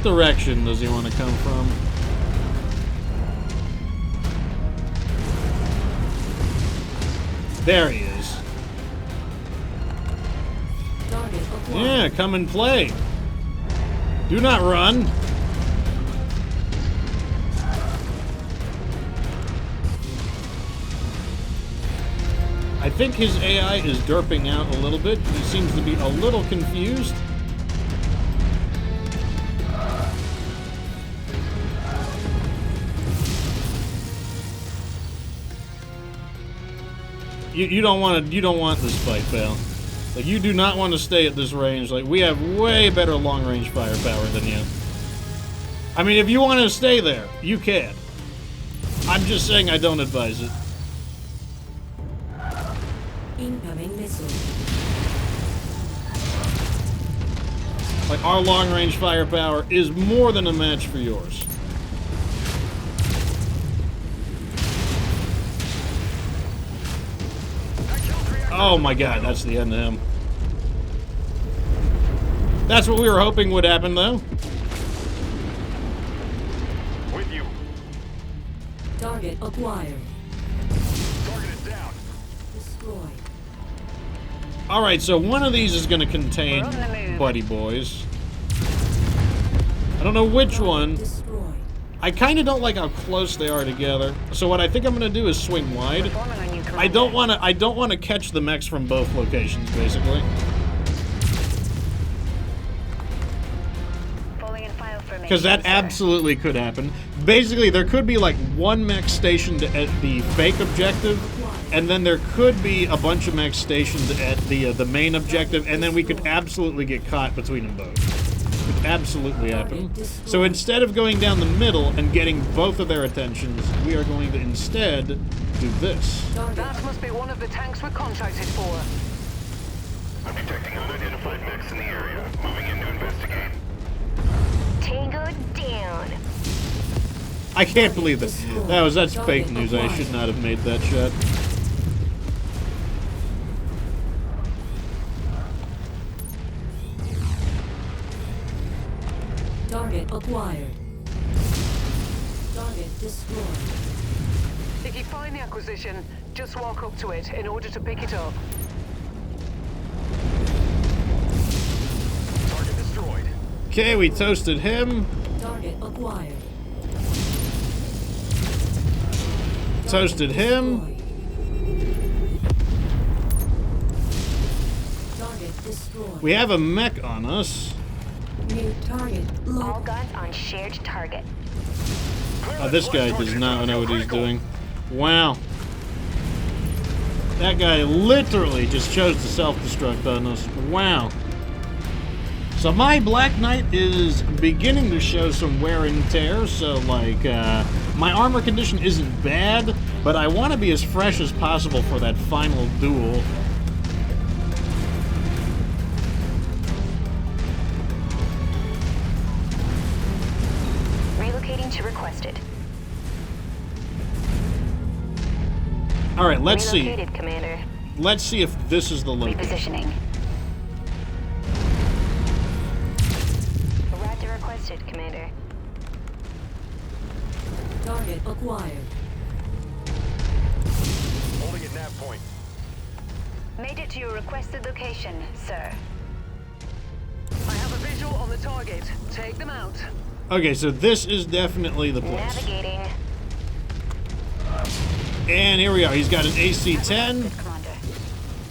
direction does he want to come from? There he is. Target acquired. Yeah, come and play. Do not run. I think his AI is derping out a little bit. He seems to be a little confused. You don't want this fight, pal. Like, you do not want to stay at this range. Like, we have way better long-range firepower than you. I mean, if you want to stay there, you can. I'm just saying I don't advise it. Incoming missile. Like, our long-range firepower is more than a match for yours. Oh my god, that's the end of him. That's what we were hoping would happen, though. With you. Target acquired. Target is down. Destroyed. Alright, so one of these is going to contain We're on the move. Buddy Boys. I don't know which one. Destroyed. I kind of don't like how close they are together. So what I think I'm going to do is swing wide. Forming on you, I Commander. don't want to catch the mechs from both locations, basically. Fully in file formation, Because that sir. absolutely could happen. Basically, there could be like one mech stationed at the fake objective, and then there could be a bunch of mechs stationed at the main objective, and then we could absolutely get caught between them both. It could absolutely happen. So instead of going down the middle and getting both of their attentions, we are going to instead do this. Target. That must be one of the tanks we're contracted for. I'm detecting unidentified mechs in the area. Moving in to investigate. Tango down. I can't believe that. That's fake news. I should not have made that shot. Target acquired. Target destroyed. If you find the acquisition, just walk up to it in order to pick it up. Target destroyed. Okay, we toasted him. Target acquired. Toasted him. Target destroyed. We have a mech on us. New target All low. guns on shared target. Oh, this guy does not know what he's doing. Wow. That guy literally just chose to self-destruct on us. Wow. So my Black Knight is beginning to show some wear and tear, so like, my armor condition isn't bad, but I want to be as fresh as possible for that final duel. Relocating to requested. Alright, let's see. Relocated, Commander. Let's see if this is the location. Repositioning. Arrived to requested, Commander. Target acquired. Holding at nav point. Made it to your requested location, sir. I have a visual on the target. Take them out. Okay, so this is definitely the place. Navigating. And here we are. He's got an AC-10. Commander.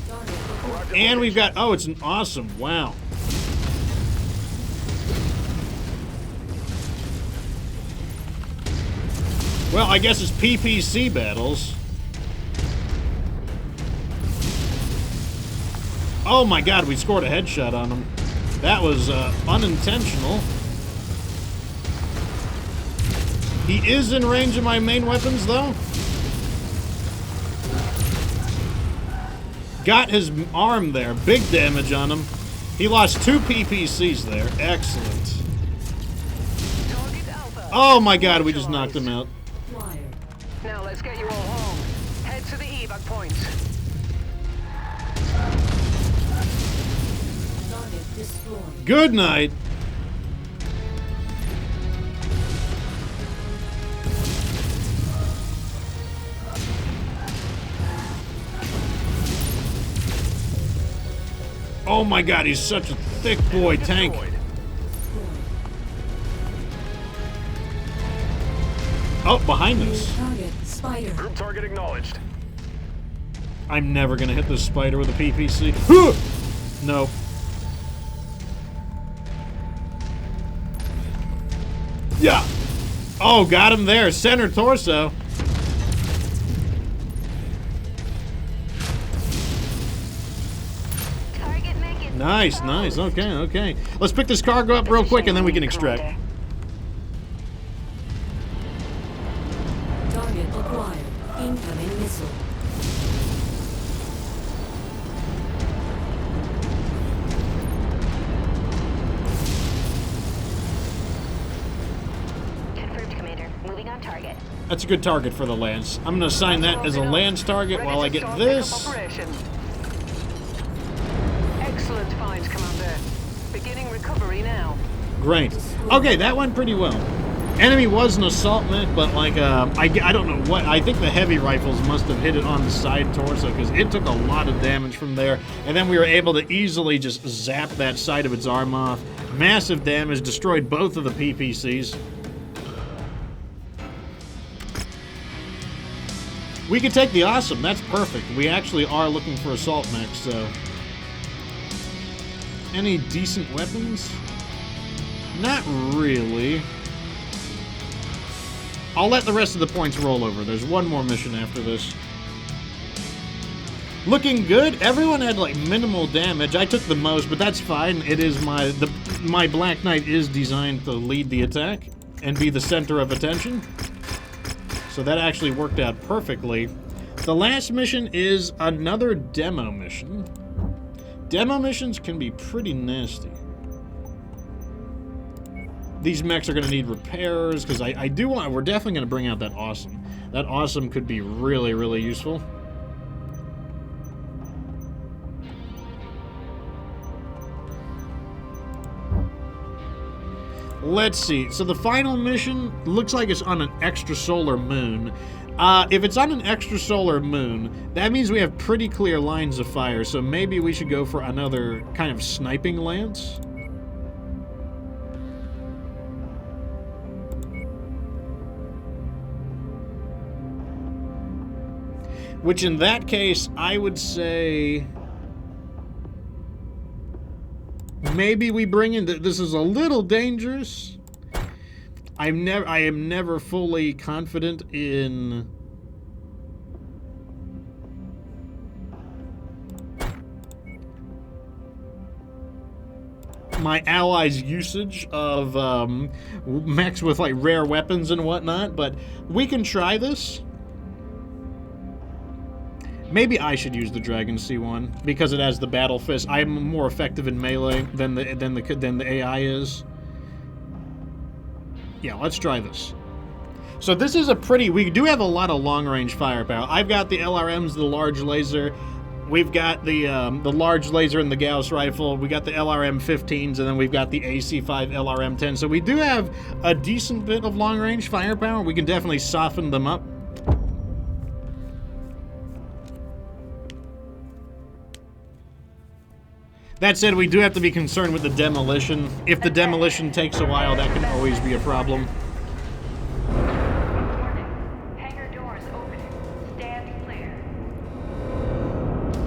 Target acquired. And we've got... Oh, it's an awesome. Wow. Well, I guess it's PPC battles. Oh my god, we scored a headshot on him. That was unintentional. He is in range of my main weapons, though. Got his arm there. Big damage on him. He lost 2 PPCs there. Excellent. Target Alpha. Oh my god, we just knocked him out. Acquired. Now let's get you all home. Head to the evac point. Target destroyed. Good night. Oh my god, he's such a thick boy tank. Destroyed. Oh, behind New us. target, Spider. Group target acknowledged. I'm never gonna hit this spider with a PPC. No. Yeah. Oh, got him there. Center torso. Target mech is Nice, nice. Okay, okay. Let's pick this cargo up real quick and then we can extract. Commander. Target acquired. Incoming missile. Confirmed, Commander. Moving on target. That's a good target for the Lance. I'm gonna assign that as a Lance target Ready while to I get start this. pickup operation. Excellent find, Commander. Beginning recovery now. Great. Okay, that went pretty well. Enemy was an assault mech, but like, I don't know what. I think the heavy rifles must have hit it on the side torso because it took a lot of damage from there. And then we were able to easily just zap that side of its arm off. Massive damage, destroyed both of the PPCs. We could take the awesome. That's perfect. We actually are looking for assault mechs, so. Any decent weapons? Not really. I'll let the rest of the points roll over. There's one more mission after this. Looking good. Everyone had like minimal damage. I took the most, but that's fine. It is my Black Knight is designed to lead the attack and be the center of attention. So that actually worked out perfectly. The last mission is another demo mission. Demo missions can be pretty nasty. These mechs are going to need repairs, because I do want... We're definitely going to bring out that awesome. That awesome could be really, really useful. Let's see. So the final mission looks like it's on an extrasolar moon. If it's on an extrasolar moon, that means we have pretty clear lines of fire, so maybe we should go for another kind of sniping lance. Which in that case, I would say... Maybe we bring in... This is a little dangerous. I am never fully confident in... my allies' usage of mechs with like rare weapons and whatnot, but we can try this. Maybe I should use the Dragon C1 because it has the battle fist. I'm more effective in melee than the AI is. Yeah, let's try this. So this is a pretty... We do have a lot of long-range firepower. I've got the LRMs, the large laser. We've got the large laser and the Gauss rifle. We got the LRM-15s, and then we've got the AC-5 LRM-10. So we do have a decent bit of long-range firepower. We can definitely soften them up. That said, we do have to be concerned with the demolition. If the demolition takes a while, that can always be a problem. Hangar doors open. Stand clear.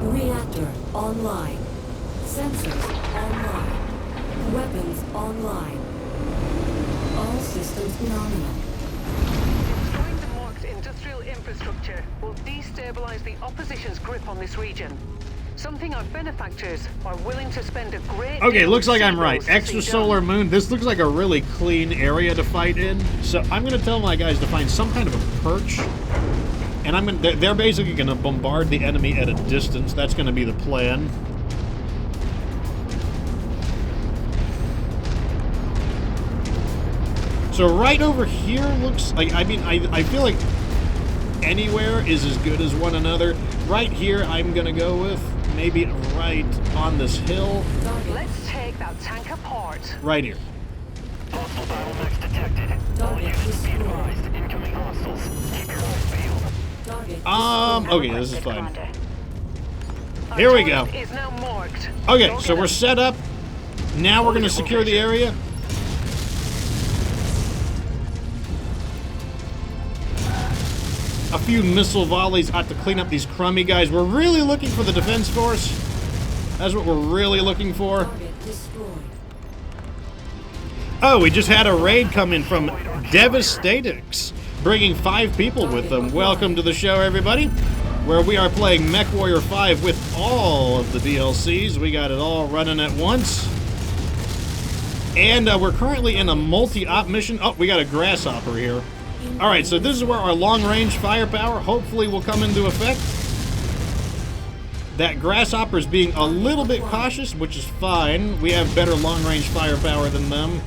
Reactor online. Sensors online. Weapons online. All systems nominal. Destroying the marked industrial infrastructure will destabilize the opposition's grip on this region. Something our benefactors are willing to spend a great Okay, deal looks of like I'm right. zeros to see Extrasolar done. moon. This looks like a really clean area to fight in. So I'm gonna tell my guys to find some kind of a perch, and they're basically gonna bombard the enemy at a distance. That's gonna be the plan. So right over here looks like, I feel like anywhere is as good as one another. Right here, I'm gonna go with maybe right on this hill. Let's take that tank apart. Right here. Hostile battle mechs detected. All Target units be destroyed. advised. Incoming hostiles. Keep your eyes peeled. Target Okay, this is fine. Commander. Here we go. Is now marked. Okay, Go so get we're him. set up. Now we're gonna secure the area. A few missile volleys ought to clean up these crummy guys. We're really looking for the defense force. That's what we're really looking for. Target destroyed. Oh, we just had a raid come in from Devastatix, bringing 5 people with them. Welcome to the show, everybody, where we are playing MechWarrior 5 with all of the DLCs. We got it all running at once. And we're currently in a multi-op mission. Oh, we got a grasshopper here. All right, so this is where our long-range firepower hopefully will come into effect. That grasshopper is being a little bit cautious, which is fine. We have better long-range firepower than them.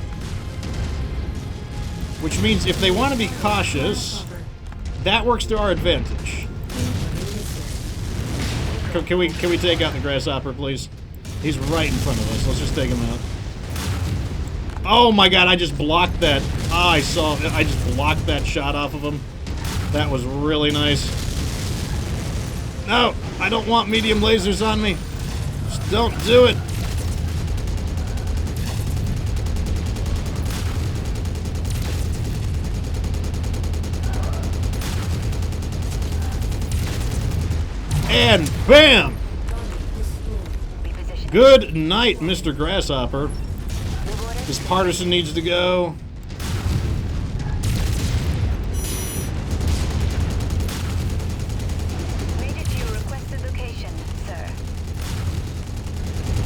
Which means if they want to be cautious, that works to our advantage. Can we take out the grasshopper, please? He's right in front of us. Let's just take him out. Oh my god, I just blocked that. Ah, I just blocked that shot off of him. That was really nice. No, I don't want medium lasers on me. Just don't do it. And bam! Good night, Mr. Grasshopper. This partisan needs to go. Made it to your requested location, sir.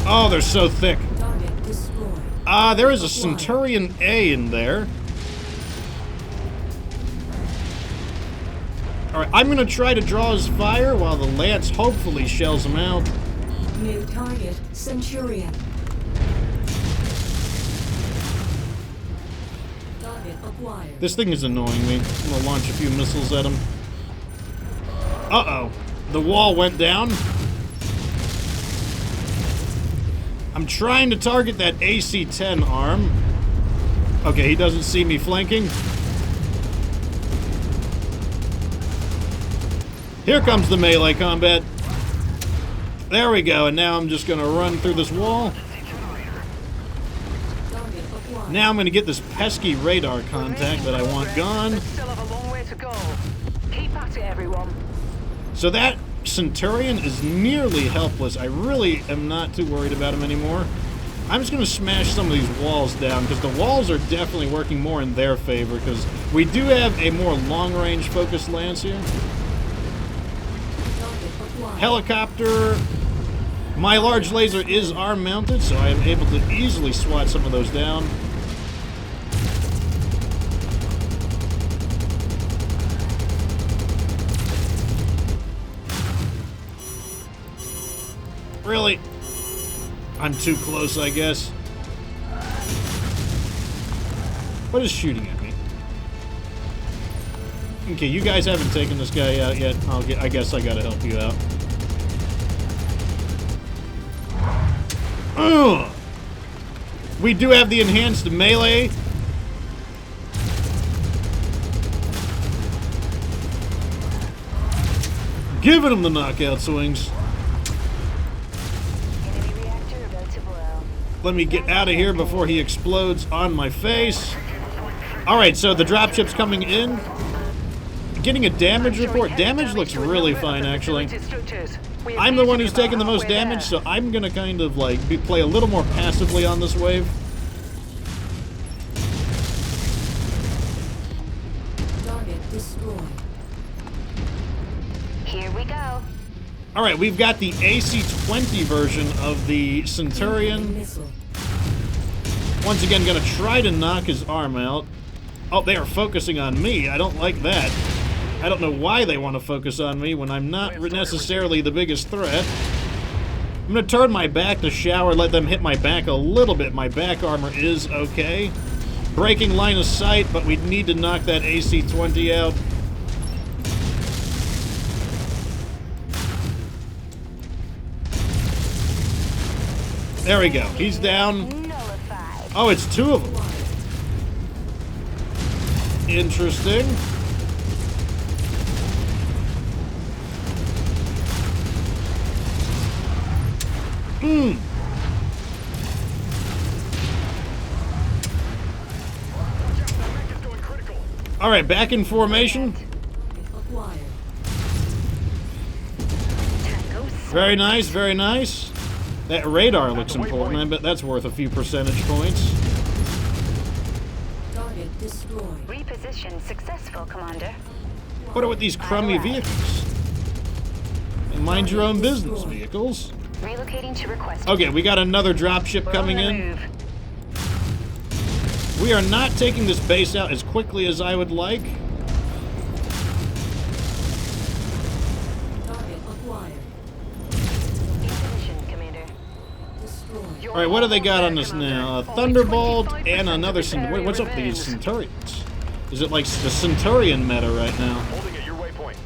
Oh, they're so thick. Target destroyed. There is a Centurion A in there. Alright, I'm gonna try to draw his fire while the Lance hopefully shells him out. New target, Centurion. Target acquired. This thing is annoying me. I'm gonna launch a few missiles at him. Uh-oh. The wall went down. I'm trying to target that AC-10 arm. Okay, he doesn't see me flanking. Here comes the melee combat. There we go, and now I'm just gonna run through this wall. Target acquired. Now I'm gonna get this pesky radar contact that I want gone. But still have a long way to go. Keep at it, everyone. So that Centurion is nearly helpless. I really am not too worried about him anymore. I'm just gonna smash some of these walls down, because the walls are definitely working more in their favor, because we do have a more long-range focused Lance here. Target acquired. Helicopter. My large laser is arm mounted, so I am able to easily swat some of those down. Really? I'm too close, I guess. What is shooting at me? Okay, you guys haven't taken this guy out yet. I guess I gotta help you out. Ugh. We do have the enhanced melee. Giving him the knockout swings. Enemy reactor about to blow. Let me get out of here before he explodes on my face. Alright, so the dropship's coming in. Getting a damage report. Damage looks really fine, actually. I'm the one who's taking the most damage, so I'm gonna kind of like play a little more passively on this wave. Target destroyed. Here we go. Alright, we've got the AC-20 version of the Centurion. Missile. Once again, gonna try to knock his arm out. Oh, they are focusing on me. I don't like that. I don't know why they want to focus on me when I'm not necessarily the biggest threat. I'm gonna turn my back to shower, let them hit my back a little bit. My back armor is okay. Breaking line of sight, but we need to knock that AC-20 out. There we go. He's down. Nullified. Oh, it's 2 of them. Interesting. Mech is going critical. All right, back in formation. Acquired. Tango Very nice, very nice. That radar looks important. I bet that's worth a few percentage points. Target destroyed. reposition successful, Commander. What are with these crummy vehicles? And mind your own business, vehicles. Relocating to request. Okay, we got another dropship We're coming on the in. move. We are not taking this base out as quickly as I would like. Target acquired. In position, Commander. Destroyed. All right, what do they got on us now? Thunderbolt and another what's up with these Centurions? Is it like the Centurion meta right now? Holding at your waypoint.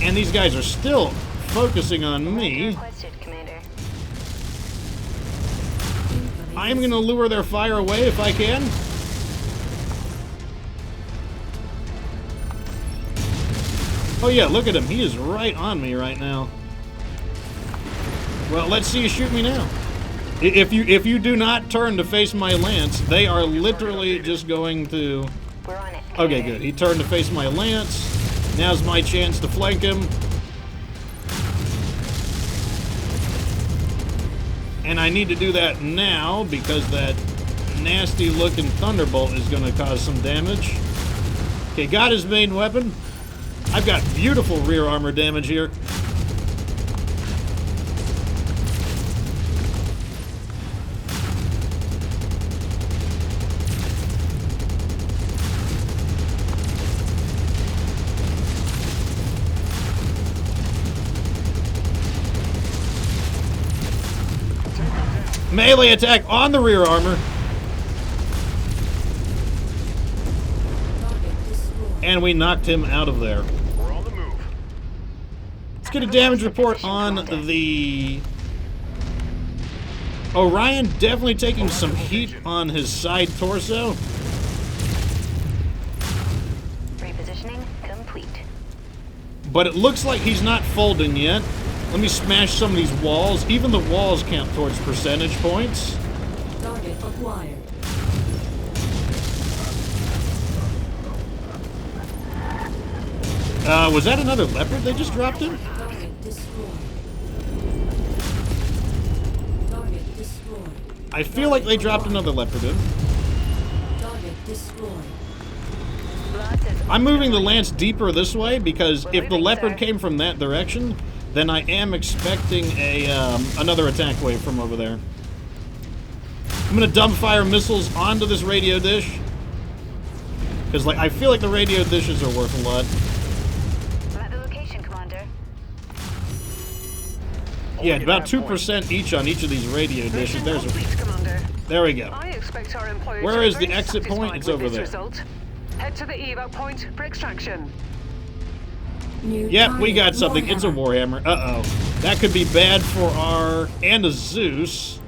And these guys are still focusing on me. Requested, Commander. I'm gonna lure their fire away if I can. Oh yeah, look at him. He is right on me right now. Well, let's see you shoot me now. If you do not turn to face my lance, they are literally just going to... We're on it. Okay, good. He turned to face my lance. Now's my chance to flank him. And I need to do that now because that nasty looking Thunderbolt is going to cause some damage. Okay, got his main weapon. I've got beautiful rear armor damage here. Melee attack on the rear armor. Target destroyed. And we knocked him out of there. We're on the move. Let's get a damage report on the... Orion definitely taking some heat on his side torso. Repositioning complete. But it looks like he's not folding yet. Let me smash some of these walls. Even the walls count towards percentage points. Target acquired. Was that another leopard they just dropped in? Target destroyed. Target destroyed. I feel like they dropped another leopard in. Target destroyed. Lots of I'm moving the lance deeper this way because if the leopard came from that direction, then I am expecting a another attack wave from over there. I'm gonna dump fire missiles onto this radio dish because, like, I feel like the radio dishes are worth a lot. I'm at the location, Commander. Yeah, about 2% each on each of these radio dishes. There's a, Commander. there we go. I expect our employer Where to be is the very exit point? satisfied It's with over this there. result. Head to the evac point for extraction. New Yep, we got target, something. It's a Warhammer. Uh-oh. That could be bad for our... and a Zeus.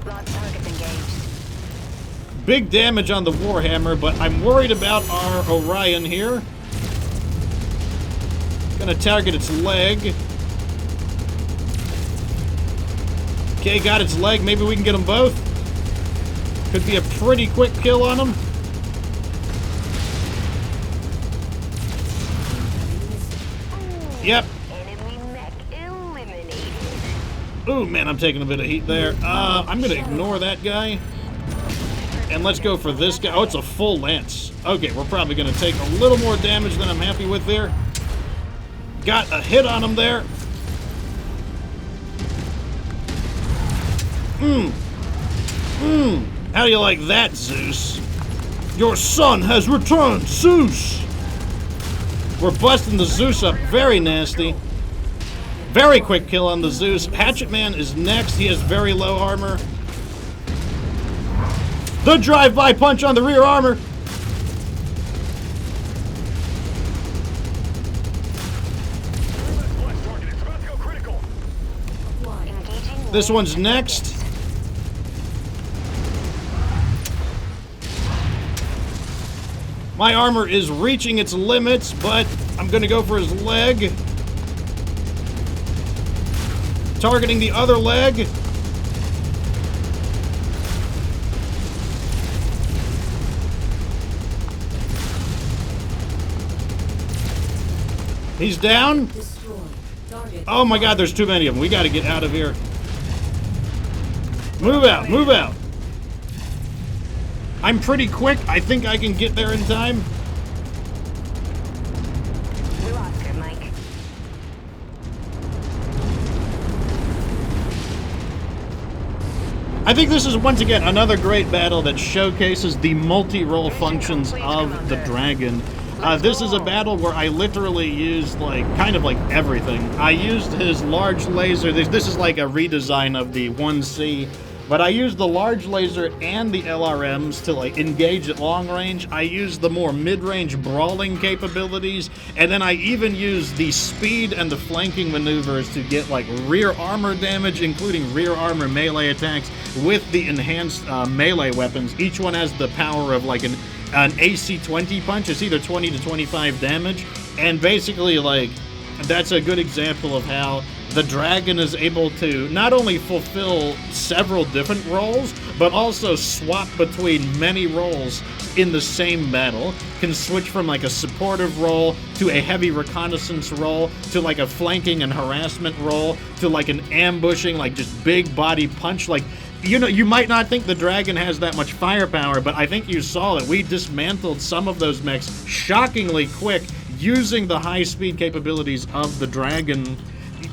Lots of targets engaged. Big damage on the Warhammer, but I'm worried about our Orion here. Gonna target its leg. Okay, got its leg. Maybe we can get them both. Could be a pretty quick kill on them. Yep. Enemy mech eliminated. Ooh, man, I'm taking a bit of heat there. I'm gonna ignore that guy. And let's go for this guy. Oh, it's a full lance. Okay, we're probably gonna take a little more damage than I'm happy with there. Got a hit on him there. How do you like that, Zeus? Your son has returned, Zeus! We're busting the Zeus up very nasty. Very quick kill on the Zeus. Hatchet Man is next. He has very low armor. The drive-by punch on the rear armor. Blast target. It's about to go critical. Engaging. This one's next. My armor is reaching its limits, but I'm going to go for his leg. Targeting the other leg. He's down. Destroy. Target. Oh my god, there's too many of them. We gotta get out of here. Move out, move out. I'm pretty quick. I think I can get there in time. We lost it, Mike. I think this is once again another great battle that showcases the multi-role functions of the Dragon. This is a battle where I literally used kind of everything. I used his large laser. This is like a redesign of the 1C, but I used the large laser and the LRMs to engage at long range. I used the more mid-range brawling capabilities, and then I even used the speed and the flanking maneuvers to get rear armor damage, including rear armor melee attacks with the enhanced melee weapons. Each one has the power of an AC 20 punch. It's either 20 to 25 damage, and basically that's a good example of how the Dragon is able to not only fulfill several different roles, but also swap between many roles in the same battle. Can switch from a supportive role to a heavy reconnaissance role to a flanking and harassment role to an ambushing, just big body punch. You might not think the Dragon has that much firepower, but I think you saw that we dismantled some of those mechs shockingly quick using the high-speed capabilities of the Dragon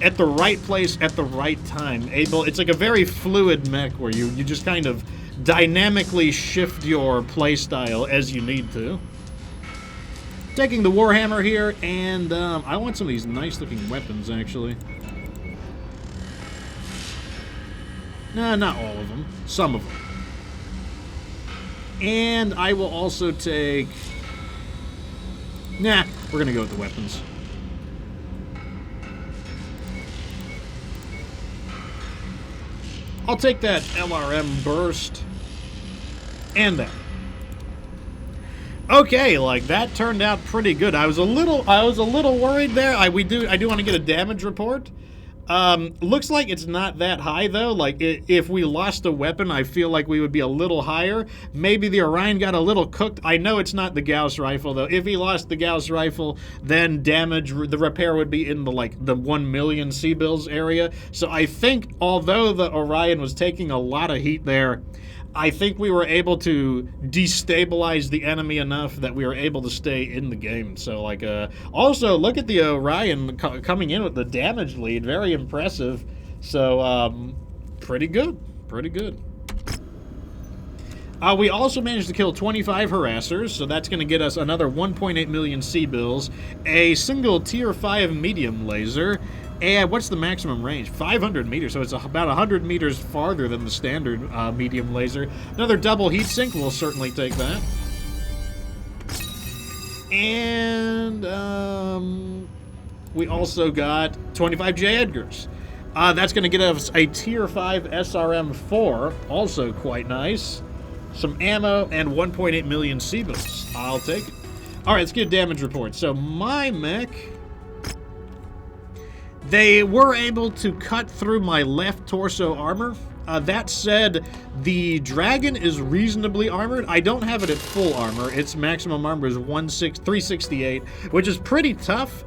at the right place at the right time. It's like a very fluid mech where you just kind of dynamically shift your playstyle as you need to. Taking the Warhammer here, and I want some of these nice-looking weapons, actually. No, not all of them. Some of them. And I will also take... Nah, we're gonna go with the weapons. I'll take that LRM burst. And that. Okay, that turned out pretty good. I was a little worried there. I do want to get a damage report. Looks like it's not that high, though. If we lost a weapon, I feel like we would be a little higher. Maybe the Orion got a little cooked. I know it's not the Gauss rifle, though. If he lost the Gauss rifle, then the repair would be in the 1 million C-bills area. So I think, although the Orion was taking a lot of heat there, I think we were able to destabilize the enemy enough that we were able to stay in the game. So, also, look at the Orion coming in with the damage lead. Very impressive. So, pretty good. Pretty good. We also managed to kill 25 harassers, so that's going to get us another 1.8 million C-bills, a single Tier 5 medium laser, and what's the maximum range? 500 meters, so it's about 100 meters farther than the standard medium laser. Another double heatsink, we'll certainly take that. And we also got 25 J. Edgars. That's going to get us a Tier 5 SRM-4, also quite nice. Some ammo and 1.8 million C-bills. I'll take it. All right, let's get a damage report. So my mech... They were able to cut through my left torso armor. That said, the Dragon is reasonably armored. I don't have it at full armor. Its maximum armor is 368, which is pretty tough.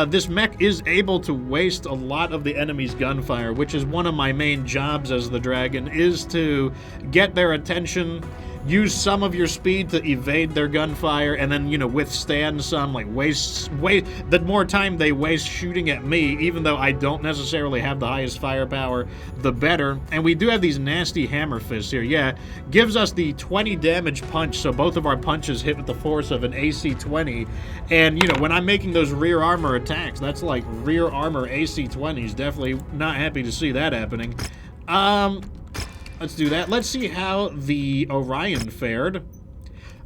This mech is able to waste a lot of the enemy's gunfire, which is one of my main jobs as the Dragon, is to get their attention, use some of your speed to evade their gunfire, and then, withstand some, waste the more time they waste shooting at me, even though I don't necessarily have the highest firepower, the better. And we do have these nasty hammer fists here. Yeah, gives us the 20 damage punch, so both of our punches hit with the force of an AC 20. And, when I'm making those rear armor attacks, that's like rear armor AC 20s. Definitely not happy to see that happening. Let's do that. Let's see how the Orion fared.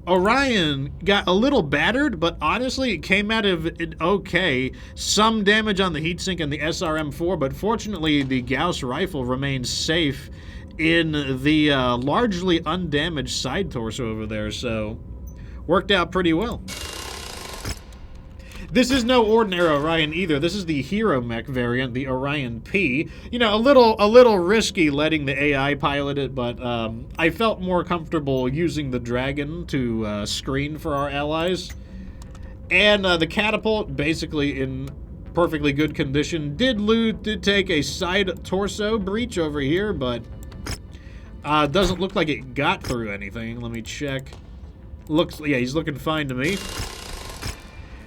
Orion got a little battered, but honestly, it came out of it okay. Some damage on the heatsink and the SRM-4, but fortunately, the Gauss rifle remains safe in the largely undamaged side torso over there, so worked out pretty well. This is no ordinary Orion either. This is the Hero Mech variant, the Orion P. You know, a little risky letting the AI pilot it, but I felt more comfortable using the Dragon to screen for our allies. And the catapult, basically in perfectly good condition, did take a side torso breach over here, but doesn't look like it got through anything. Let me check. Yeah, he's looking fine to me.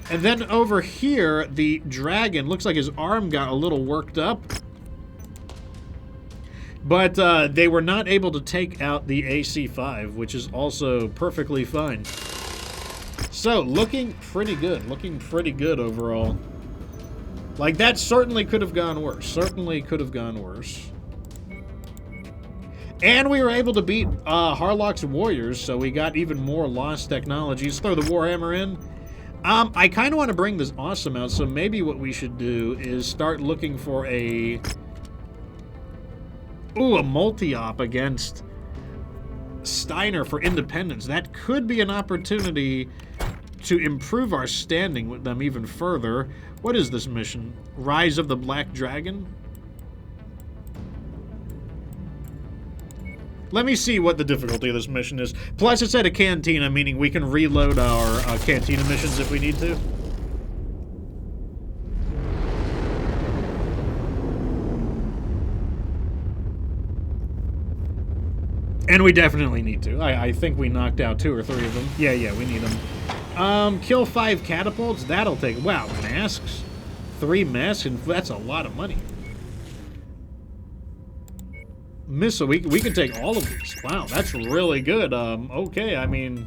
And then over here, the Dragon looks like his arm got a little worked up. But they were not able to take out the AC-5, which is also perfectly fine. So, looking pretty good overall. Like, that certainly could have gone worse. Certainly could have gone worse. And we were able to beat Harlock's Warriors, so we got even more lost technologies. Throw the Warhammer in. I kind of want to bring this Awesome out, so maybe what we should do is start looking for a multi-op against Steiner for Independence. That could be an opportunity to improve our standing with them even further. What is this mission? Rise of the Black Dragon? Let me see what the difficulty of this mission is. Plus, it's at a cantina, meaning we can reload our cantina missions if we need to. And we definitely need to. I think we knocked out 2 or 3 of them. Yeah, we need them. Kill 5 catapults? That'll take... Wow, masks? 3 masks? And that's a lot of money. Missile, we can take all of these. Wow, that's really good. Okay, I mean,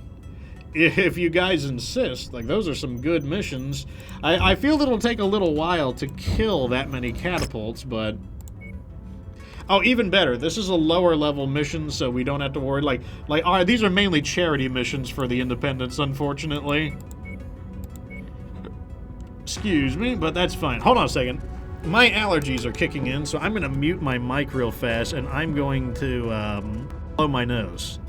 if you guys insist, like, those are some good missions. I feel that it'll take a little while to kill that many catapults, but... Oh, even better, this is a lower level mission, so we don't have to worry. Like, these are mainly charity missions for the Independents, unfortunately. Excuse me, but that's fine. Hold on a second. My allergies are kicking in, so I'm going to mute my mic real fast, and I'm going to blow my nose.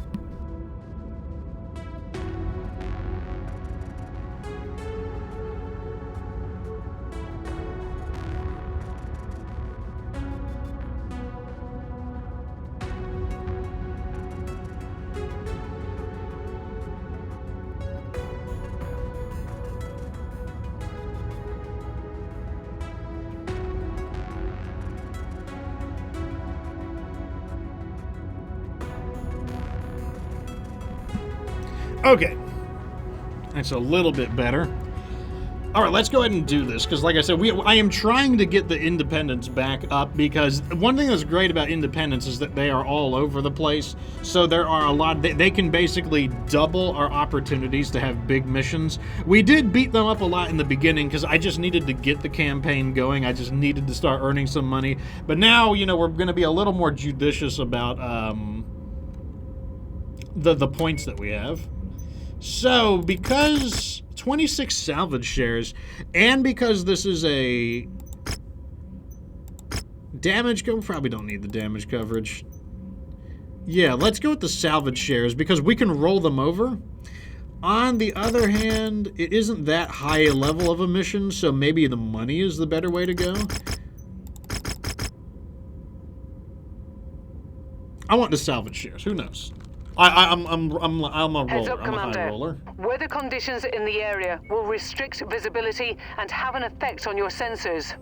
Okay, that's a little bit better. All right, let's go ahead and do this, because like I said, I am trying to get the Independents back up, because one thing that's great about Independents is that they are all over the place, so there are a lot, they can basically double our opportunities to have big missions. We did beat them up a lot in the beginning, because I just needed to get the campaign going, I just needed to start earning some money, but now, you know, we're going to be a little more judicious about the points that we have. So, because 26 salvage shares, and because this is a damage coverage, probably don't need the damage coverage. Yeah, let's go with the salvage shares, because we can roll them over. On the other hand, it isn't that high a level of a mission, so maybe the money is the better way to go. I want the salvage shares, who knows? I'm a roller. Heads up, I'm a high Commander. roller. Weather conditions in the area will restrict visibility and have an effect on your sensors.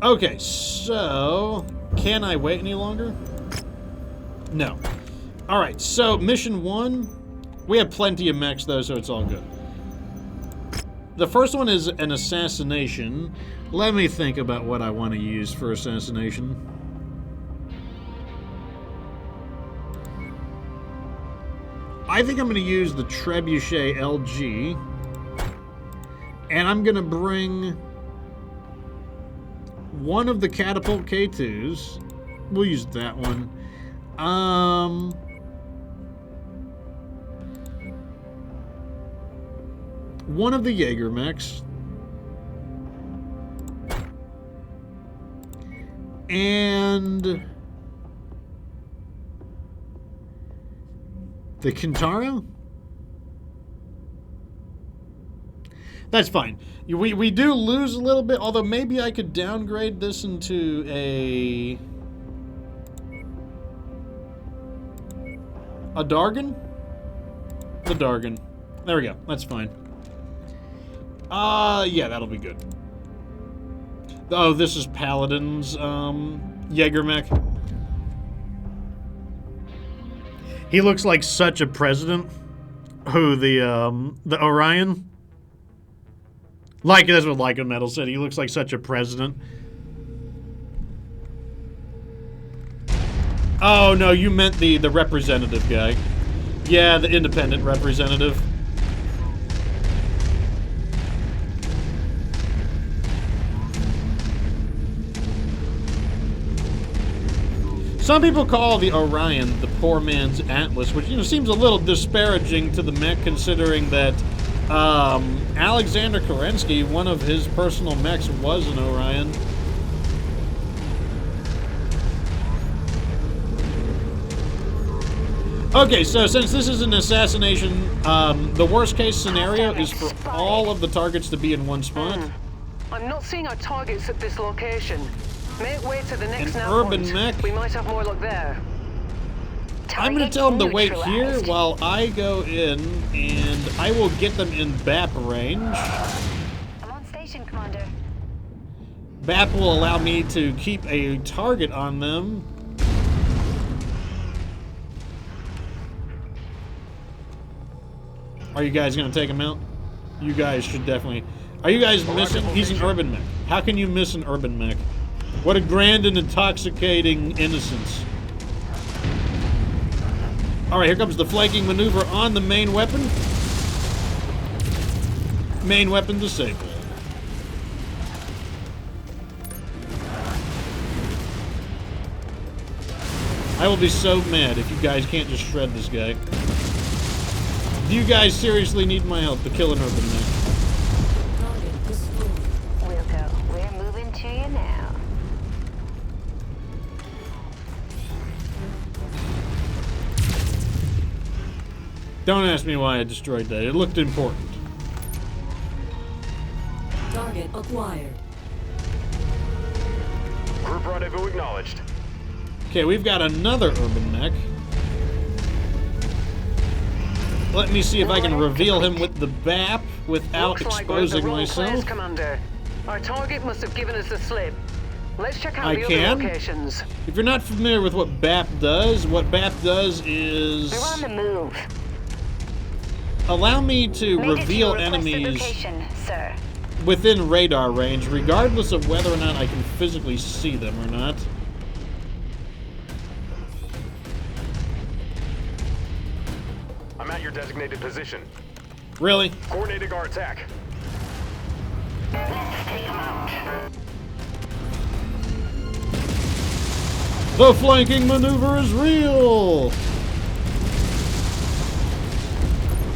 Okay, so can I wait any longer? No. All right, so mission 1, we have plenty of mechs though, so it's all good. The first one is an assassination. Let me think about what I want to use for assassination. I think I'm going to use the Trebuchet LG, and I'm going to bring one of the Catapult K2s. We'll use that one. One of the Jaeger mechs. And the Kintaro? That's fine. We do lose a little bit, although maybe I could downgrade this into a Dargan? The Dargan. There we go. That's fine. Yeah, that'll be good. Oh, this is Paladin's, Jägermech. He looks like such a president. Who, the Orion? Like, that's what Lycan Metal said. He looks like such a president. Oh, no, you meant the representative guy. Yeah, the independent representative. Some people call the Orion the poor man's Atlas, which, you know, seems a little disparaging to the mech, considering that Alexander Kerensky, one of his personal mechs, was an Orion. Okay, so since this is an assassination, the worst case scenario is for all of the targets to be in one spot. I'm not seeing our targets at this location. Make way to the next An nav urban point. mech? We might have more luck there. I'm going to tell them to wait here while I go in, and I will get them in BAP range. I'm on station, Commander. BAP will allow me to keep a target on them. Are you guys going to take him out? You guys should definitely. Are you guys missing? He's an urban mech. How can you miss an urban mech? What a grand and intoxicating innocence. Alright, here comes the flanking maneuver on the main weapon. Main weapon disabled. I will be so mad if you guys can't just shred this guy. Do you guys seriously need my help to kill an urban mech? Target destroyed. We'll go. We're moving to you now. Don't ask me why I destroyed that. It looked important. Target acquired. Group rendezvous acknowledged. Okay, we've got another urban mech. Let me see if I can reveal him with the BAP without Looks like we're in the exposing wrong myself. place, Commander. Our target must have given us the slip. Let's check out I the can. other locations. If you're not familiar with what BAP does is We're on the move. allow me to Made it to reveal your requested enemies location, sir. within radar range, regardless of whether or not I can physically see them or not. I'm at your designated position. Really? Coordinating our attack. Let's take them out. The flanking maneuver is real!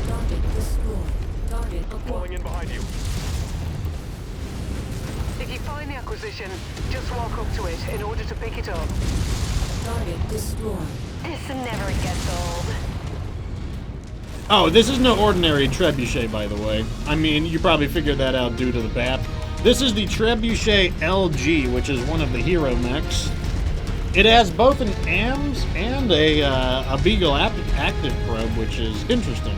Target destroyed. Target Falling acquired. in behind you. If you find the acquisition, just walk up to it in order to pick it up. Target destroyed. This never gets old. Oh, this is no ordinary trebuchet, by the way. I mean, you probably figured that out due to the BAP. This is the Trebuchet LG, which is one of the hero mechs. It has both an AMS and a Beagle active probe, which is interesting.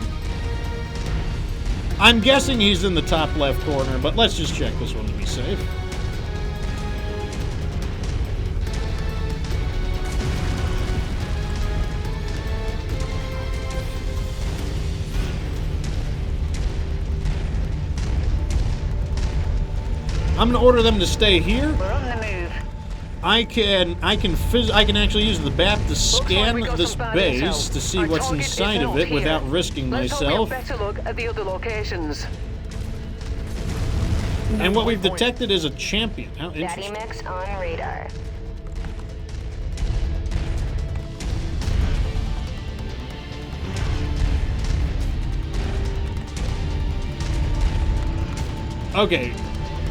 I'm guessing he's in the top left corner, but let's just check this one to be safe. I'm gonna order them to stay here. We're on the move. I can actually use the BAP to scan we got this some bad base intel. to see Our what's target inside is of not it here. without risking Let's hope we myself. have better look at the other locations. And what we've detected is a champion. How Daddy interesting. mech's on radar. Okay,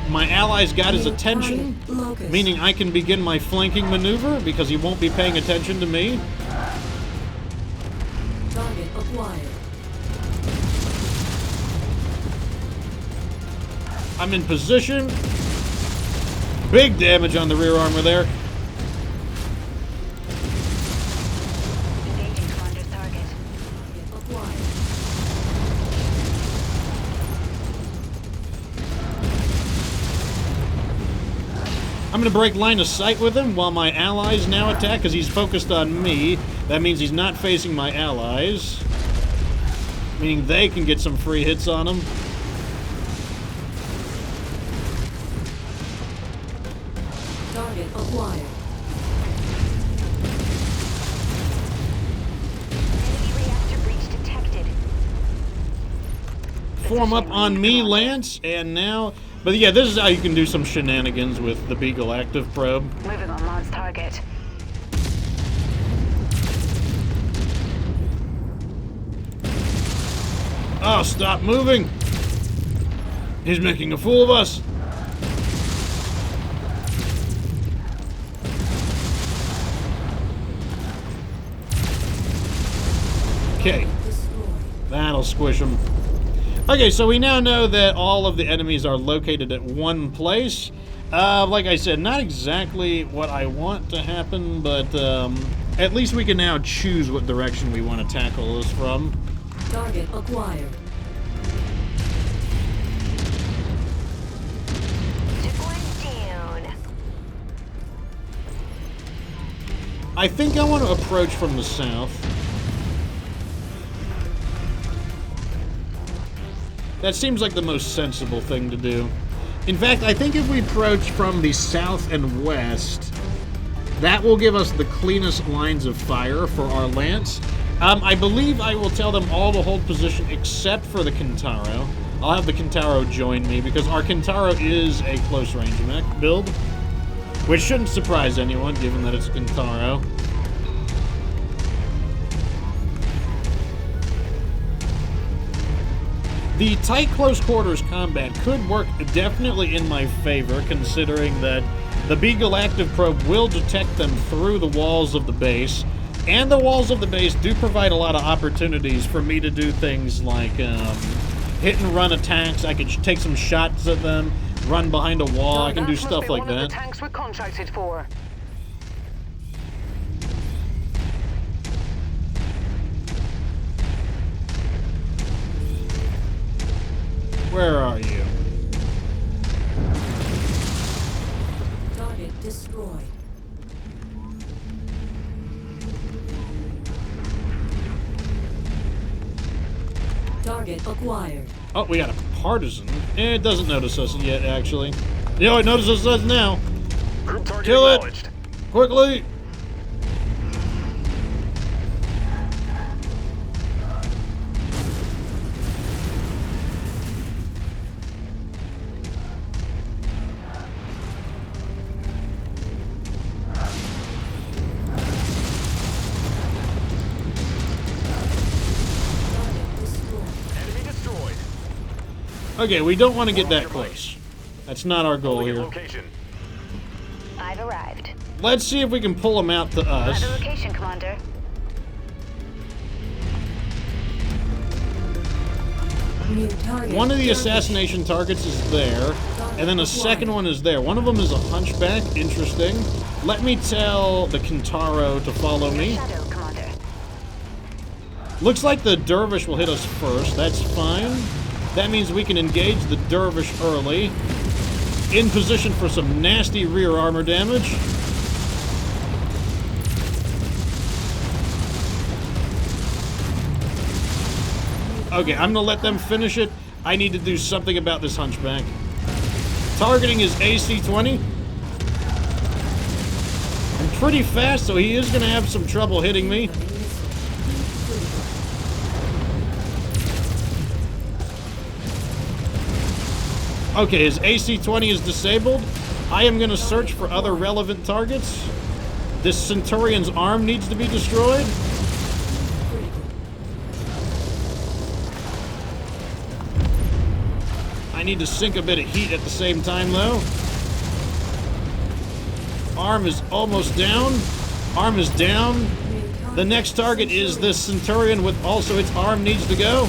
my ally's got his New attention, target locus. meaning I can begin my flanking maneuver because he won't be paying attention to me. Target acquired. I'm in position. Big damage on the rear armor there. Engaging commander's target. Acquired. I'm gonna break line of sight with him while my allies now attack because he's focused on me. That means he's not facing my allies. Meaning they can get some free hits on him. Target acquired. Enemy reactor breach detected. Form up on me, Lance, and now... But yeah, this is how you can do some shenanigans with the Beagle active probe. Moving on Launch target. Oh, stop moving! He's making a fool of us! Okay, that'll squish him. Okay, so we now know that all of the enemies are located at one place. Like I said, not exactly what I want to happen, but at least we can now choose what direction we want to tackle this from. Target acquired. Took one down. I think I want to approach from the south. That seems like the most sensible thing to do. In fact, I think if we approach from the south and west, that will give us the cleanest lines of fire for our lance. I believe I will tell them all to hold position except for the Kintaro. I'll have the Kintaro join me because our Kintaro is a close range mech build, which shouldn't surprise anyone given that it's a Kintaro. The tight close quarters combat could work definitely in my favor, considering that the Beagle active probe will detect them through the walls of the base, and the walls of the base do provide a lot of opportunities for me to do things like hit and run attacks. I could take some shots at them, run behind a wall. I can do stuff like One of that. the tanks we're contracted for. Where are you? Target destroyed. Target acquired. Oh, we got a partisan. It doesn't notice us yet, actually. You know, it notices us now. Group target Kill it! acknowledged. Quickly! Enemy destroyed. Okay, we don't want to get that close. That's not our goal Holding a here. location. I've arrived. Let's see if we can pull them out to By us. the location, Commander. New target. One of the assassination targets is there, and then a second one is there. One of them is a hunchback. Interesting. Let me tell the Kintaro to follow me. Shadow, Commander. Looks like the Dervish will hit us first. That's fine. That means we can engage the Dervish early. In position for some nasty rear armor damage. Okay, I'm gonna let them finish it. I need to do something about this hunchback. Targeting is AC-20. I'm pretty fast, so he is gonna have some trouble hitting me. Okay, his AC-20 is disabled. I am gonna search for other relevant targets. This Centurion's arm needs to be destroyed. I need to sink a bit of heat at the same time, though. Arm is almost down. Arm is down. The next target is this Centurion with also its arm needs to go.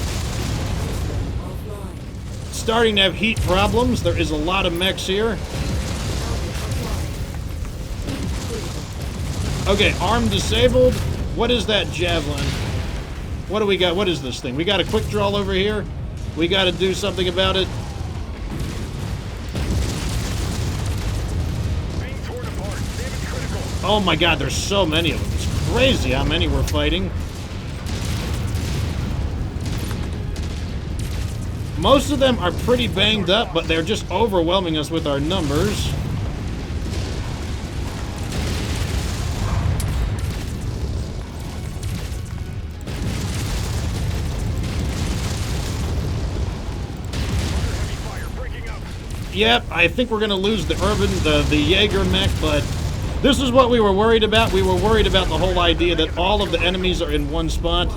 starting to have heat problems. There is a lot of mechs here. Okay, arm disabled. What is that javelin? What do we got? What is this thing? We got a quick draw over here. We got to do something about it. Oh my god, there's so many of them. It's crazy how many we're fighting. Most of them are pretty banged up, but they're just overwhelming us with our numbers. Yep, I think we're gonna lose the the Jaeger mech, but this is what we were worried about. We were worried about the whole idea that all of the enemies are in one spot.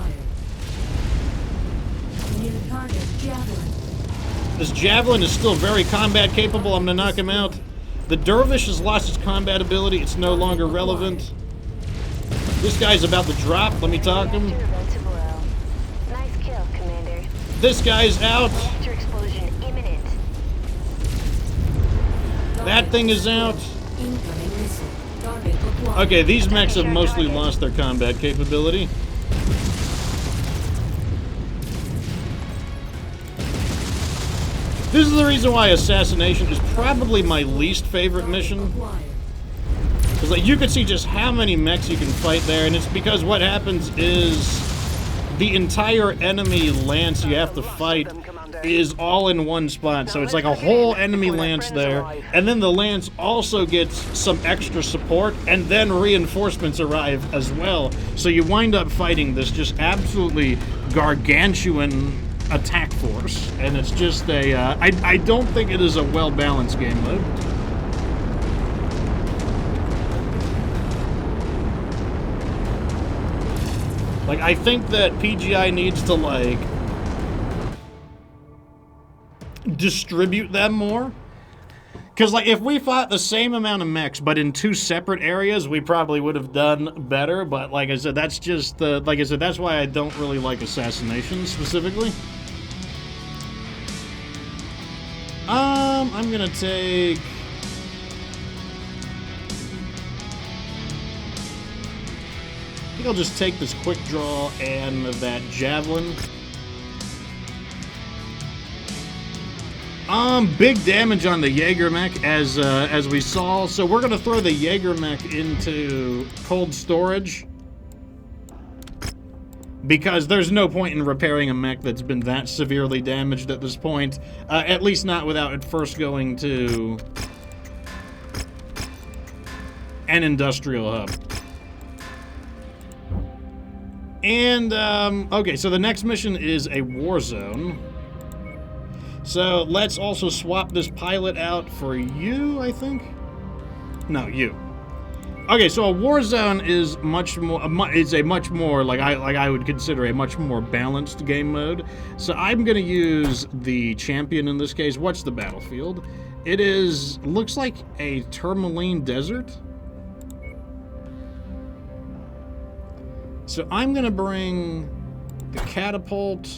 New target, javelin. This javelin is still very combat capable. I'm gonna knock him out. The dervish has lost its combat ability. It's no longer relevant. This guy's about to drop. Let me talk him. Nice kill, Commander. This guy's out. Reactor explosion imminent. That thing is out. Incoming missile. Target acquired. Okay, these mechs have mostly lost their combat capability. This is the reason why assassination is probably my least favorite mission. Acquired. Because like, you can see just how many mechs you can fight there, and it's because what happens is the entire enemy lance you have to fight is all in one spot. So it's like a whole enemy lance there, and then the lance also gets some extra support, and then reinforcements arrive as well. So you wind up fighting this just absolutely gargantuan attack force, and it's just a I don't think it is a well-balanced game mode. Like, I think that PGI needs to, like, distribute them more. Because, like, if we fought the same amount of mechs, but in two separate areas, we probably would have done better. But, like I said, that's just the... Like I said, that's why I don't really like Assassination, specifically. I'm gonna take... I think I'll just take this quick draw and that javelin. Big damage on the Jaeger mech as we saw. So we're gonna throw the Jaeger mech into cold storage because there's no point in repairing a mech that's been that severely damaged at this point. At least not without it first going to an industrial hub. And, okay, so the next mission is a war zone. So let's also swap this pilot out for you, I think? No, you. Okay, so a war zone is much more, it's a much more, like I would consider a much more balanced game mode. So I'm gonna use the champion in this case. What's the battlefield? It is, looks like a tourmaline desert. So I'm gonna bring the catapult,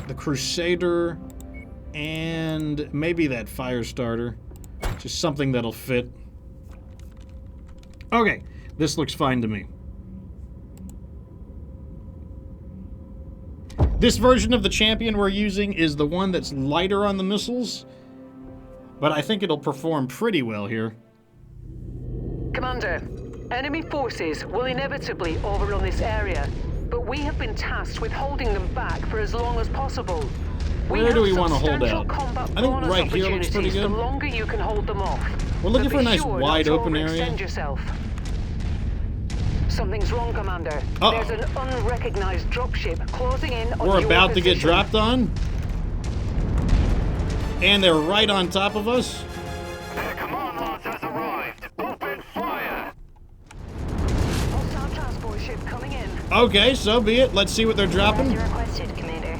the crusader, and maybe that fire starter. Just something that'll fit. Okay, this looks fine to me. This version of the champion we're using is the one that's lighter on the missiles, but I think it'll perform pretty well here. Commander, enemy forces will inevitably overrun this area, but we have been tasked with holding them back for as long as possible. Where do we want to hold out? I think bonus right here looks pretty good. The longer you can hold them off. We're looking But for a be nice sure wide not to open area. overextend yourself. Something's wrong, Commander. Uh-oh. There's an unrecognized dropship closing in on We're your about to get position. dropped on. And they're right on top of us. Their command launch has arrived. Open fire. Hostile transport ship coming in. Okay, so be it. Let's see what they're dropping. Roger requested, Commander.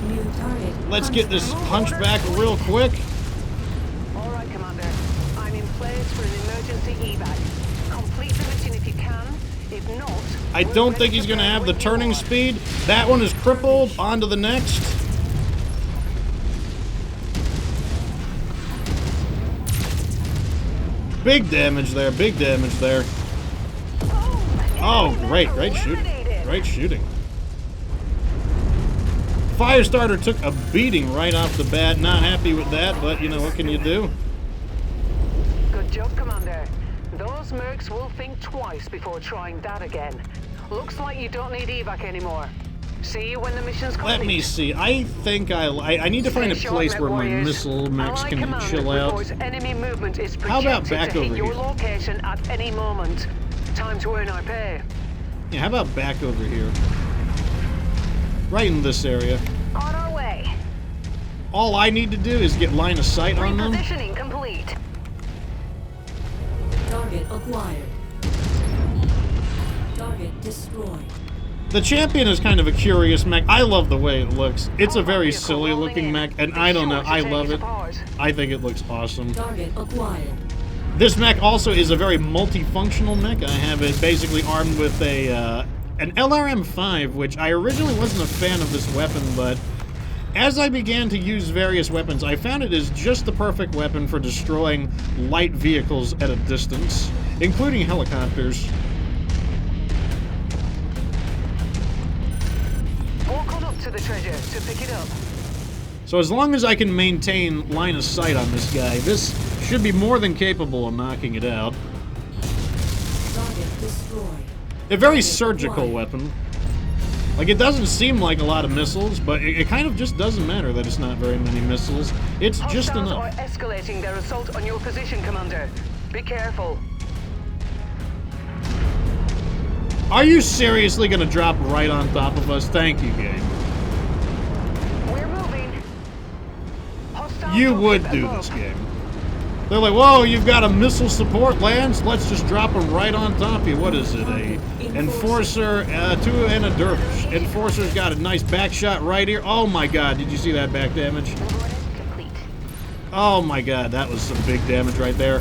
New target. Let's get this hunchback real quick. All right, Commander. I'm in place for an emergency evac. Complete the mission if you can. If not, I don't think he's going to have the turning speed. That one is crippled. On to the next. Big damage there, big damage there. Oh, great shooting. Great shooting. Firestarter took a beating right off the bat. Not happy with that, but you know, what can you do? Good job, Commander. Those mercs will think twice before trying that again. Looks like you don't need evac anymore. See you when the mission's complete. Let me see. I think I need to find a place where my missile mechs can chill out. Enemy movement is How about projected back to hit over your here? location at any moment. Time to earn our pay. Yeah, how about back over here? Right in this area. On our way. All I need to do is get line of sight on them. Repositioning complete. Target acquired. Target destroyed. The Champion is kind of a curious mech. I love the way it looks. It's a very silly looking mech, and I don't know, I love it. I think it looks awesome. Target acquired. This mech also is a very multifunctional mech. I have it basically armed with a an LRM-5, which I originally wasn't a fan of this weapon, but as I began to use various weapons, I found it is just the perfect weapon for destroying light vehicles at a distance, including helicopters. Walk on up to the treasure to pick it up. So as long as I can maintain line of sight on this guy, this should be more than capable of knocking it out. Target destroyed. A very surgical weapon. Like, it doesn't seem like a lot of missiles, but it kind of just doesn't matter that it's not very many missiles. It's just Hostiles enough. are escalating their assault on your position, Commander. Be careful. Are you seriously gonna drop right on top of us? Thank you, game. We're moving. Hostiles You will would hit do above. this game. They're like, whoa, you've got a missile support, Lance? Let's just drop them right on top of you. What is it? A Enforcer, two and a Dervish. Enforcer's got a nice back shot right here. Oh my god, did you see that back damage? Complete. Oh my god, that was some big damage right there.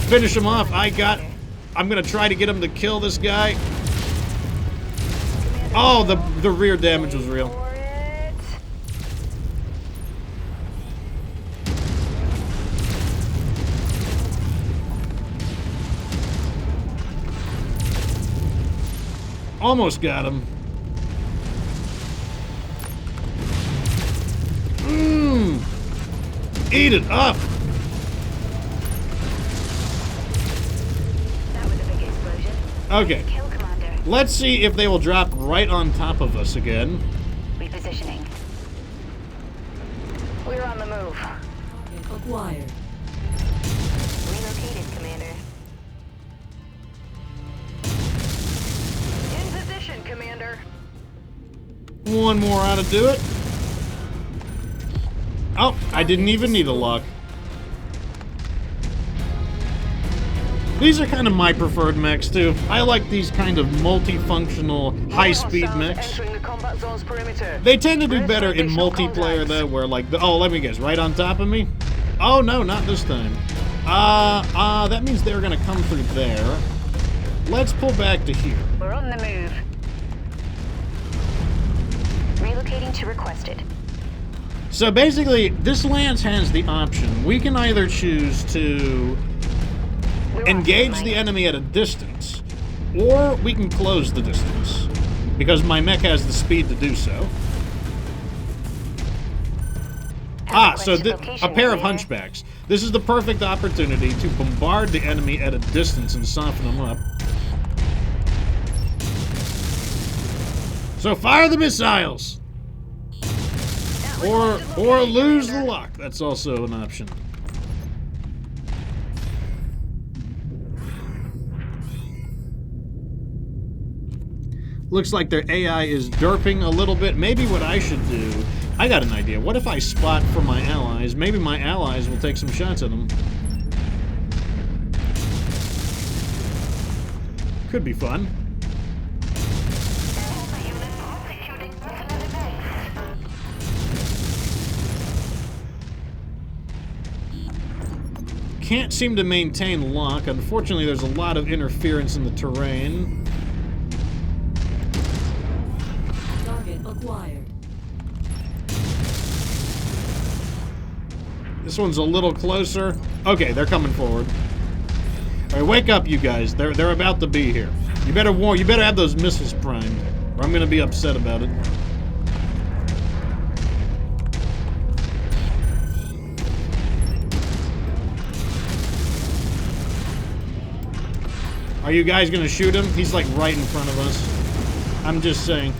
Finish him off. I'm gonna try to get him to kill this guy. Oh, the rear damage was real. For it. Almost got him. Eat it up. That was a big explosion. Okay, Kill, Commander. let's see if they will drop right on top of us again. Repositioning. We're on the move. Target acquired. Relocated, Commander. In position, Commander. One more ought to do it. Oh, I didn't even need a lock. These are kind of my preferred mechs, too. I like these kind of multifunctional, high-speed Hostiles mechs. entering the combat zone's perimeter. They tend to do Brace better for in additional multiplayer, contacts. though, where, like, oh, let me guess, right on top of me? Oh, no, not this time. That means they're gonna come through there. Let's pull back to here. We're on the move. Relocating to requested. So basically, this Lance has the option. We can either choose to engage the enemy at a distance, or we can close the distance, because my mech has the speed to do so. So a pair of hunchbacks. This is the perfect opportunity to bombard the enemy at a distance and soften them up. So fire the missiles! Or lose the lock. That's also an option. Looks like their AI is derping a little bit. Maybe what I should do... I got an idea. What if I spot for my allies? Maybe my allies will take some shots at them. Could be fun. Can't seem to maintain lock. Unfortunately, there's a lot of interference in the terrain. Target acquired. This one's a little closer. Okay, they're coming forward. All right, wake up, you guys. They're about to be here. You better warn. You better have those missiles primed, or I'm gonna be upset about it. Are you guys gonna shoot him? He's like right in front of us. I'm just saying.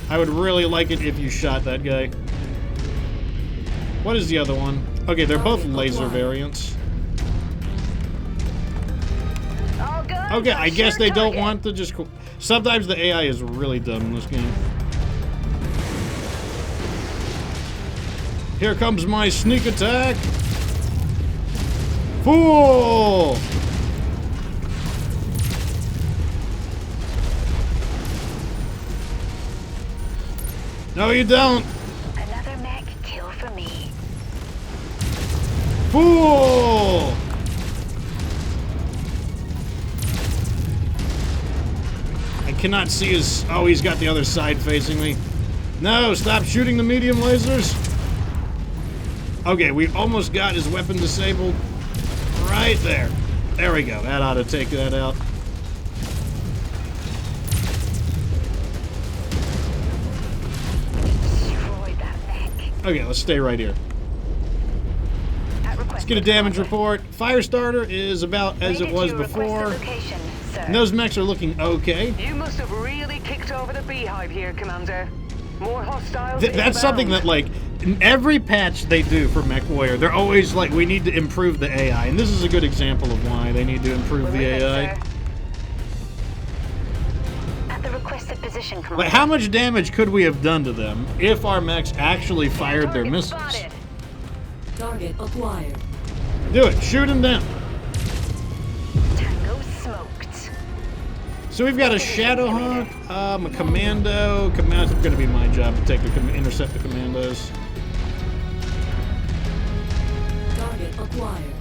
I would really like it if you shot that guy. What is the other one? Okay, they're both laser variants. Okay, I guess they don't want to just... Sometimes the AI is really dumb in this game. Here comes my sneak attack! Fool! No, you don't! Another mech kill for me. Fool! I cannot see his... Oh, he's got the other side facing me. No, stop shooting the medium lasers! Okay, we almost got his weapon disabled. Right there. There we go. That ought to take that out. Okay, let's stay right here. Let's get a damage report. Firestarter is about as it was before. And those mechs are looking okay. You must have really kicked over the beehive here, Commander. More hostiles. That's something that, like, in every patch they do for MechWarrior, they're always like, we need to improve the AI. And this is a good example of why they need to improve the AI. Requested position, Commander. Like, how much damage could we have done to them if our mechs actually fired their missiles? Target acquired. Do it. Shoot him down. Tango smoked. So we've got a Shadowhawk, a Commando. Commando's going to be my job to take the intercept the Commandos. Target acquired.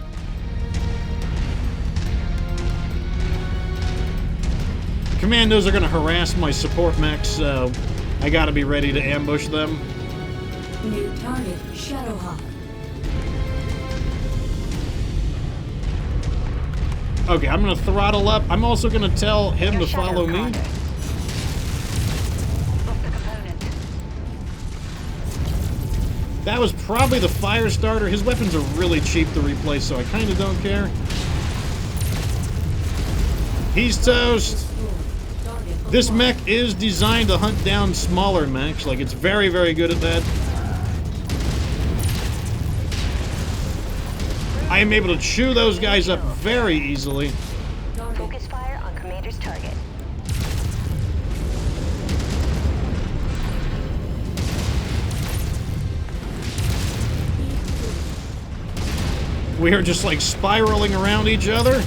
Commandos are going to harass my support mechs, so I got to be ready to ambush them. New target, Shadowhawk. Okay, I'm going to throttle up. I'm also going to tell him to follow me. That was probably the Firestarter. His weapons are really cheap to replace, so I kind of don't care. He's toast. This mech is designed to hunt down smaller mechs. Like, it's very, very good at that. I am able to chew those guys up very easily. Focus fire on Commander's target. We are just, like, spiraling around each other.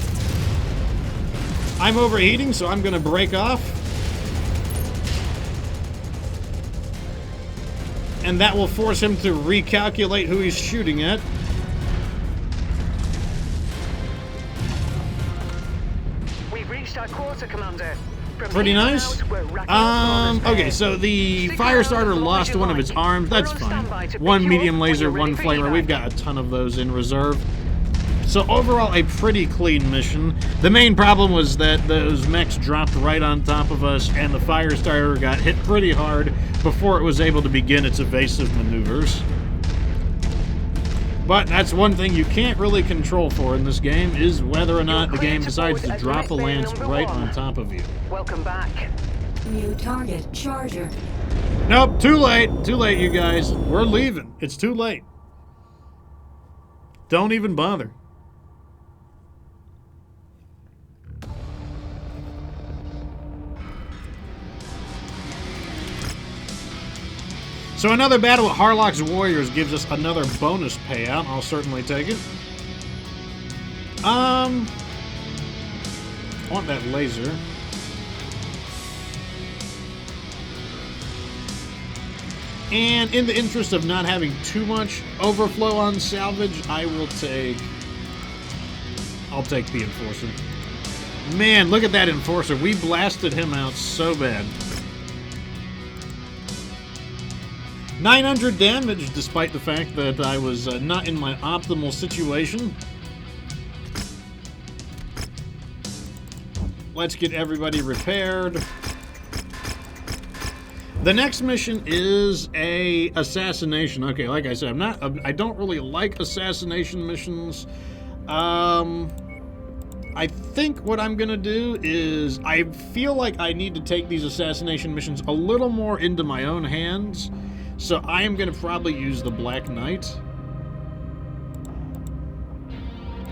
I'm overheating, so I'm going to break off. And that will force him to recalculate who he's shooting at. We've reached our quarter, Commander. From Pretty here nice. out, we're racking up Okay, orders. so the Stick Firestarter around as long lost as you one of like. its arms. That's We're on fine. standby to pick One you up medium when laser, you're one ready for flamer. We've evac. got a ton of those in reserve. So overall, a pretty clean mission. The main problem was that those mechs dropped right on top of us, and the Firestarter got hit pretty hard before it was able to begin its evasive maneuvers. But that's one thing you can't really control for in this game, is whether or not the game decides to drop a lance right on top of you. Welcome back. New target, Charger. Nope, too late. Too late, you guys. We're leaving. It's too late. Don't even bother. So another battle with Harlock's Warriors gives us another bonus payout. I'll certainly take it. I want that laser. And in the interest of not having too much overflow on salvage, I'll take the Enforcer. Man, look at that Enforcer. We blasted him out so bad. 900 damage, despite the fact that I was not in my optimal situation. let's get everybody repaired. The next mission is a assassination. Okay, like I said, I don't really like assassination missions. I think what I'm gonna do is, I feel like I need to take these assassination missions a little more into my own hands. So I am gonna probably use the Black Knight.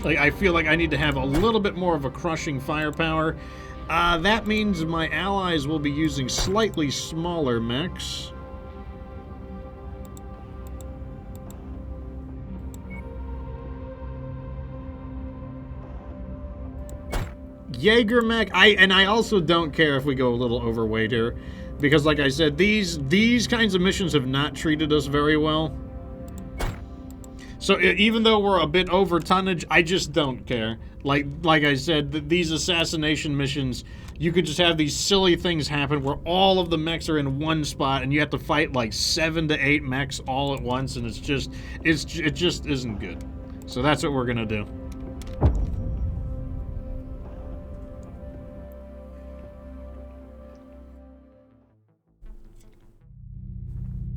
Like, I feel like I need to have a little bit more of a crushing firepower. That means my allies will be using slightly smaller mechs. Jaeger mech, I also don't care if we go a little overweight here, because like I said, these kinds of missions have not treated us very well. So even though we're a bit over tonnage, I just don't care. Like I said, these assassination missions, you could just have these silly things happen where all of the mechs are in one spot and you have to fight like 7 to 8 mechs all at once, and it just isn't good. So that's what we're gonna do.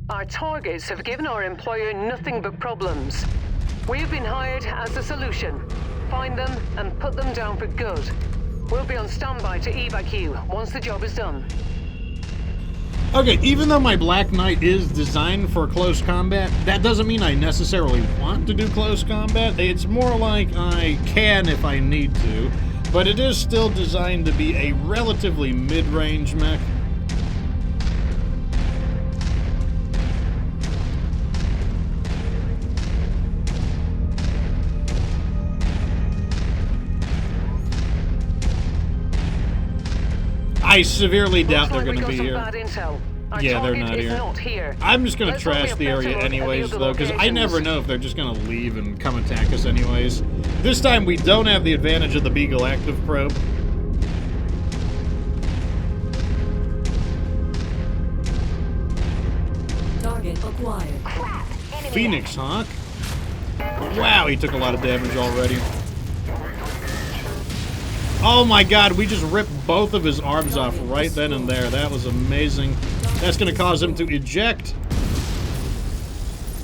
Our targets have given our employer nothing but problems. We've been hired as the solution. Find them and put them down for good. We'll be on standby to evac you once the job is done. Okay, even though my Black Knight is designed for close combat, that doesn't mean I necessarily want to do close combat. It's more like I can if I need to, but it is still designed to be a relatively mid-range mech. I severely doubt they're going to be here. Yeah, they're not here. I'm just going to trash the area anyways, though, because I never know if they're just going to leave and come attack us anyways. This time we don't have the advantage of the Beagle active probe. Target acquired. Crap! Enemy Phoenix Hawk? Wow, he took a lot of damage already. Oh my god, we just ripped both of his arms off right then and there. That was amazing. That's going to cause him to eject.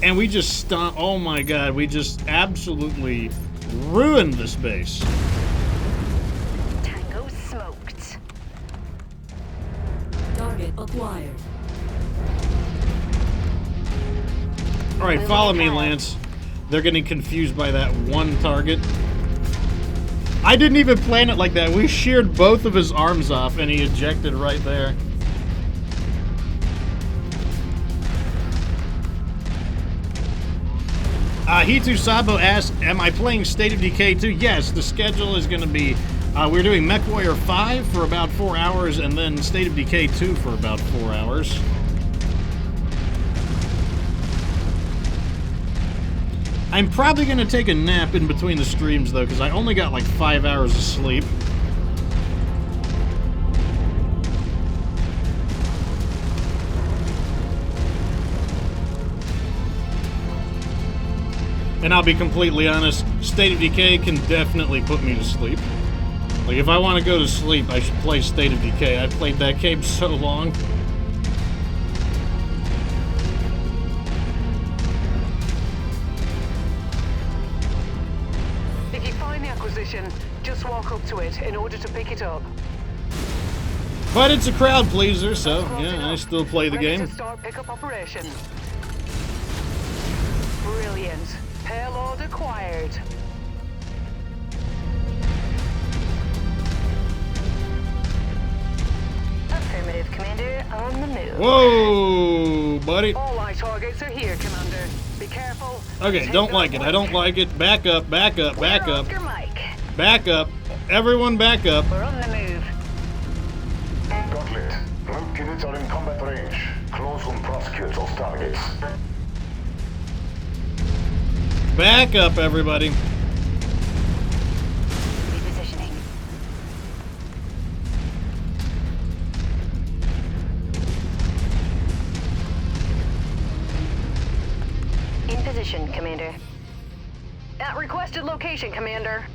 And we just stomped. Oh my god, we just absolutely ruined this base. Tango smoked. Target acquired. Alright, follow me, Lance. They're getting confused by that one target. I didn't even plan it like that. We sheared both of his arms off and he ejected right there. Hitu Sabo asked, am I playing State of Decay 2? Yes, the schedule is going to be, we're doing MechWarrior 5 for about 4 hours and then State of Decay 2 for about 4 hours. I'm probably going to take a nap in between the streams, though, because I only got like 5 hours of sleep. And I'll be completely honest, State of Decay can definitely put me to sleep. Like, if I want to go to sleep, I should play State of Decay. I've played that game so long. Just walk up to it in order to pick it up. But it's a crowd pleaser, so yeah, I still play the game. To start pickup operation. Brilliant. Payload acquired. Affirmative, Commander. On the move. Whoa, buddy. All our targets are here, Commander. Be careful. Okay, don't like it. I don't like it. Back up, back up, back up. Oscar Mike. Back up. Everyone back up. We're on the move. Got lit. Rogue units are in combat range. Close and prosecute those targets. Back up, everybody. Repositioning. In position, Commander. At requested location, Commander.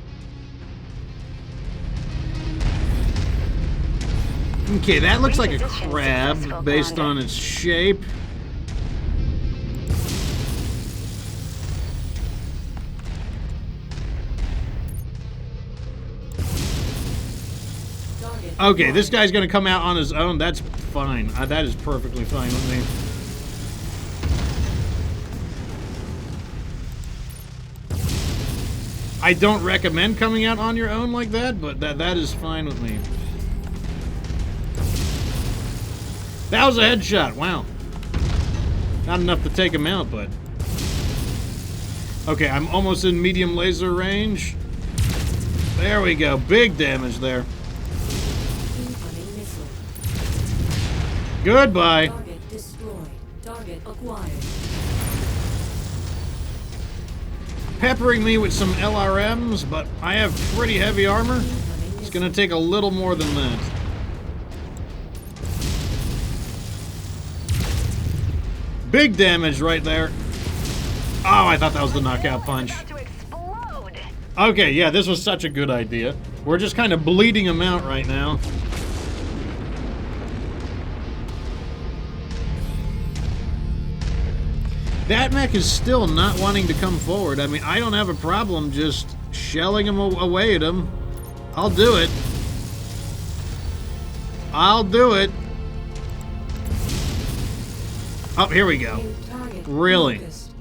Okay, that looks like a Reposition crab successful, based Commander. on its shape. Target Okay, this acquired. guy's gonna come out on his own. That's fine. That is perfectly fine with me. I don't recommend coming out on your own like that, but that is fine with me. That was a headshot. Wow. Not enough to take him out, but... Okay, I'm almost in medium laser range. There we go. Big damage there. Incoming missile. Goodbye. Target destroyed. Target acquired. Peppering me with some LRMs, but I have pretty heavy armor. Incoming It's missile. gonna take a little more than that. Big damage right there. Oh, I thought that was the knockout punch. About to explode. Okay, yeah, this was such a good idea. We're just kind of bleeding him out right now. That mech is still not wanting to come forward. I mean, I don't have a problem just shelling him away at him. I'll do it. I'll do it. Oh, here we go. New target Really? focused.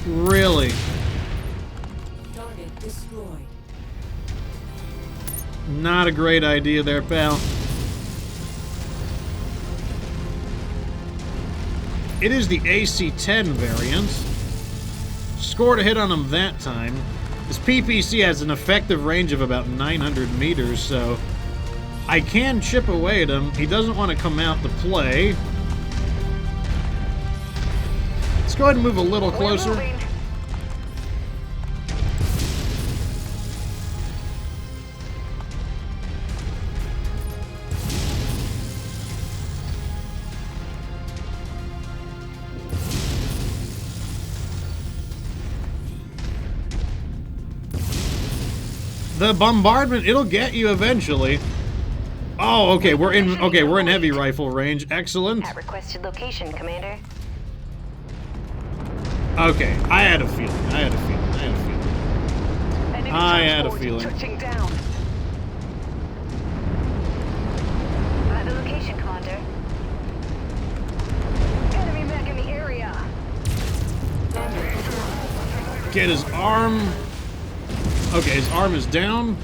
Really? Target destroyed. Not a great idea there, pal. It is the AC-10 variant. Scored a hit on him that time. His PPC has an effective range of about 900 meters, so I can chip away at him. He doesn't want to come out to play. Let's go ahead and move a little We're closer. moving. The bombardment, it'll get you eventually. Oh, okay, we're in heavy rifle range. Excellent. At requested location, Commander. Okay, I had a feeling. Enemy I had a transport feeling. touching down. At the location, Commander. Enemy mech in the area. Target acquired. Get his arm. Okay, his arm is down.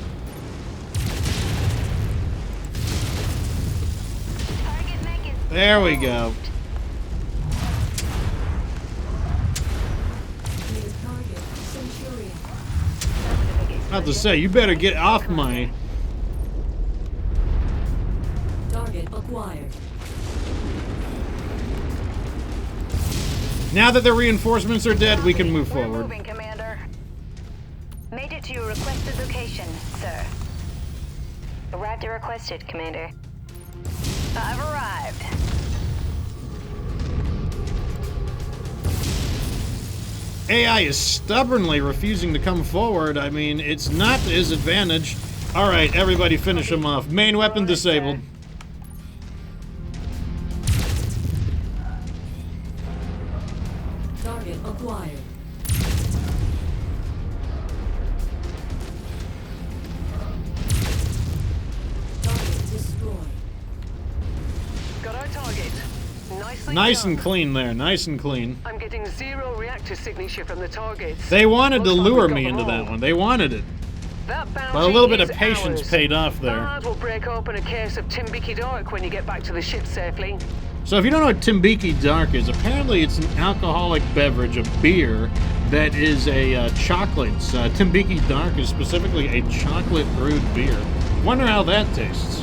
Target mech is There we go. New target Centurion. About to say, you better get off my... Target acquired. Now that the reinforcements are dead, we can move We're forward. moving, Commander. Made it to your requested location, sir. Arrived at requested, Commander. I've arrived. AI is stubbornly refusing to come forward. I mean, it's not to his advantage. All right, everybody finish him off. Main weapon disabled. Target acquired. Target destroyed. Got our target. Nicely Nice done. and clean there, nice and clean. I'm getting 0 reactor signature from the targets. They wanted to Looks like lure we've got me them into all. that one. They wanted it. That bounty But a little bit is of patience ours. paid off there. That will break open a case of Timbiki Dark when you get back to the ship safely. So if you don't know what Timbiki Dark is, apparently it's an alcoholic beverage, a beer, that is a chocolate. Timbiki Dark is specifically a chocolate brewed beer. Wonder how that tastes.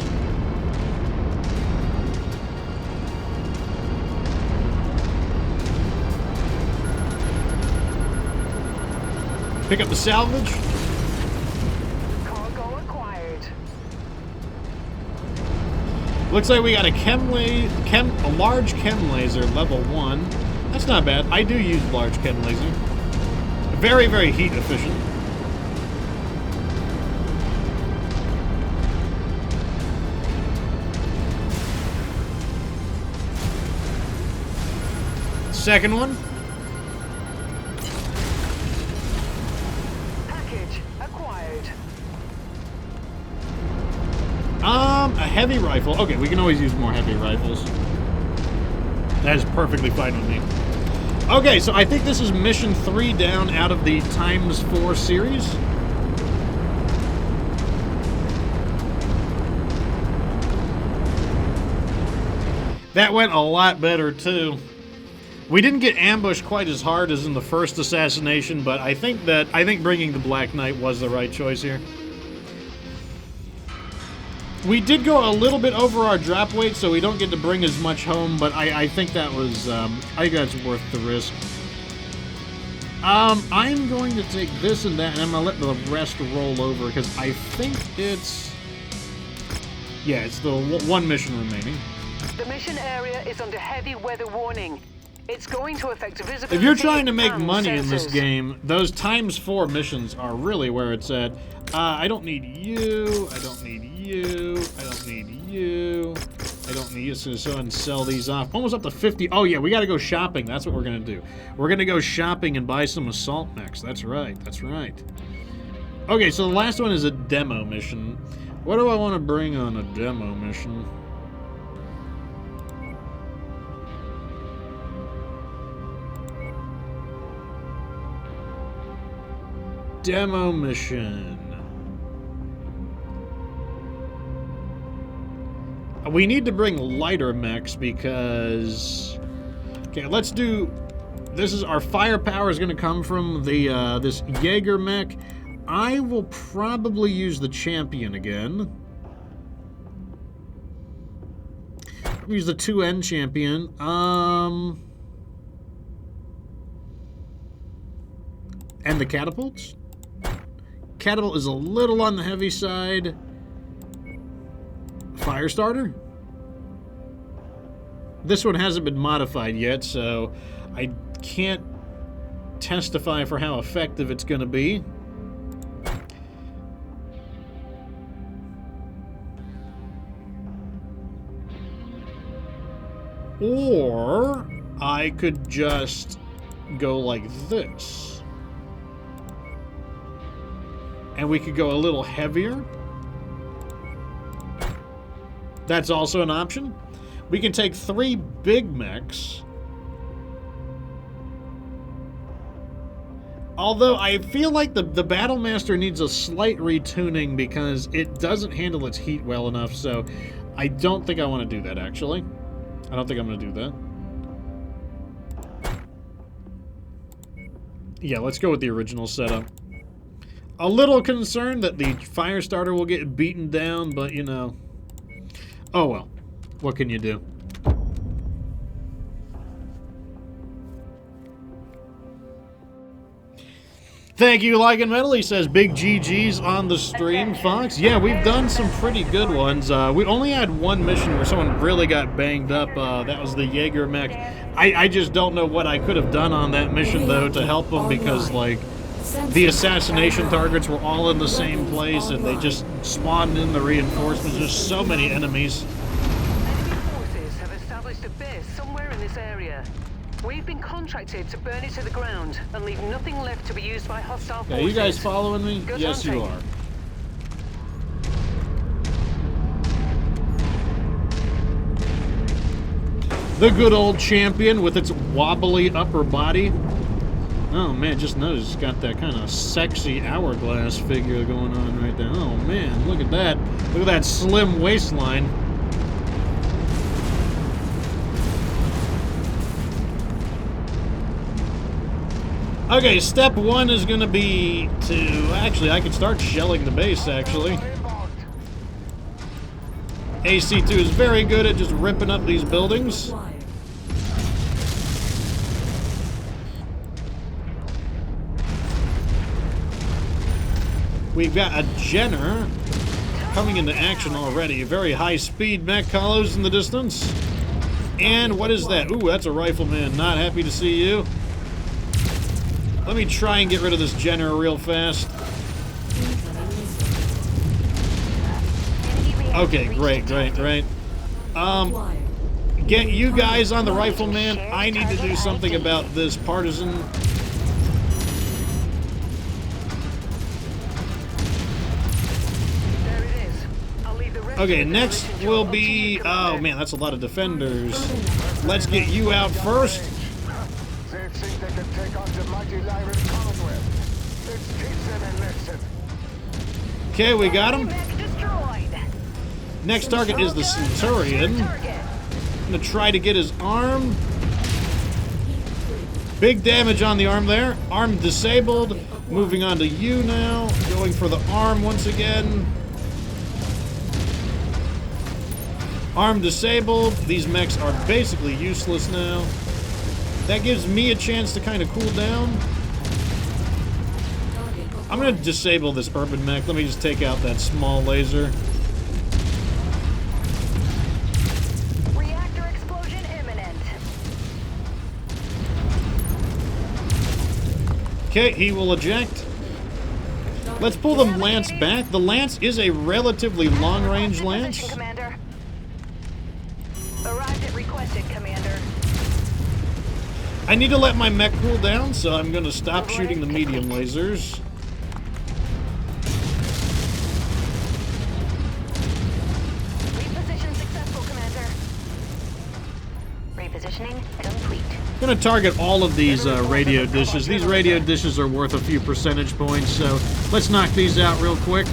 Pick up the salvage. Cargo acquired. Looks like we got a large chem laser, level 1. That's not bad. I do use large chem laser. Very, very heat efficient. second one. Package acquired. A heavy rifle. Okay, we can always use more heavy rifles. That is perfectly fine with me. Okay, so I think this is mission 3 down out of the ×4 series. That went a lot better, too. We didn't get ambushed quite as hard as in the first assassination, but I think bringing the Black Knight was the right choice here. We did go a little bit over our drop weight, so we don't get to bring as much home, but I think that was, I think that's worth the risk. I'm going to take this and that, and I'm going to let the rest roll over, because I think it's... Yeah, it's the one mission remaining. The mission area is under heavy weather warning. It's going to affect visibility. If you're trying to make and money in this sensors. game, those ×4 missions are really where it's at. I don't need you. I don't need you. I don't need you. I don't need you. So and sell these off. Almost up to 50. Oh yeah, we got to go shopping. That's what we're gonna do. We're gonna go shopping and buy some assault mechs. That's right. That's right. Okay, so the last one is a demo mission. What do I want to bring on a demo mission? Demo mission. We need to bring lighter mechs because... Okay, let's do... This is our firepower is going to come from the this Jaeger mech. I will probably use the champion again. Use the 2N champion. And the catapults. Catapult is a little on the heavy side. Firestarter. This one hasn't been modified yet, so I can't testify for how effective it's going to be. Or I could just go like this. And we could go a little heavier. That's also an option. We can take 3 big mechs. Although I feel like the Battlemaster needs a slight retuning because it doesn't handle its heat well enough, so I don't think I want to do that, actually. I don't think I'm going to do that. Yeah, let's go with the original setup. A little concerned that the Firestarter will get beaten down, but, you know... Oh, well. What can you do? Thank you, Lycan Metal. He says, big GG's on the stream, Fox. Yeah, we've done some pretty good ones. We only had one mission where someone really got banged up. That was the Jaeger mech. I just don't know what I could have done on that mission, though, to help them because, like, the assassination targets were all in the same place and they just spawned in the reinforcements. There's so many enemies. Enemy forces have established a base somewhere in this area. We've been contracted to burn it to the ground and leave nothing left to be used by hostile forces. Are you guys following me? Good Yes, you hunting. are. The good old champion with its wobbly upper body. Oh man, just noticed it's got that kind of sexy hourglass figure going on right there. Oh man, look at that. Look at that slim waistline. Okay, step 1 is going to be to... Actually, I could start shelling the base, actually. AC2 is very good at just ripping up these buildings. Acquired. We've got a Jenner coming into action already. Very high-speed mech colors in the distance. And what is that? Ooh, that's a rifleman. Not happy to see you. Let me try and get rid of this Jenner real fast. Okay, great. Acquired. get you guys on the rifleman. I need to do something about this partisan. There it is. I'll leave the rest Okay, of the next demolition will job up to be... you, Oh, Commander. man, that's a lot of defenders. Let's get you out first. They think they can take on the mighty Lyran Commonwealth. Let's teach them a lesson. Okay, we got him. Mech destroyed. Next target is the Centurion. Target. I'm gonna try to get his arm. Big damage on the arm there. Arm disabled. Moving on to you now. Going for the arm once again. Arm disabled. These mechs are basically useless now. That gives me a chance to kind of cool down. I'm gonna disable this urban mech. Let me just take out that small laser. Reactor explosion imminent. Okay, he will eject. Let's pull the Lance back. The Lance is a relatively long-range Lance. Position, Commander. Arrived at requested, Commander. I need to let my mech cool down, so I'm going to stop shooting the medium lasers. Reposition successful, Commander. Repositioning complete. I'm going to target all of these radio dishes. These radio dishes are worth a few percentage points, so let's knock these out real quick.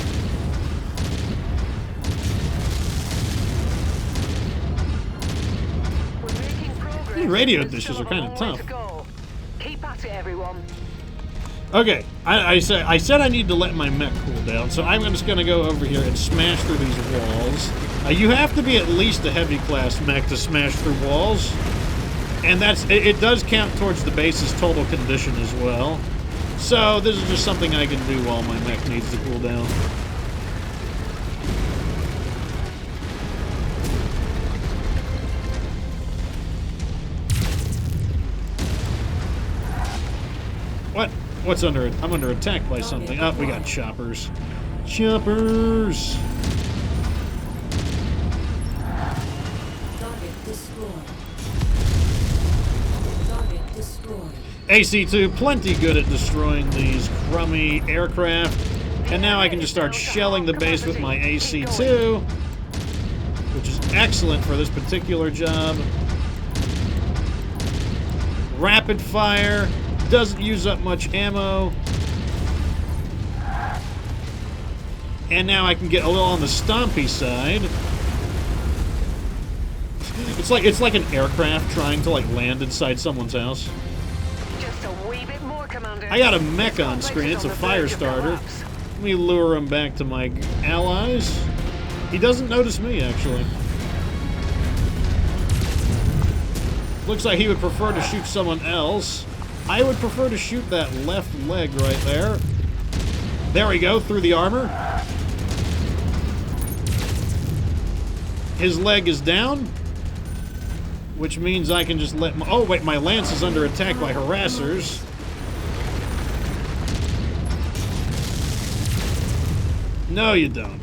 We're making progress. These radio There's dishes still are kinda a long way tough. to go. Keep at it, everyone. Okay, I said I need to let my mech cool down, so I'm just going to go over here and smash through these walls. You have to be at least a heavy class mech to smash through walls, and it does count towards the base's total condition as well. So this is just something I can do while my mech needs to cool down. What? What's under it? I'm under attack by something. Oh, we got choppers. Choppers! Target destroyed. Target destroyed. AC2, plenty good at destroying these crummy aircraft. And now I can just start shelling the base with my AC2, which is excellent for this particular job. Rapid fire. Doesn't use up much ammo. And now I can get a little on the stompy side. It's like an aircraft trying to like land inside someone's house. Just a wee bit more, Commander. I got a mech on screen. It's a fire starter. Let me lure him back to my allies. He doesn't notice me, actually. Looks like he would prefer to shoot someone else. I would prefer to shoot that left leg right there. There we go, through the armor. His leg is down, which means I can just let my... Oh, wait, my lance is under attack by harassers. No, you don't.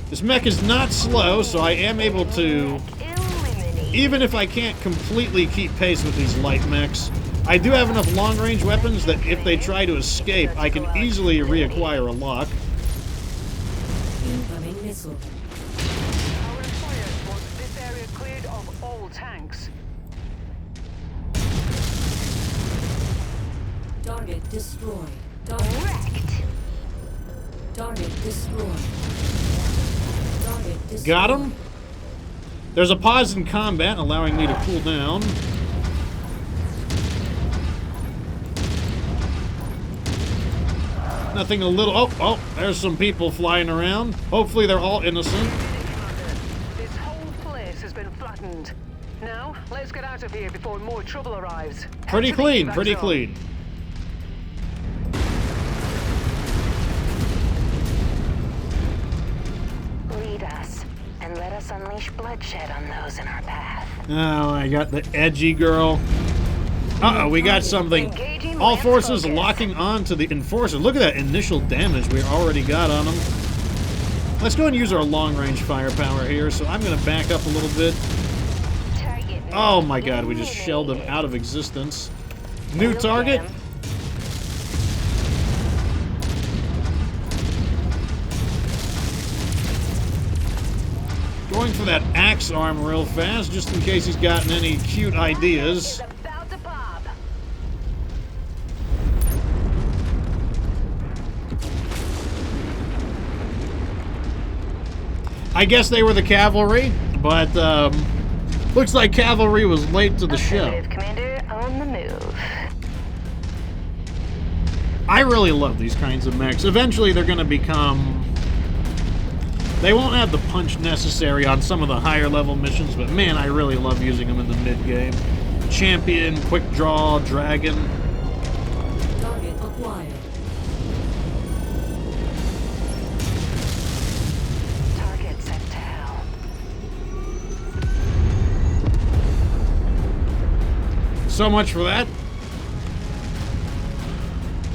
This mech is not slow, so I am able to... Even if I can't completely keep pace with these light mechs, I do have enough long-range weapons that if they try to escape, I can easily reacquire a lock. Incoming missile. Our employer wants this area cleared of all tanks. Target destroyed. Target destroyed. Target destroyed. Got him. There's a pause in combat, allowing me to cool down. Nothing a little... Oh, there's some people flying around. Hopefully they're all innocent. This whole place has been flattened. Now, let's get out of here before more trouble arrives. Pretty Head to the clean, evac pretty zone. clean. Lead us, and let us unleash bloodshed on those in our path. Oh, I got the edgy girl. Uh-oh, we got something. All forces locking on to the enforcer. Look at that initial damage we already got on them. Let's go and use our long-range firepower here. So I'm going to back up a little bit. Target. Oh my god, we just shelled him out of existence. New target. Going for that axe arm real fast, just in case he's gotten any cute ideas. About to pop. I guess they were the cavalry, but looks like cavalry was late to the show. Affirmative, Commander, on the move. I really love these kinds of mechs. Eventually they're going to become... They won't have the punch necessary on some of the higher level missions, but man, I really love using them in the mid-game. Champion, quick draw, dragon. Target acquired. Target set to hell. So much for that.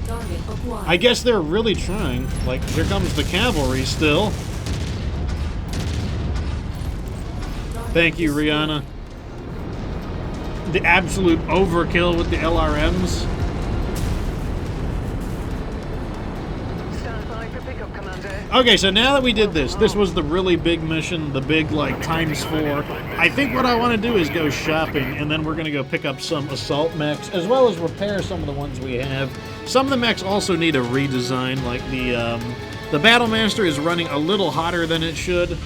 Target acquired. I guess they're really trying. Like, here comes the cavalry still. Thank you, Rihanna. The absolute overkill with the LRMs. Stand by for pickup, Commander. Okay, so now that we did this was the really big mission, the big, like, ×4. I think what I want to do is go shopping, and then we're going to go pick up some assault mechs, as well as repair some of the ones we have. Some of the mechs also need a redesign, like the Battlemaster is running a little hotter than it should.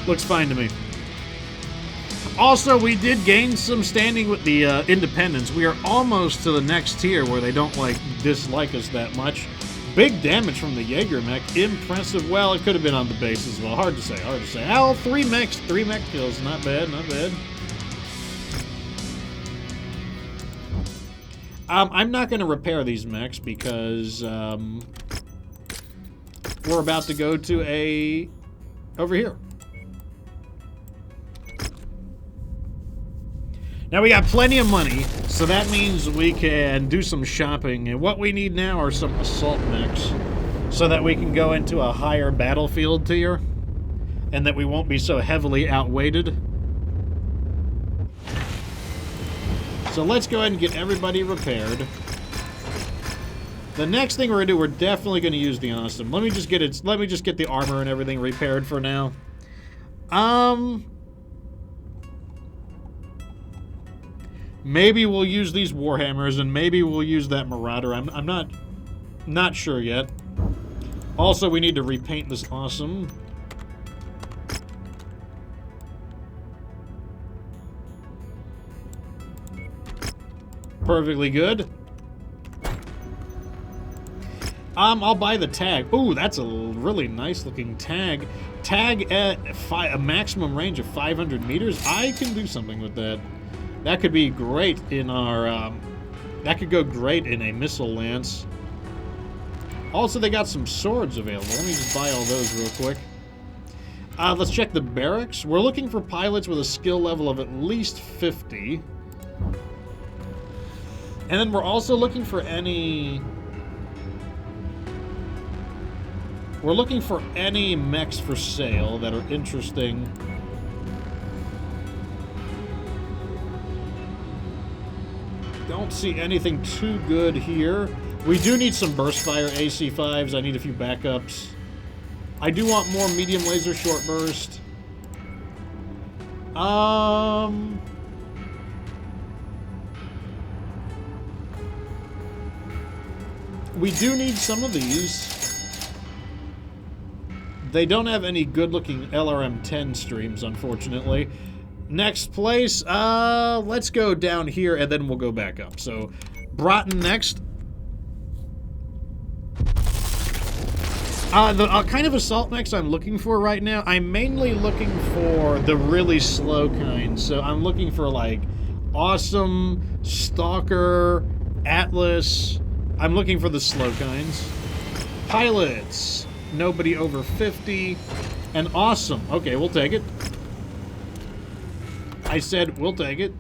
Looks fine to me. Also, we did gain some standing with the Independents. We are almost to the next tier where they don't, like, dislike us that much. Big damage from the Jaeger mech. Impressive. Well, it could have been on the base as well. Hard to say, hard to say. Oh, 3 mech kills. Not bad, not bad. I'm not going to repair these mechs because we're about to go to a... over here. Now we got plenty of money, so that means we can do some shopping. And what we need now are some assault mechs, so that we can go into a higher battlefield tier, and that we won't be so heavily outweighted. So let's go ahead and get everybody repaired. The next thing we're gonna do, we're definitely gonna use the Awesome. Let me just get the armor and everything repaired for now. Maybe we'll use these Warhammers, and maybe we'll use that Marauder. I'm not sure yet. Also, we need to repaint this Awesome. Perfectly good. I'll buy the tag. Ooh, that's a really nice looking tag. Tag at a maximum range of 500 meters. I can do something with that. That could be great in our, that could go great in a missile lance. Also, they got some swords available. Let me just buy all those real quick. Let's check the barracks. We're looking for pilots with a skill level of at least 50. And then we're also looking for any... We're looking for any mechs for sale that are interesting. Don't see anything too good here. We do need some burst fire AC-5s. I need a few backups. I do want more medium laser short burst. We do need some of these. They don't have any good-looking LRM-10 streams, unfortunately. Next place, let's go down here, and then we'll go back up. So, Broughton next. The kind of assault mechs I'm looking for right now, I'm mainly looking for the really slow kind. So, I'm looking for, like, Awesome, Stalker, Atlas. I'm looking for the slow kinds. Pilots. Nobody over 50. And Awesome. Okay, we'll take it. I said we'll take it.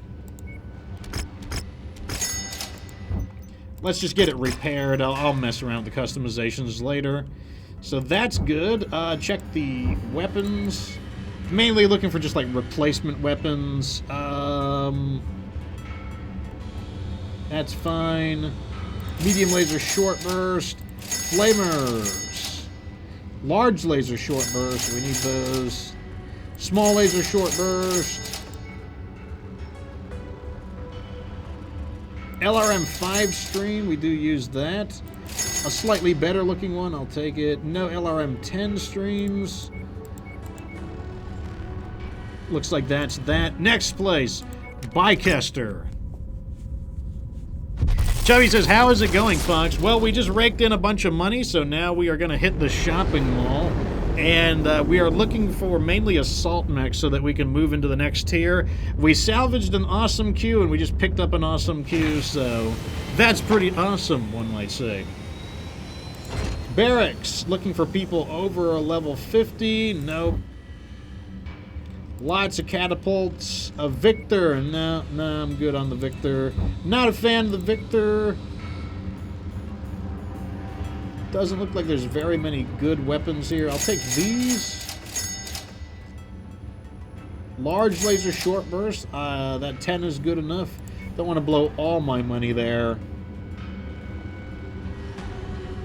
Let's just get it repaired. I'll mess around with the customizations later. So that's good. Check the weapons. Mainly looking for just like replacement weapons. That's fine. Medium laser short burst. Flamers. Large laser short burst. We need those. Small laser short burst. LRM 5 stream, we do use that. A slightly better looking one, I'll take it. No LRM 10 streams. Looks like that's that. Next place, Bicester. Chubby says, how is it going, Fox? Well, we just raked in a bunch of money, so now we are going to hit the shopping mall. And we are looking for mainly assault mechs so that we can move into the next tier. We salvaged an awesome queue, and we just picked up an awesome queue, so that's pretty awesome, one might say. Barracks, looking for people over a level 50. Nope. Lots of catapults. A Victor. No, I'm good on the Victor. Not a fan of the Victor. Doesn't look like there's very many good weapons here. I'll take these. Large laser short burst. That 10 is good enough. Don't want to blow all my money there.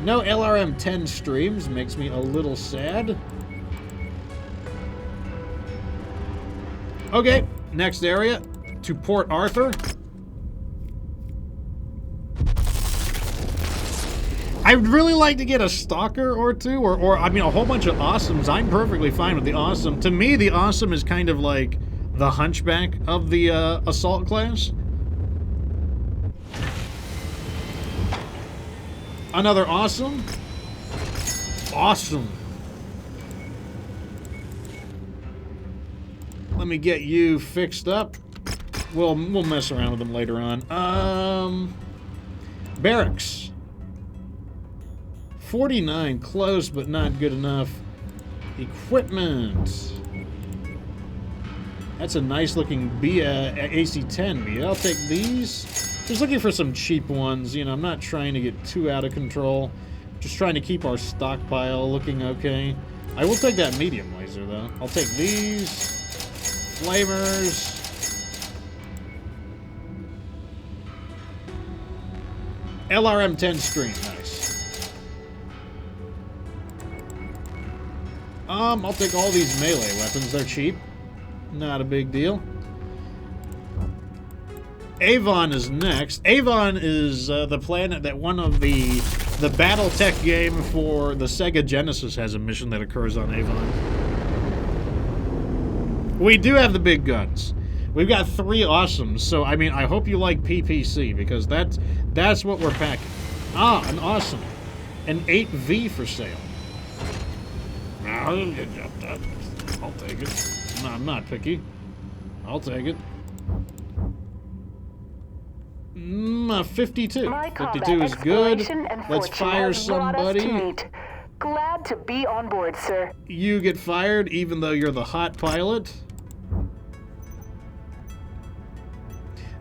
No LRM 10 streams. Makes me a little sad. Okay, next area. To Port Arthur. I'd really like to get a Stalker or two, or I mean, a whole bunch of Awesomes. I'm perfectly fine with the Awesome. To me, the Awesome is kind of like the Hunchback of the Assault class. Another Awesome. Awesome. Let me get you fixed up. We'll mess around with them later on. Barracks. 49, close but not good enough. Equipment. That's a nice looking AC-10. I'll take these. Just looking for some cheap ones. You know, I'm not trying to get too out of control. Just trying to keep our stockpile looking okay. I will take that medium laser though. I'll take these. Flamers. LRM 10 stream, nice. I'll take all these melee weapons. They're cheap. Not a big deal. Avon is next. Avon is the planet that one of the BattleTech game for the Sega Genesis has a mission that occurs on Avon. We do have the big guns. We've got 3 Awesomes, so I mean, I hope you like PPC because that's what we're packing. Ah, an Awesome. An 8V for sale. I'll take it. No, I'm not picky. I'll take it. 52. 52 is good. Let's fire somebody. Glad to be on board, sir. You get fired even though you're the hot pilot.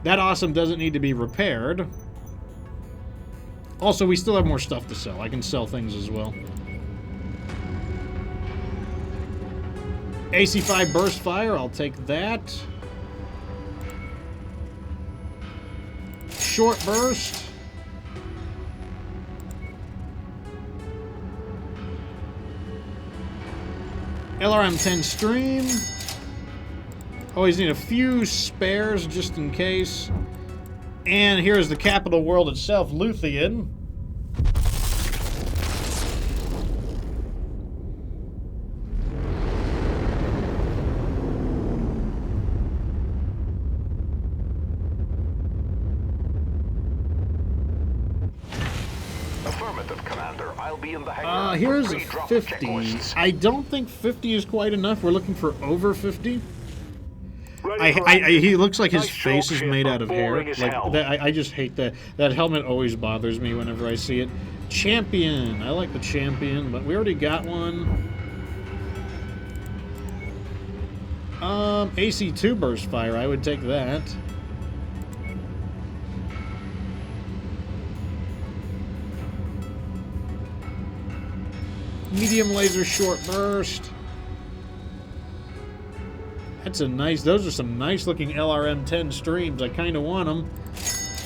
That Awesome doesn't need to be repaired. Also, we still have more stuff to sell. I can sell things as well. AC-5 burst fire, I'll take that. Short burst. LRM 10 stream. Always need a few spares just in case. And here's the capital world itself, Luthien. Affirmative, Commander. I'll be in the hangar. Here's a 50. I don't think 50 is quite enough. We're looking for over 50. He looks like his face is made out of hair. Like that, I just hate that. That helmet always bothers me whenever I see it. Champion. I like the Champion, but we already got one. AC2 burst fire, I would take that. Medium laser short burst. That's a nice, those are some nice looking LRM-10 streams. I kind of want them.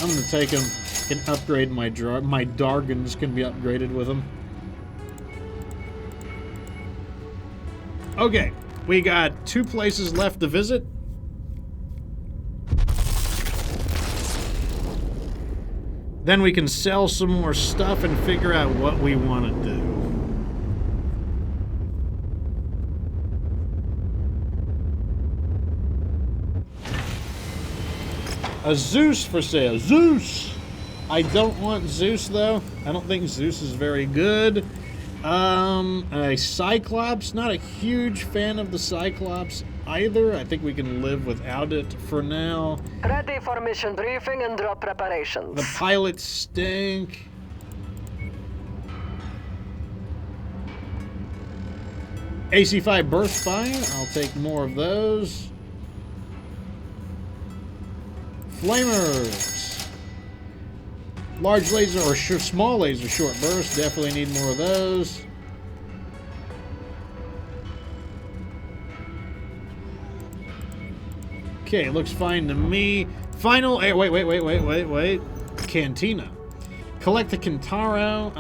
I'm going to take them. Can upgrade my Dargans can be upgraded with them. Okay, we got 2 places left to visit. Then we can sell some more stuff and figure out what we want to do. A Zeus for sale. Zeus! I don't want Zeus, though. I don't think Zeus is very good. A Cyclops. Not a huge fan of the Cyclops either. I think we can live without it for now. Ready for mission briefing and drop preparations. The pilots stink. AC5 burst fire. I'll take more of those. Flamers. Large laser or small laser short burst. Definitely need more of those. Okay, looks fine to me. Final. Hey, wait. Cantina. Collect the Kintaro.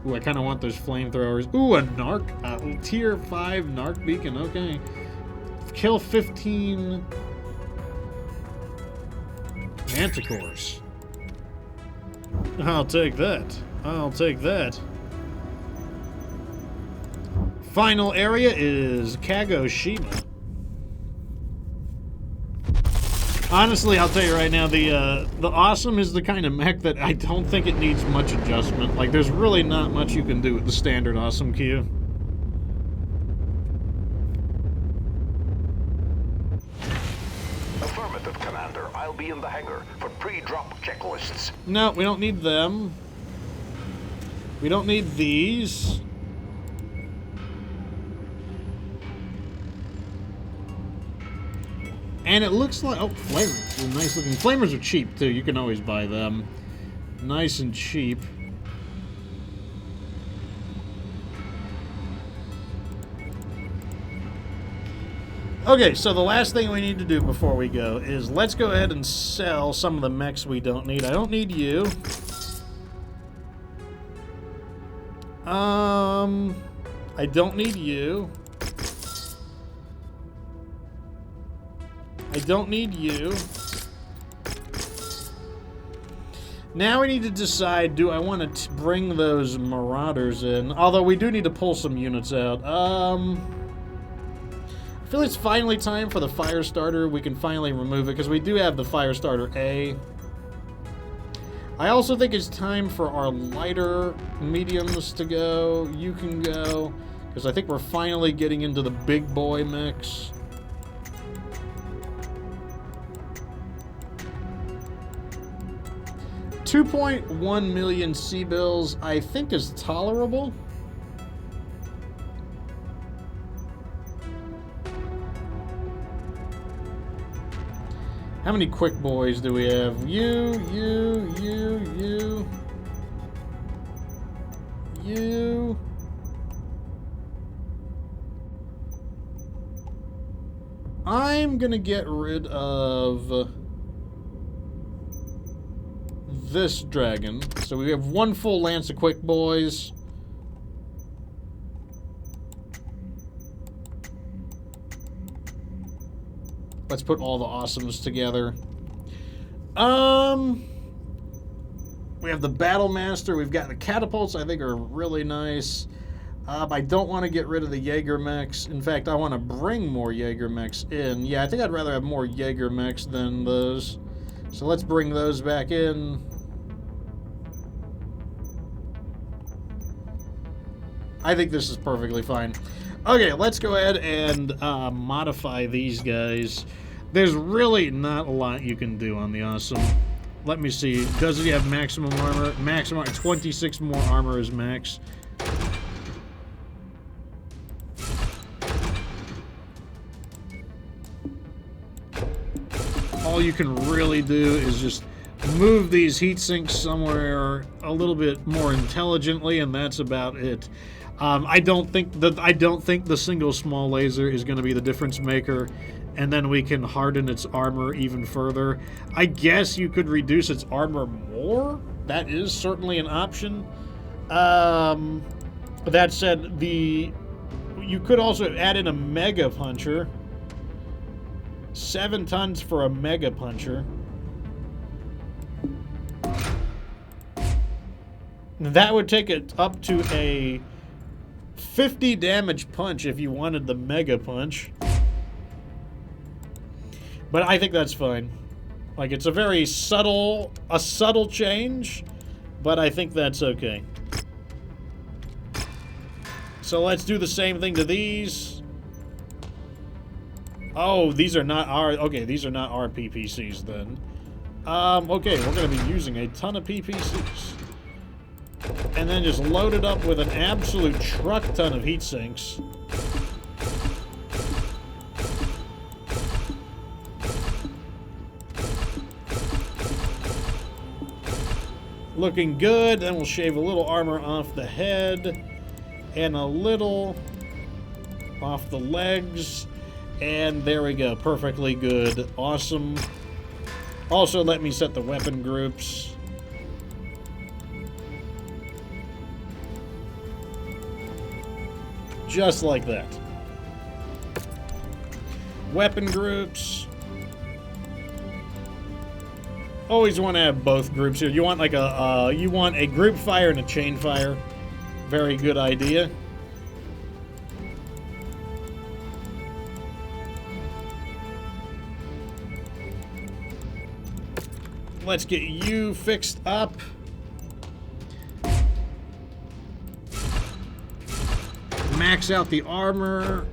Ooh, I kind of want those flamethrowers. Ooh, a Narc. Tier 5 Narc beacon. Okay. Kill 15. Manticores. I'll take that. I'll take that. Final area is Kagoshima. Honestly, I'll tell you right now, the Awesome is the kind of mech that I don't think it needs much adjustment. Like, there's really not much you can do with the standard Awesome queue. Affirmative, Commander. I'll be in the hangar for pre-drop checklists. No, we don't need them. We don't need these. And it looks like... Oh, flamers. They're nice looking. Flamers are cheap, too. You can always buy them. Nice and cheap. Okay, so the last thing we need to do before we go is let's go ahead and sell some of the mechs we don't need. I don't need you. I don't need you. I don't need you. Now we need to decide, do I want to bring those Marauders in? Although we do need to pull some units out. I feel it's finally time for the Firestarter. We can finally remove it, because we do have the Firestarter A. I also think it's time for our lighter mediums to go. You can go, because I think we're finally getting into the big boy mechs. $2.1 million C-bills, I think, is tolerable. How many quick boys do we have? You. I'm gonna get rid of this dragon. So we have one full lance of quick boys. Let's put all the awesomes together. We have the Battle Master. We've got the catapults, I think, are really nice. I don't want to get rid of the Jaeger mechs. In fact, I want to bring more Jaeger mechs in. Yeah, I think I'd rather have more Jaeger mechs than those. So let's bring those back in. I think this is perfectly fine. Okay, let's go ahead and modify these guys. There's really not a lot you can do on the Awesome. Let me see. Does he have maximum armor? Maximum 26 more armor is max. all you can really do is just move these heat sinks somewhere a little bit more intelligently, and that's about it. I don't think the single small laser is going to be the difference maker, and then we can harden its armor even further. I guess you could reduce its armor more. That is certainly an option. That said, you could also add in a mega puncher. 7 tons for a mega puncher. That would take it up to a 50 damage punch if you wanted the mega punch. But I think that's fine. Like, it's a very subtle change, but I think that's okay. So let's do the same thing to these. Oh, these are not our... Okay, these are not our PPCs then. Okay, we're going to be using a ton of PPCs. And then just load it up with an absolute truck ton of heat sinks. Looking good. Then we'll shave a little armor off the head. And a little off the legs. And there we go. Perfectly good. Awesome. Also, let me set the weapon groups. Just like that. Weapon groups. Always want to have both groups here. You want like you want a group fire and a chain fire. Very good idea. Let's get you fixed up. Max out the armor.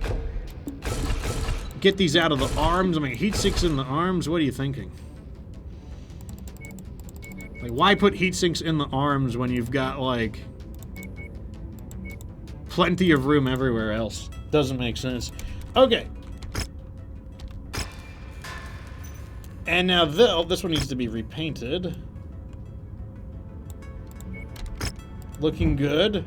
Get these out of the arms. I mean, heat sinks in the arms. What are you thinking? Like, why put heat sinks in the arms when you've got, like, plenty of room everywhere else? Doesn't make sense. Okay. And now this one needs to be repainted. Looking good.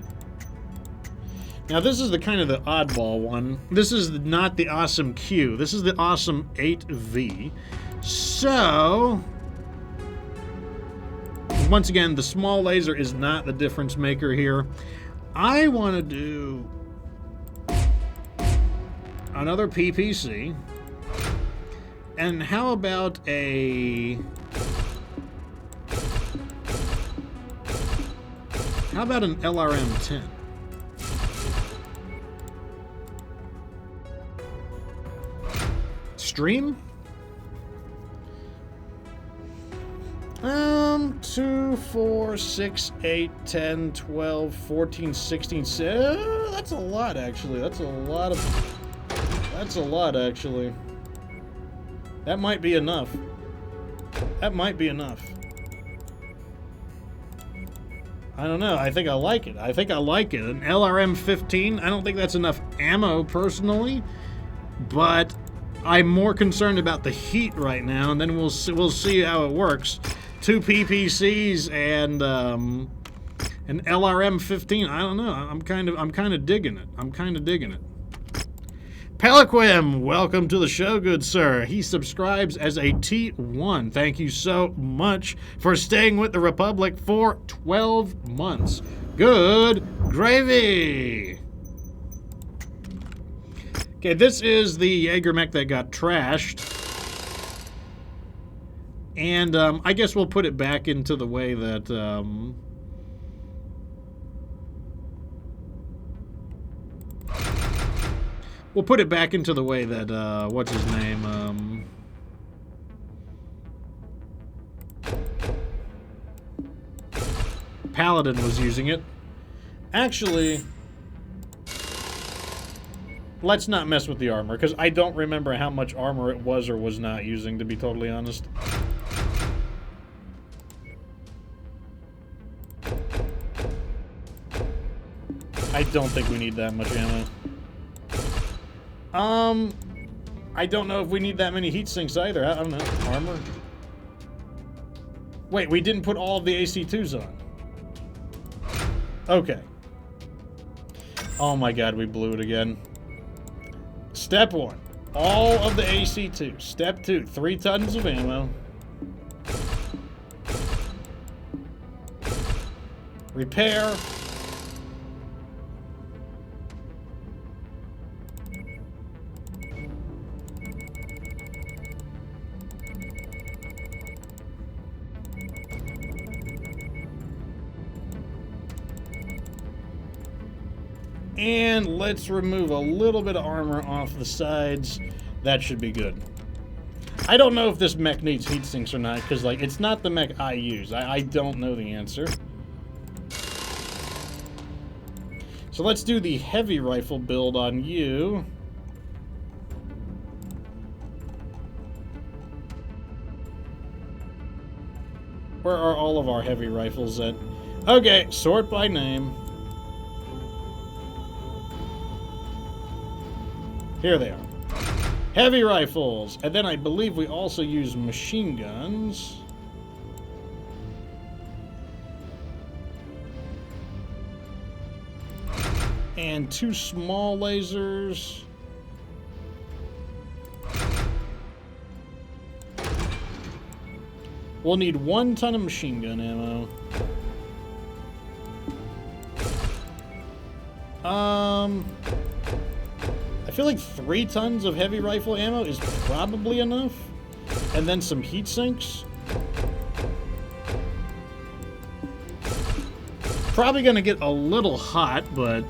Now this is the kind of the oddball one. This is not the awesome Q. This is the awesome 8V. So, once again, the small laser is not the difference maker here. I want to do another PPC. And how about a... How about an LRM-10? Stream? 2, 4, 6, 8, 10, 12, 14, 16, that's a lot, actually. That's a lot, actually. That might be enough. That might be enough. I don't know. I think I like it. I think I like it. An LRM-15, I don't think that's enough ammo, personally. But I'm more concerned about the heat right now, and then we'll see how it works. 2 PPCs and an LRM-15. I don't know. I'm kind of digging it. I'm kind of digging it. Peliquim, welcome to the show, good sir. He subscribes as a T1. Thank you so much for staying with the Republic for 12 months. Good gravy. Okay, this is the Jaeger mech that got trashed. And I guess we'll put it back into the way that... we'll put it back into the way that, what's his name, Paladin was using it. Actually, let's not mess with the armor, because I don't remember how much armor it was or was not using, to be totally honest. I don't think we need that much ammo. I don't know if we need that many heat sinks either. I don't know. Armor. Wait, we didn't put all of the AC2s on. Okay. Oh my god, we blew it again. Step 1. All of the AC2. Step 2. 3 tons of ammo. Repair. And let's remove a little bit of armor off the sides. That should be good. I don't know if this mech needs heat sinks or not, because, like, it's not the mech I use. I don't know the answer. So let's do the heavy rifle build on you. Where are all of our heavy rifles at? Okay, sort by name. Here they are. Heavy rifles. And then I believe we also use machine guns. And 2 small lasers. We'll need 1 ton of machine gun ammo. I feel like 3 tons of heavy rifle ammo is probably enough. And then some heat sinks. Probably gonna get a little hot, but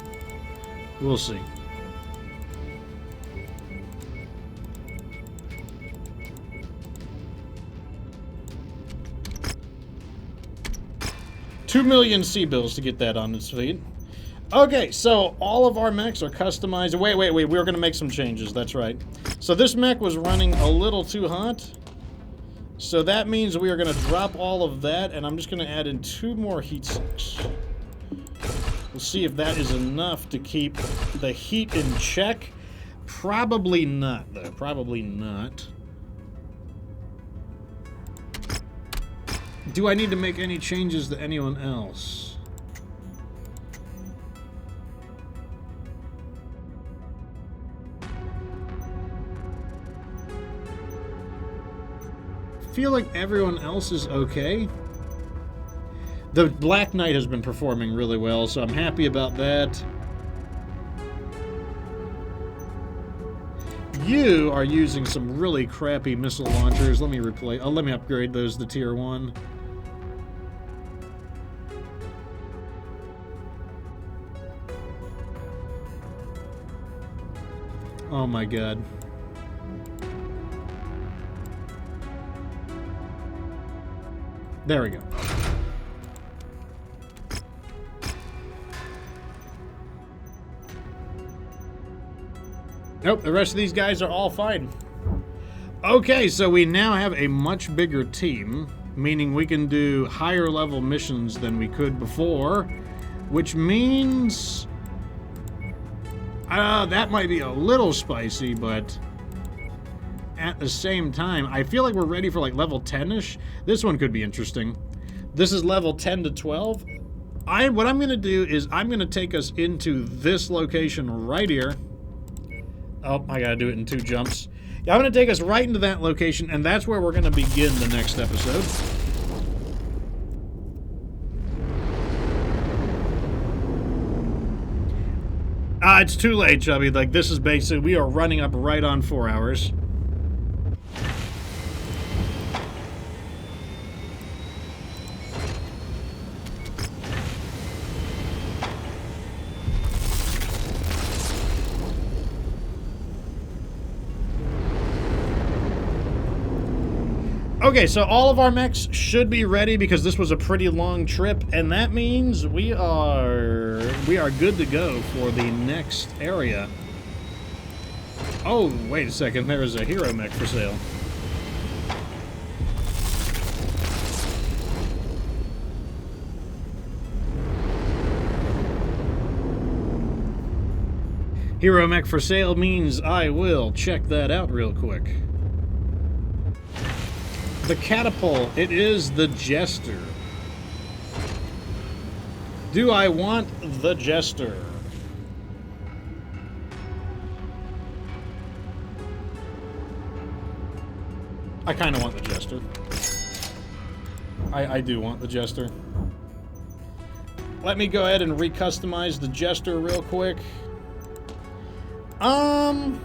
we'll see. $2 million C-bills to get that on its feet. Okay, so all of our mechs are customized. Wait, we were going to make some changes, that's right. So this mech was running a little too hot. So that means we are going to drop all of that, and I'm just going to add in 2 more heat sinks. We'll see if that is enough to keep the heat in check. Probably not, though. Probably not. Do I need to make any changes to anyone else? Feel like everyone else is okay. The Black Knight has been performing really well, so I'm happy about that. You are using some really crappy missile launchers. Let me replace. Let me upgrade those to tier 1. Oh my god. There we go. Nope, the rest of these guys are all fine. Okay, so we now have a much bigger team, meaning we can do higher level missions than we could before, which means that might be a little spicy, but at the same time, I feel like we're ready for like level 10-ish. This one could be interesting. This is level 10 to 12. What I'm going to do is I'm going to take us into this location right here. Oh, I got to do it in 2 jumps. Yeah, I'm going to take us right into that location, and that's where we're going to begin the next episode. It's too late, Chubby. Like, this is basically, we are running up right on 4 hours. Okay, so all of our mechs should be ready because this was a pretty long trip, and that means we are good to go for the next area. Oh, wait a second, there is a hero mech for sale. Hero mech for sale means I will check that out real quick. The catapult, it is the Jester. Do I want the Jester? I kind of want the Jester. I do want the Jester. Let me go ahead and recustomize the Jester real quick. No,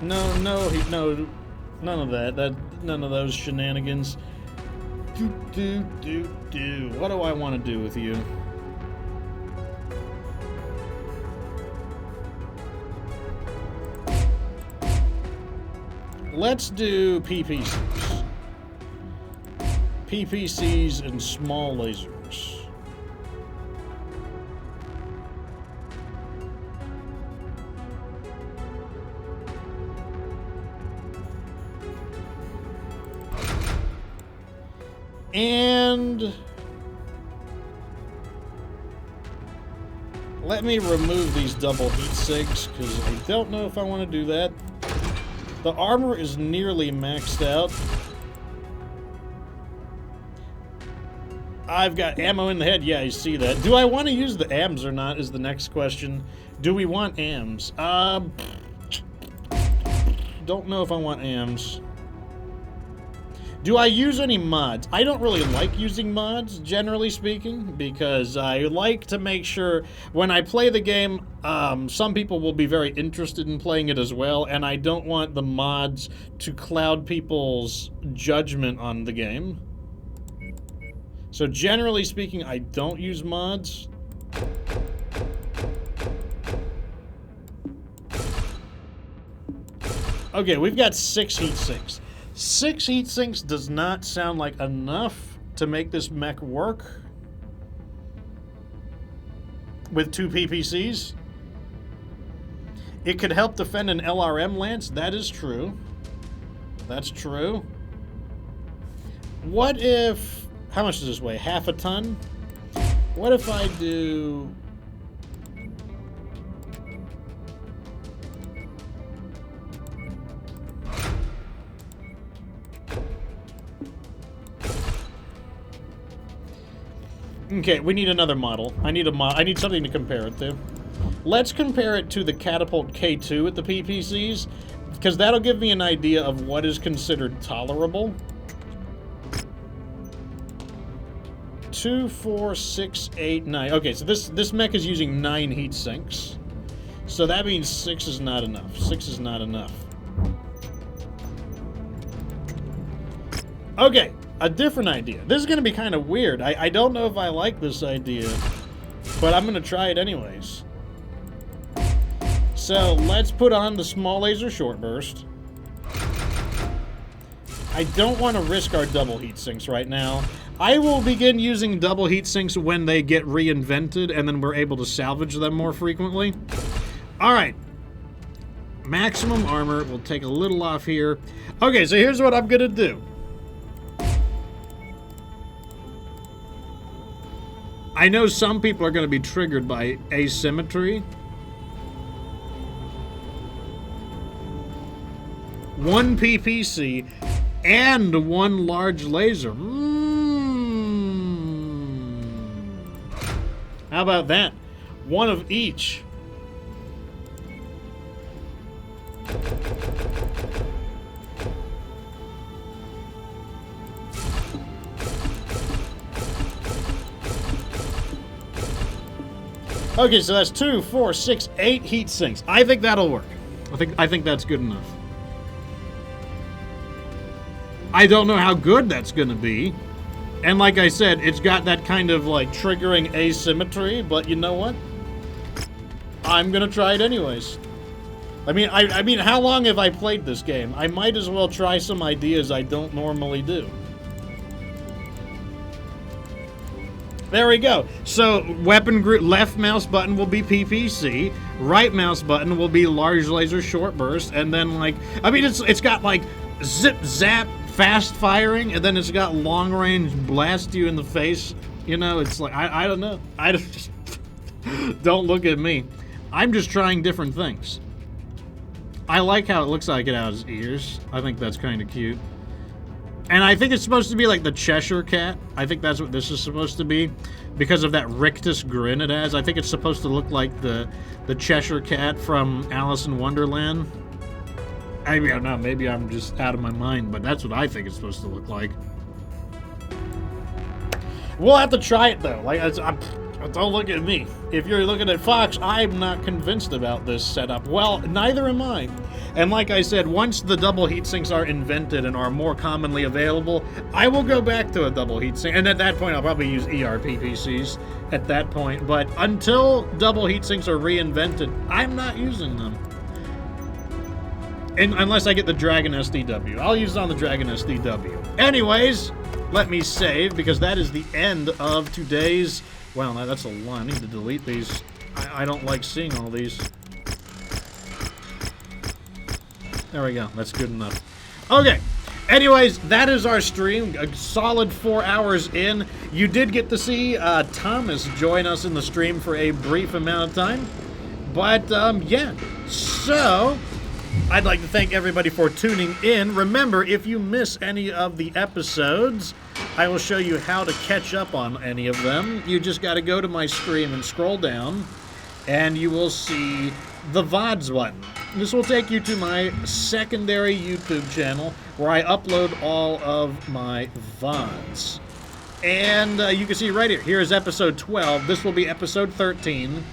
none of that. None of those shenanigans. What do I want to do with you? Let's do PPCs. PPCs and small lasers. And let me remove these double heat sinks because I don't know if I want to do that. The armor is nearly maxed out. I've got ammo in the head. Yeah, I see that. Do I want to use the AMs or not is the next question. Do we want AMs? Don't know if I want AMs. Do I use any mods? I don't really like using mods, generally speaking, because I like to make sure when I play the game, some people will be very interested in playing it as well, and I don't want the mods to cloud people's judgment on the game. So generally speaking, I don't use mods. Okay, we've got 6 heat sinks. 6 heat sinks does not sound like enough to make this mech work with 2 PPCs. It could help defend an LRM lance. That is true. That's true. What if... How much does this weigh? Half a ton? What if I do... Okay, we need another model. I need something to compare it to. Let's compare it to the Catapult K2 at the PPCs, because that'll give me an idea of what is considered tolerable. 2, 4, 6, 8, 9. Okay, so this mech is using 9 heat sinks. So that means 6 is not enough. 6 is not enough. Okay. A different idea. This is going to be kind of weird. I don't know if I like this idea, but I'm going to try it anyways. So let's put on the small laser short burst. I don't want to risk our double heat sinks right now. I will begin using double heat sinks when they get reinvented and then we're able to salvage them more frequently. Alright. Maximum armor. We'll take a little off here. Okay, so here's what I'm going to do. I know some people are going to be triggered by asymmetry. 1 PPC and 1 large laser. How about that? 1 of each. Okay, so that's 2, 4, 6, 8 heat sinks. I think that'll work. I think that's good enough. I don't know how good that's gonna be. And like I said, it's got that kind of like triggering asymmetry, but you know what? I'm gonna try it anyways. I mean, how long have I played this game? I might as well try some ideas I don't normally do. There we go. So, weapon group, left mouse button will be PPC, right mouse button will be large laser short burst, and then like, I mean, it's got like zip zap fast firing, and then it's got long range blast you in the face. You know, it's like, I don't know. Don't look at me. I'm just trying different things. I like how it looks like it has ears. I think that's kind of cute. And I think it's supposed to be like the Cheshire Cat. I think that's what this is supposed to be because of that rictus grin it has. I think it's supposed to look like the Cheshire Cat from Alice in Wonderland. I don't know, maybe I'm just out of my mind, but that's what I think it's supposed to look like. We'll have to try it though. Like, don't look at me. If you're looking at Fox, I'm not convinced about this setup. Well, neither am I. And like I said, once the double heatsinks are invented and are more commonly available, I will go back to a double heatsink. And at that point, I'll probably use ERP PCs at that point. But until double heatsinks are reinvented, I'm not using them. And unless I get the Dragon SDW. I'll use it on the Dragon SDW. Anyways, let me save, because that is the end of today's... Well, that's a lot. I need to delete these. I don't like seeing all these. There we go. That's good enough. Okay. Anyways, that is our stream. A solid 4 hours in. You did get to see Thomas join us in the stream for a brief amount of time. But, yeah. So... I'd like to thank everybody for tuning in. Remember, if you miss any of the episodes, I will show you how to catch up on any of them. You just got to go to my stream and scroll down, and you will see the VODs button. This will take you to my secondary YouTube channel, where I upload all of my VODs. And you can see right here. Here's episode 12. This will be episode 13.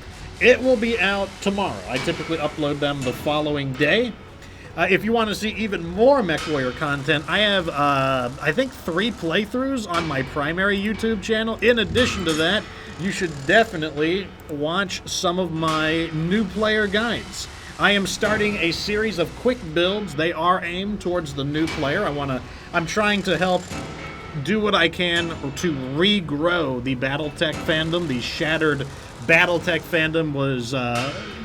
It will be out tomorrow. I typically upload them the following day. If you want to see even more MechWarrior content, I have, I think, 3 playthroughs on my primary YouTube channel. In addition to that, you should definitely watch some of my new player guides. I am starting a series of quick builds. They are aimed towards the new player. I'm trying to help do what I can to regrow the BattleTech fandom. The shattered BattleTech fandom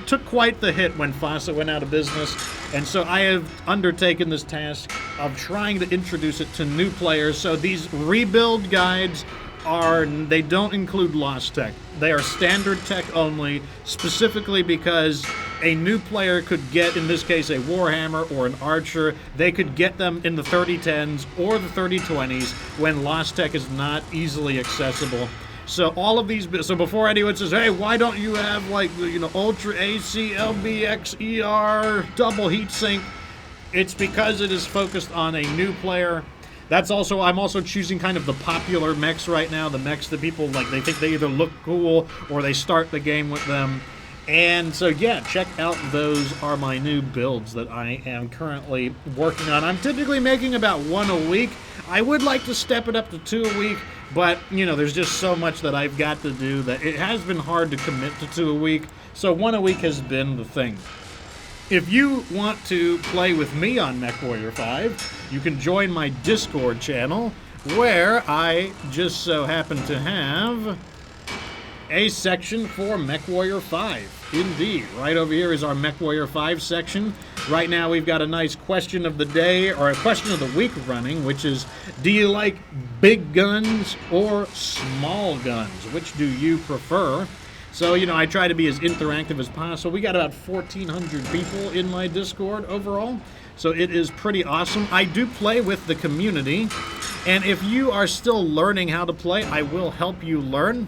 took quite the hit when Fawcett went out of business, and so I have undertaken this task of trying to introduce it to new players. So these rebuild guides they don't include Lost Tech. They are standard tech only, specifically because a new player could get, in this case, a Warhammer or an Archer. They could get them in the 3010s or the 3020s when Lost Tech is not easily accessible. So all of these, so before anyone says, hey, why don't you have, like, Ultra AC, LBX, ER, double heatsink? It's because it is focused on a new player. I'm also choosing kind of the popular mechs right now, the mechs that people, like, they think they either look cool or they start the game with them. And so, yeah, check out those are my new builds that I am currently working on. I'm typically making about 1 a week. I would like to step it up to 2 a week, but, there's just so much that I've got to do that it has been hard to commit to 2 a week, so 1 a week has been the thing. If you want to play with me on MechWarrior 5, you can join my Discord channel, where I just so happen to have a section for MechWarrior 5. Indeed. Right over here is our MechWarrior 5 section. Right now we've got a nice question of the day, or a question of the week running, which is, do you like big guns or small guns? Which do you prefer? So, I try to be as interactive as possible. We got about 1,400 people in my Discord overall, so it is pretty awesome. I do play with the community, and if you are still learning how to play, I will help you learn.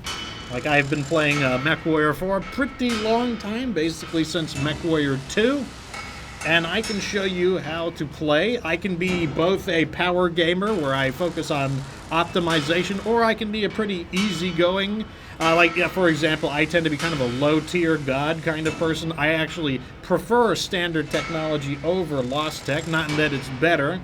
Like, I've been playing MechWarrior for a pretty long time, basically since MechWarrior 2. And I can show you how to play. I can be both a power gamer, where I focus on optimization, or I can be a pretty easygoing. For example, I tend to be kind of a low-tier god kind of person. I actually prefer standard technology over Lost Tech, not in that it's better,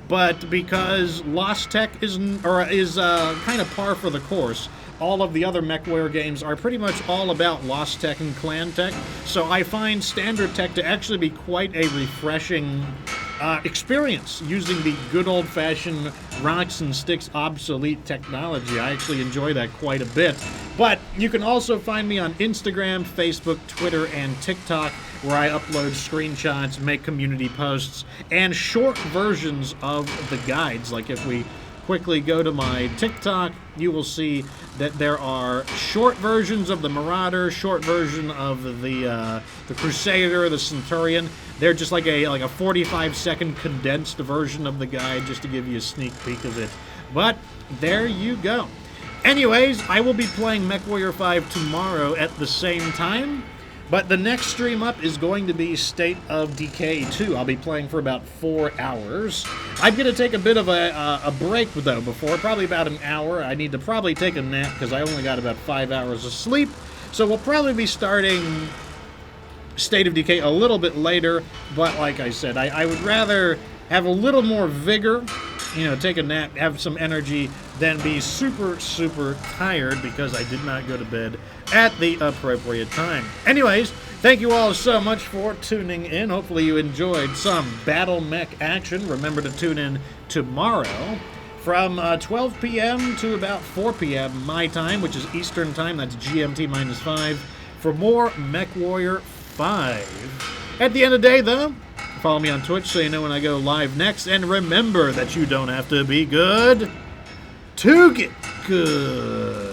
but because Lost Tech is kind of par for the course. All of the other MechWarrior games are pretty much all about Lost Tech and Clan Tech, so I find standard tech to actually be quite a refreshing experience using the good old-fashioned rocks and sticks obsolete technology. I actually enjoy that quite a bit. But you can also find me on Instagram, Facebook, Twitter, and TikTok, where I upload screenshots, make community posts, and short versions of the guides. Like if we quickly go to my TikTok, you will see that there are short versions of the Marauder, short version of the Crusader, the Centurion. They're just like a 45-second condensed version of the guide, just to give you a sneak peek of it. But there you go. Anyways, I will be playing MechWarrior 5 tomorrow at the same time. But the next stream up is going to be State of Decay 2. I'll be playing for about 4 hours. I'm going to take a bit of a break, though, before, probably about an hour. I need to probably take a nap because I only got about 5 hours of sleep. So we'll probably be starting State of Decay a little bit later. But like I said, I would rather have a little more vigor, take a nap, have some energy, than be super, super tired because I did not go to bed at the appropriate time. Anyways, thank you all so much for tuning in. Hopefully you enjoyed some Battle Mech action. Remember to tune in tomorrow from 12 p.m. to about 4 p.m. my time, which is Eastern time. That's GMT -5 for more MechWarrior 5. At the end of the day, though, follow me on Twitch so you know when I go live next. And remember that you don't have to be good to get good.